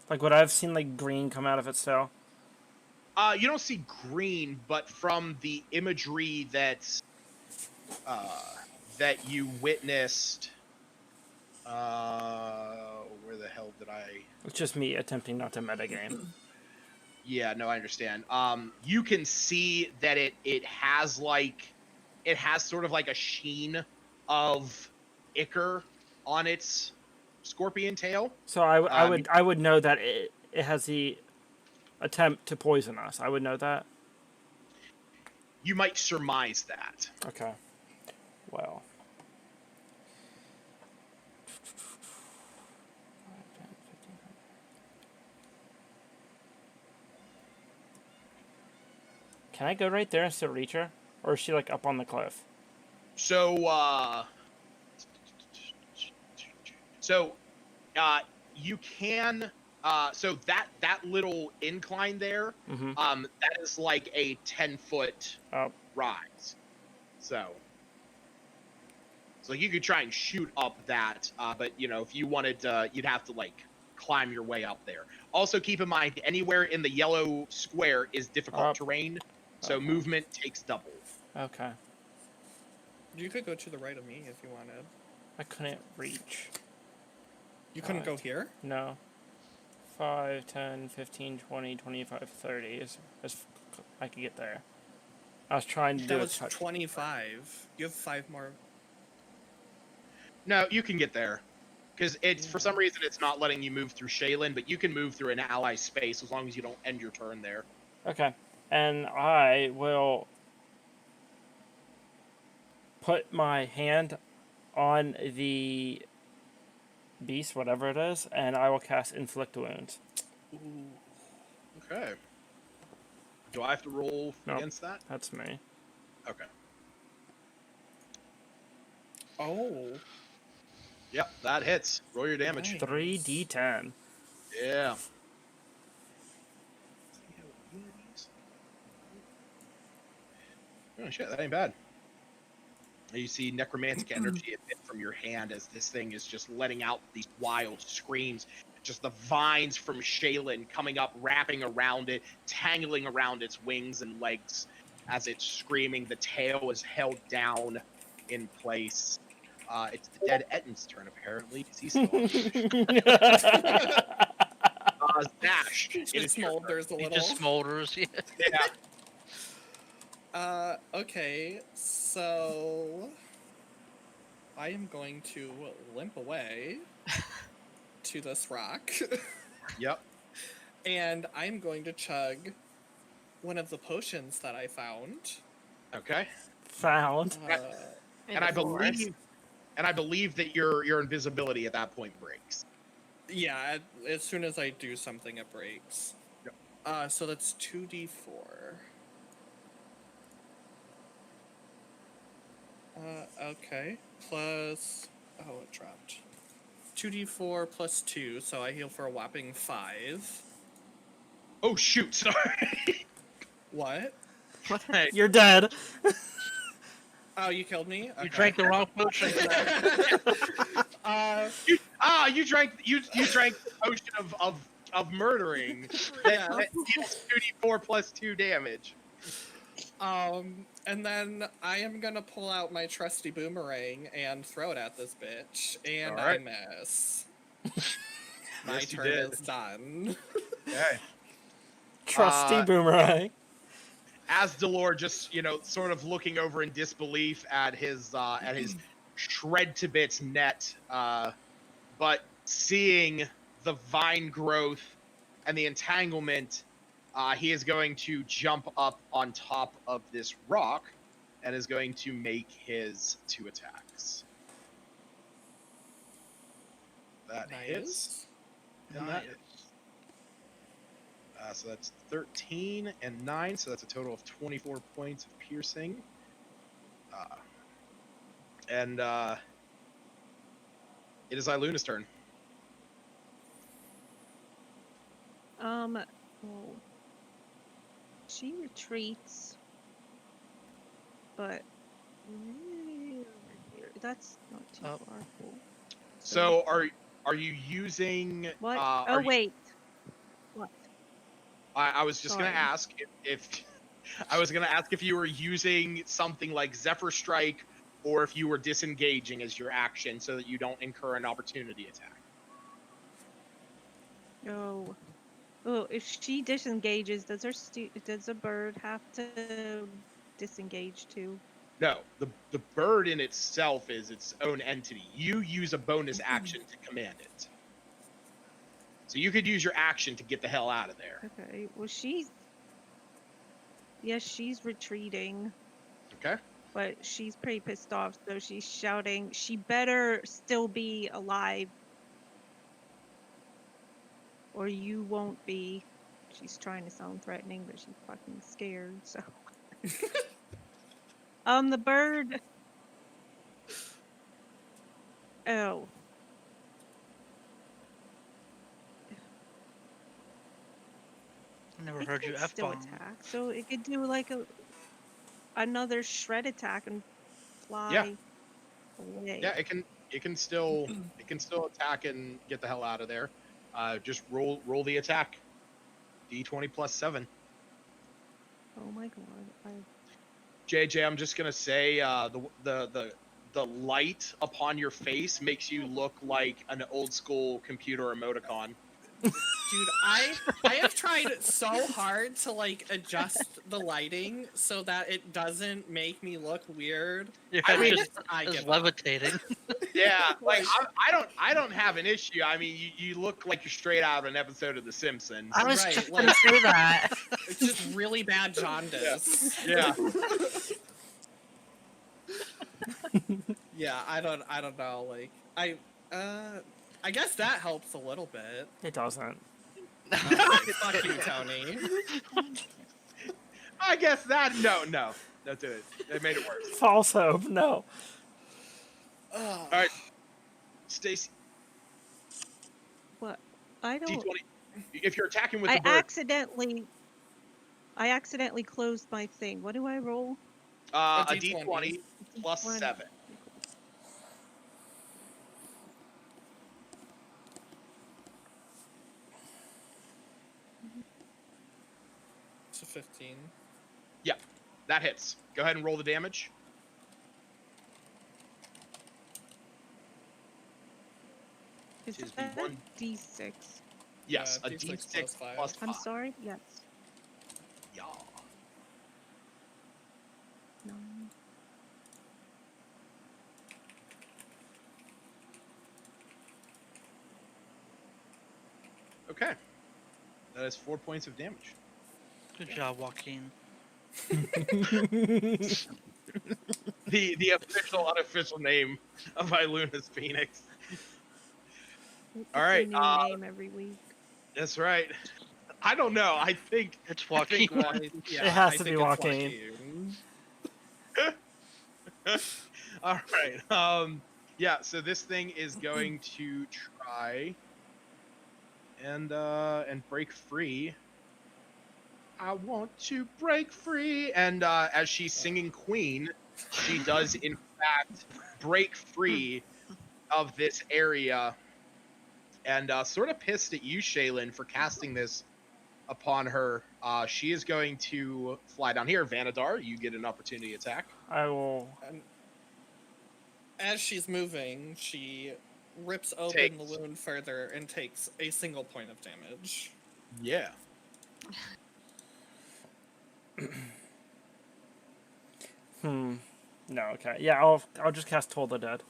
Like, would I have seen, like, green come out of its tail? You don't see green, but from the imagery that you witnessed, where the hell did I? It's just me attempting not to metagame. Yeah, no, I understand. You can see that it has sort of like a sheen of ichor on its scorpion tail. So I would know that it has the attempt to poison us. I would know that. You might surmise that. Okay. Well. Can I go right there and still reach her? Or is she, like, up on the cliff? So, you can, so that little incline there, Mm-hmm. that is like a 10-foot Oh. rise. So you could try and shoot up that, but if you wanted to, you'd have to like climb your way up there. Also, keep in mind, anywhere in the yellow square is difficult terrain, so Okay. movement takes double. Okay. You could go to the right of me if you wanted. I couldn't reach. You couldn't go here? No. 5, 10, 15, 20, 25, 30 is I could get there. I was trying to do That a was touch. 25. You have 5 more. No, you can get there. Because it's for some reason it's not letting you move through Shaylin, but you can move through an ally space as long as you don't end your turn there. Okay. And I will put my hand on the beast, whatever it is, and I will cast Inflict Wounds. Ooh. Okay. Do I have to roll Nope. against that? That's me. Okay. Oh. Yep, that hits. Roll your damage. Nice. 3d10. Yeah. Oh shit, that ain't bad. You see necromantic energy emit from your hand as this thing is just letting out these wild screams. Just the vines from Shaylin coming up, wrapping around it, tangling around its wings and legs as it's screaming. The tail is held down in place. It's the dead Etton's turn, apparently, because he's still Zash, It it just is your turn. smolders a He little. just smolders. Yeah. Yeah. Okay, so I am going to limp away to this rock. Yep. And I'm going to chug one of the potions that I found. Okay. Found. And I believe that your invisibility at that point breaks. Yeah, as soon as I do something, it breaks. Yep. So that's 2d4. Okay. Plus... Oh, it dropped. 2d4 plus 2, so I heal for a whopping 5. Oh shoot! Sorry. What? Hey, You're dead. Oh, you killed me? You Okay. drank the wrong potion. you drank the potion of murdering. Yeah. That deals 2d4 plus 2 damage. And then I am gonna pull out my trusty boomerang and throw it at this bitch, and I Alright. miss. My Yes, you turn did. is done. Okay. Trusty boomerang. As Delore just, sort of looking over in disbelief at his shred to bits net, but seeing the vine growth and the entanglement, he is going to jump up on top of this rock and is going to make his 2 attacks. That hits. And Nice. so that's 13 and 9, so that's a total of 24 points of piercing. And it is Iluna's turn. Well, she retreats, but that's not too Oh. far. Cool. So are you using? What? Are you, Wait. What? I was just gonna Sorry. ask if I was gonna ask if you were using something like Zephyr Strike, or if you were disengaging as your action so that you don't incur an opportunity attack. Oh. Oh, if she disengages, does a bird have to disengage too? No, the bird in itself is its own entity. You use a bonus action to command it. So you could use your action to get the hell out of there. Okay. Well, she's retreating, Okay? but she's pretty pissed off, so she's shouting, "She better still be alive, or you won't be." She's trying to sound threatening, but she's fucking scared. So, the bird. Oh, I never it heard you can still F-bomb. attack, so it could do like another shred attack and Yeah. fly away. Yeah, it can still attack and get the hell out of there. Just roll the attack. D20 plus 7. Oh my god. JJ, I'm just gonna say the light upon your face makes you look like an old school computer emoticon. Dude, I have tried so hard to like adjust the lighting so that it doesn't make me look weird. Your I head mean, just I is give up. levitating. Yeah, like Like- I don't have an issue. I mean, you look like you're straight out of an episode of The Simpsons. I was Right, just like- gonna say that. It's just really bad jaundice. Yeah. Yeah, I don't know. Like I guess that helps a little bit. It doesn't. Fuck you, Tony. I guess that no, don't do it. They made it worse. False hope. No. All right, Stacy, What? I don't. D20. If you're attacking with I the bird, accidentally closed my thing. What do I roll? a D20. D20 plus D20. 7. It's a 15. Yeah, that hits. Go ahead and roll the damage. Is Is that one- D6? Yes, a D6 D6 plus 5. plus 5. I'm sorry. Yes. Yeah. No. Okay. That is 4 points of damage. Good job, Joaquin. The official unofficial name of Iluna's Phoenix. It's All right, a new name every week. That's right. I don't know. I think It's Joaquin. Yeah, It has I to be think it's Joaquin. all right. Yeah, so this thing is going to try and break free. I want to break free. And as she's singing Queen, she does in fact break free of this area. And sort of pissed at you, Shaylin, for casting this upon her. She is going to fly down here. Vanadar, you get an opportunity attack. I will. And as she's moving, she rips open Takes. the wound further and takes a single point of damage. Yeah. No. Okay. Yeah. I'll just cast Toll the Dead.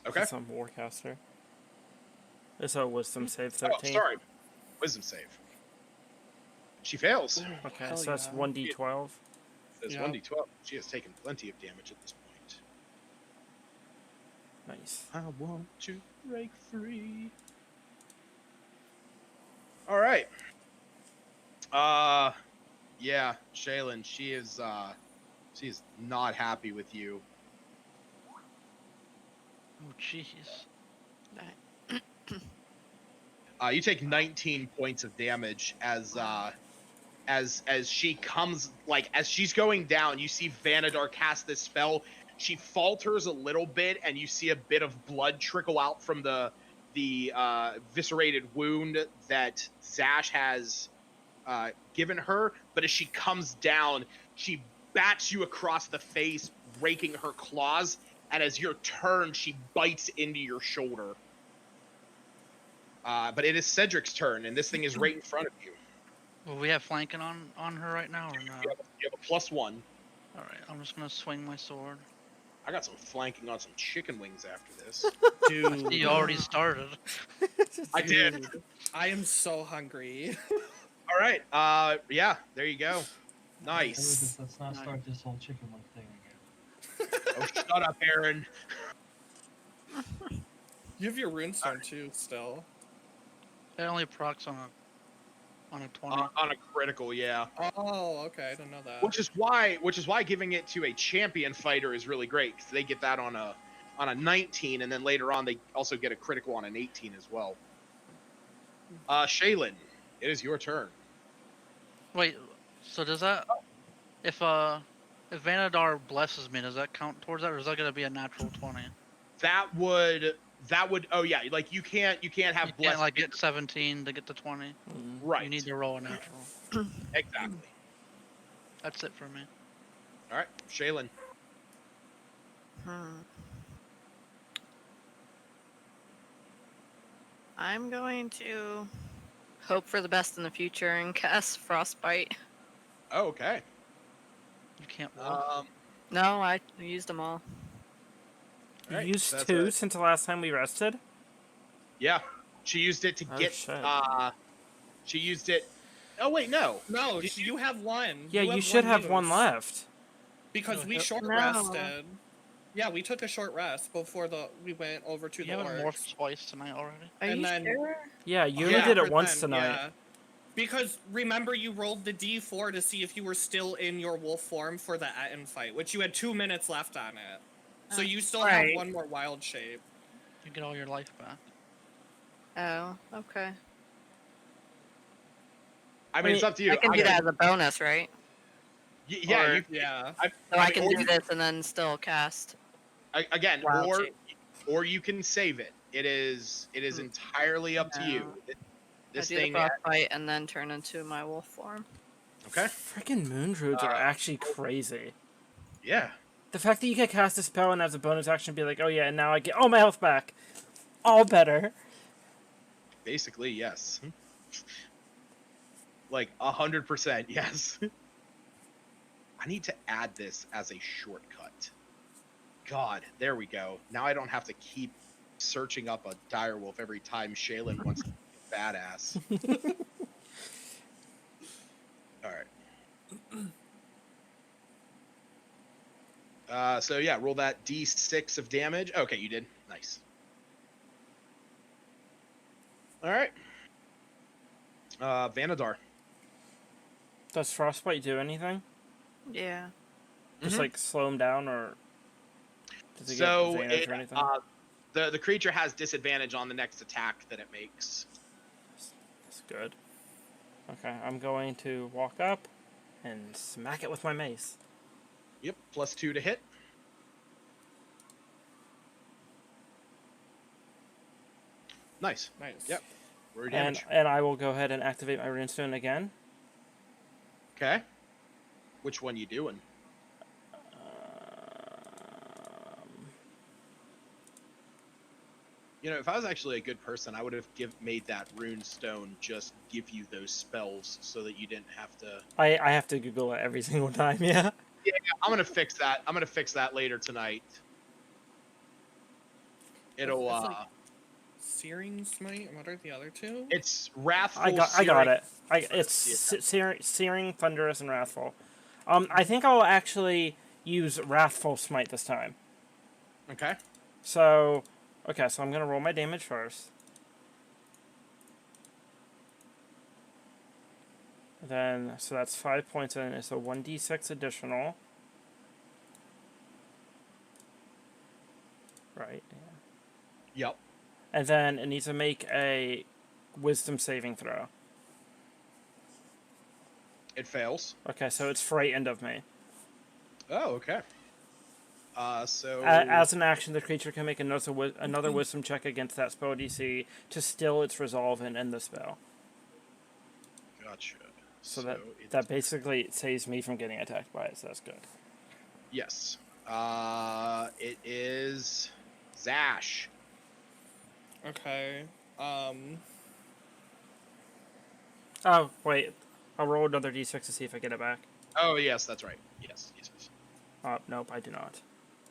Okay. Since I'm Warcaster. It's a Wisdom save Oh, 13. sorry. Wisdom save. She fails. Okay, Hell so that's yeah. 1d12. That's Yeah. 1d12. She has taken plenty of damage at this point. Nice. I want to break free. All right. Yeah, Shaylin, she is not happy with you. Oh, jeez. You take 19 points of damage as she comes, like, as she's going down, you see Vanadar cast this spell. She falters a little bit, and you see a bit of blood trickle out from the viscerated wound that Zash has given her. But as she comes down, she bats you across the face, raking her claws, and as you're turned, she bites into your shoulder. But it is Cedric's turn, and this thing is right in front of you. Will we have flanking on her right now or no? You have a +1. All right, I'm just gonna swing my sword. I got some flanking on some chicken wings after this. I Dude. see you already started. I did. Dude, I am so hungry. All right. Yeah, there you go. Nice. Let's not Nice. start this whole chicken wing thing again. Oh, shut up, Aaron. You have your runestone too, still. It only procs on a 20. On a critical, yeah. Oh, okay. I didn't know that. Which is why giving it to a champion fighter is really great, because they get that on a 19, and then later on they also get a critical on an 18 as well. Shaylin, it is your turn. Wait, so does that if Vanadar blesses me, does that count towards that, or is that gonna be a natural 20? That would oh yeah, like you can't have You can't blessed like get 17 to get to 20. right. You need to roll a natural. Exactly. That's it for me. All right, Shaylin. I'm going to hope for the best in the future and cast Frostbite. Oh, okay. You can't roll. No, I used them all. You Alright, used that's 2 it. since the last time we rested? Yeah, she used it to Oh, get. shit. She used it. Oh wait, no. No, Did you have one. Yeah, you have should have use. one left. Because we No. short No. rested. Yeah, we took a short rest before we went over to You the haven't orcs. morphed twice tonight already. Are And you then- sure? Yeah, you Yeah, only did it once 100%, tonight. yeah. Because remember, you rolled the D4 to see if you were still in your wolf form for the Etten fight, which you had 2 minutes left on it. So you still have Right. one more wild shape. You get all your life back. Oh, okay. I mean, it's up to you. I can do that as a bonus, right? Yeah, Or- you. Yeah. So I mean, can or do you- this and then still cast. Again, Wild shape. or you can save it. It is entirely up to you. No. This I do thing. the frostbite and then turn into my wolf form. Okay. Freaking moon druids are actually crazy. Yeah. The fact that you can cast a spell and as a bonus action be like, oh yeah, and now I get all my health back. All better. Basically, yes. Like 100%, yes. I need to add this as a shortcut. God, there we go. Now I don't have to keep searching up a direwolf every time Shaylin wants to be a badass. Alright. So yeah, roll that D6 of damage. Okay, you did. Nice. Alright. Vanadar. Does Frostbite do anything? Yeah. Just like slow him down, or does he So get advantage or anything? the creature has disadvantage on the next attack that it makes. That's good. Okay, I'm going to walk up and smack it with my mace. Yep, +2 to hit. Nice. Nice. Yep. Roll damage. And I will go ahead and activate my runestone again. Okay. Which one you doing? You know, if I was actually a good person, I would have made that rune stone just give you those spells so that you didn't have to. I have to Google it every single time, yeah. Yeah, I'm gonna fix that. I'm gonna fix that later tonight. It'll It's like Searing Smite, and what are the other two? it's wrathful. I got Searing- it. It's searing, thunderous, and wrathful. I think I'll actually use wrathful smite this time. Okay. So, okay, so I'm gonna roll my damage first. Then, so that's 5 points, and it's a 1d6 additional. Right. Yeah. Yep. And then it needs to make a wisdom saving throw. It fails. Okay, so it's frightened of me. Oh, okay. So As an action, the creature can make another wisdom check against that spell DC to still its resolve and end the spell. Gotcha. So that basically saves me from getting attacked by it, so that's good. Yes. It is Zash. Okay. Oh, wait. I'll roll another d6 to see if I get it back. Oh, yes, that's right. Yes. Oh, nope, I do not.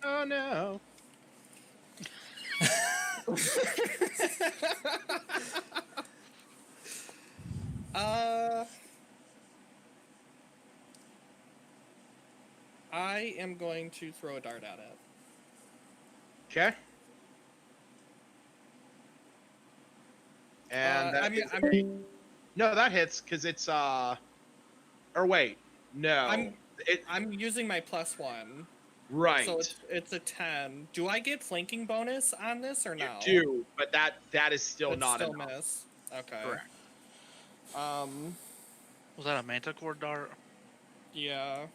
Oh, no. I am going to throw a dart at it. Okay. And no, that hits because it's or wait, no, I'm using my +1. right. So it's a 10. Do I get flanking bonus on this or no? You do, but that is still But not still enough. miss. Okay. Correct. Was that a manticore dart? Yeah.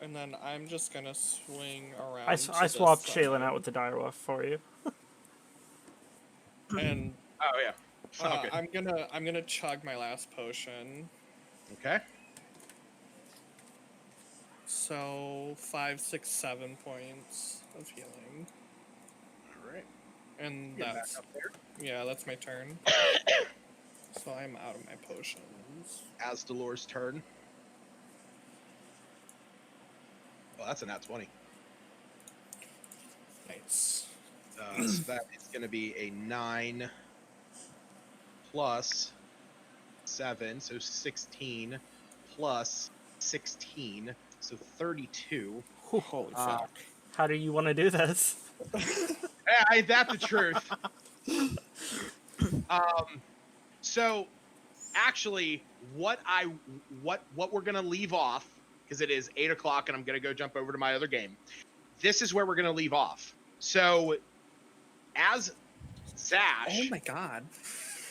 And then I'm just gonna swing around. I to swapped this Shaylin side. out with the direwolf for you. And Oh yeah. Okay. I'm gonna chug my last potion. Okay. So 5, 6, 7 points of healing. All right. And Get that's back up there. yeah, that's my turn. So I'm out of my potions. As Dolores' turn. Well, that's a nat 20. Nice. So that is going to be a 9 plus 7, so 16 plus 16, so 32. Holy fuck. How do you want to do this? Ain't that the truth? So actually, what we're gonna leave off, because it is 8 o'clock and I'm gonna go jump over to my other game. This is where we're gonna leave off. So as Zash, Oh my god.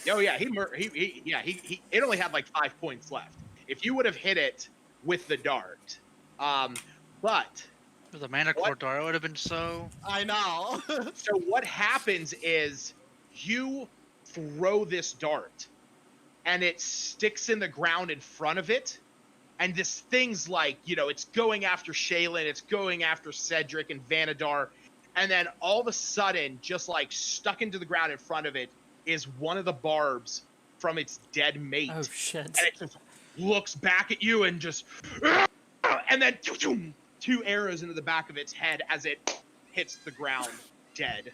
oh yeah, he it only had like 5 points left. If you would have hit it with the dart, but With a manticore dart, it would have been so. I know. so what happens is you throw this dart and it sticks in the ground in front of it, and this thing's like, it's going after Shaylin, it's going after Cedric and Vanadar, and then all of a sudden, just like stuck into the ground in front of it is one of the barbs from its dead mate. Oh, shit. And it just looks back at you and just, and then 2 arrows into the back of its head as it hits the ground dead.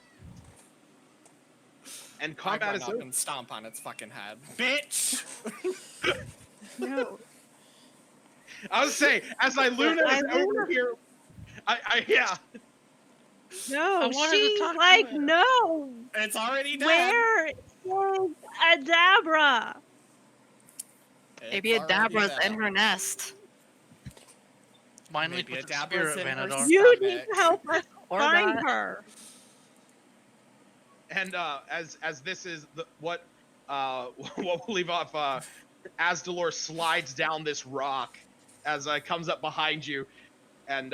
And I combat run is up over. and stomp on its fucking head. Bitch! No. I was saying, as Luna is over here, yeah. No, I wanted to she's talk to like, it. no. It's already dead. Where is Adabra? Maybe It's a already Dabra's dead. in her nest. Mine leads Maybe with a the Dabra's spirit, in her Vanadar. You stomach. need to help us Or find that. her. And as this is what we'll leave off, as Dolores slides down this rock, as comes up behind you, and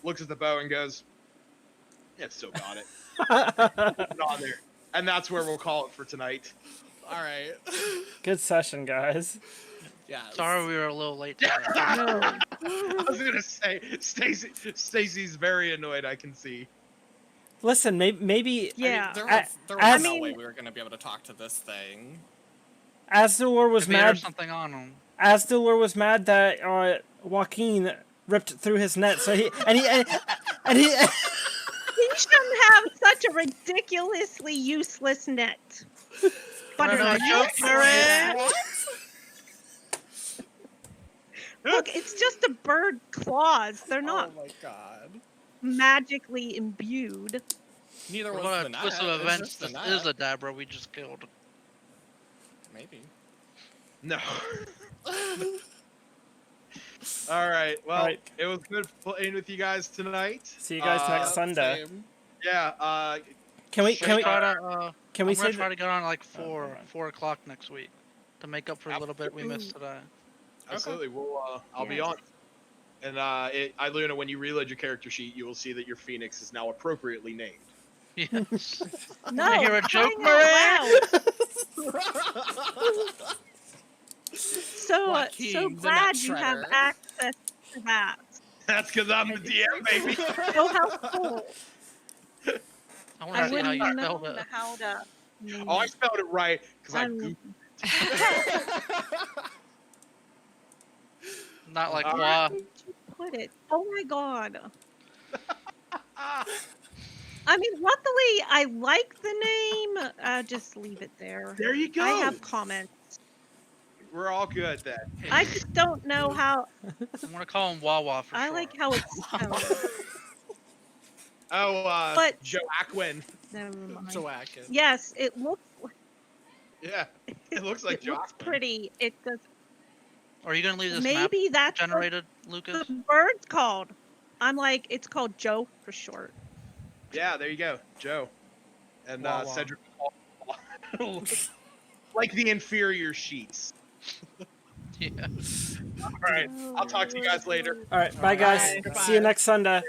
looks at the bow and goes, "Yeah, still got it." Put it on there, and that's where we'll call it for tonight. All right. Good session, guys. Yeah. Sorry we were a little late. No. I was gonna say, Stacy's very annoyed. I can see. Listen, maybe Yeah. There I- was I no mean- way we were gonna be able to talk to this thing. Azdalor was Maybe there's mad. something on him. Azdalor was mad that Joaquin ripped through his net, so he. He shouldn't have such a ridiculously useless net. But Are her you net- Look, it's just a bird claws. They're not Oh my god. magically imbued. Neither was What the a net. twist of It's events. just the This net. is a Dabra we just killed. Maybe. No. All right. Well, Alright. it was good playing with you guys tonight. See you guys next Sunday. Same. Yeah. Can we Shane, Try to, can I'm we gonna say try to get on at like Oh, never mind. 4 o'clock next week to make up for a little bit we missed today. Absolutely. We'll. I'll be Yes. on. And Luna, when you reload your character sheet, you will see that your Phoenix is now appropriately named. Yes. No, You hear a joke, crying out Marie? loud. So Joaquin, the glad you have Nut Shredder. access to that. That's because I'm the DM, baby. So helpful. I want I to see how wouldn't you know spelled it. how to. Oh, I spelled it right because I I'm- goofed. Not like All wah. Where did you put it? Oh my god. I mean, luckily I like the name. Just leave it there. There you go. I have comments. We're all good then. I just don't know how. I'm gonna call him Wawa for I short. like how it's spelled. Oh, But- Joaquin. Never mind. Joaquin. Yes, it looks. Yeah, it looks like it looks Joaquin. pretty. It does. Are you gonna leave this map Maybe that's what generated, Lucas? the bird's called. I'm like, it's called Joe for short. Yeah, there you go, Joe. And Wawa. Cedric. Like the inferior sheets. Yeah. All right, I'll talk to you guys later. Alright, bye guys. Bye. See you next Sunday.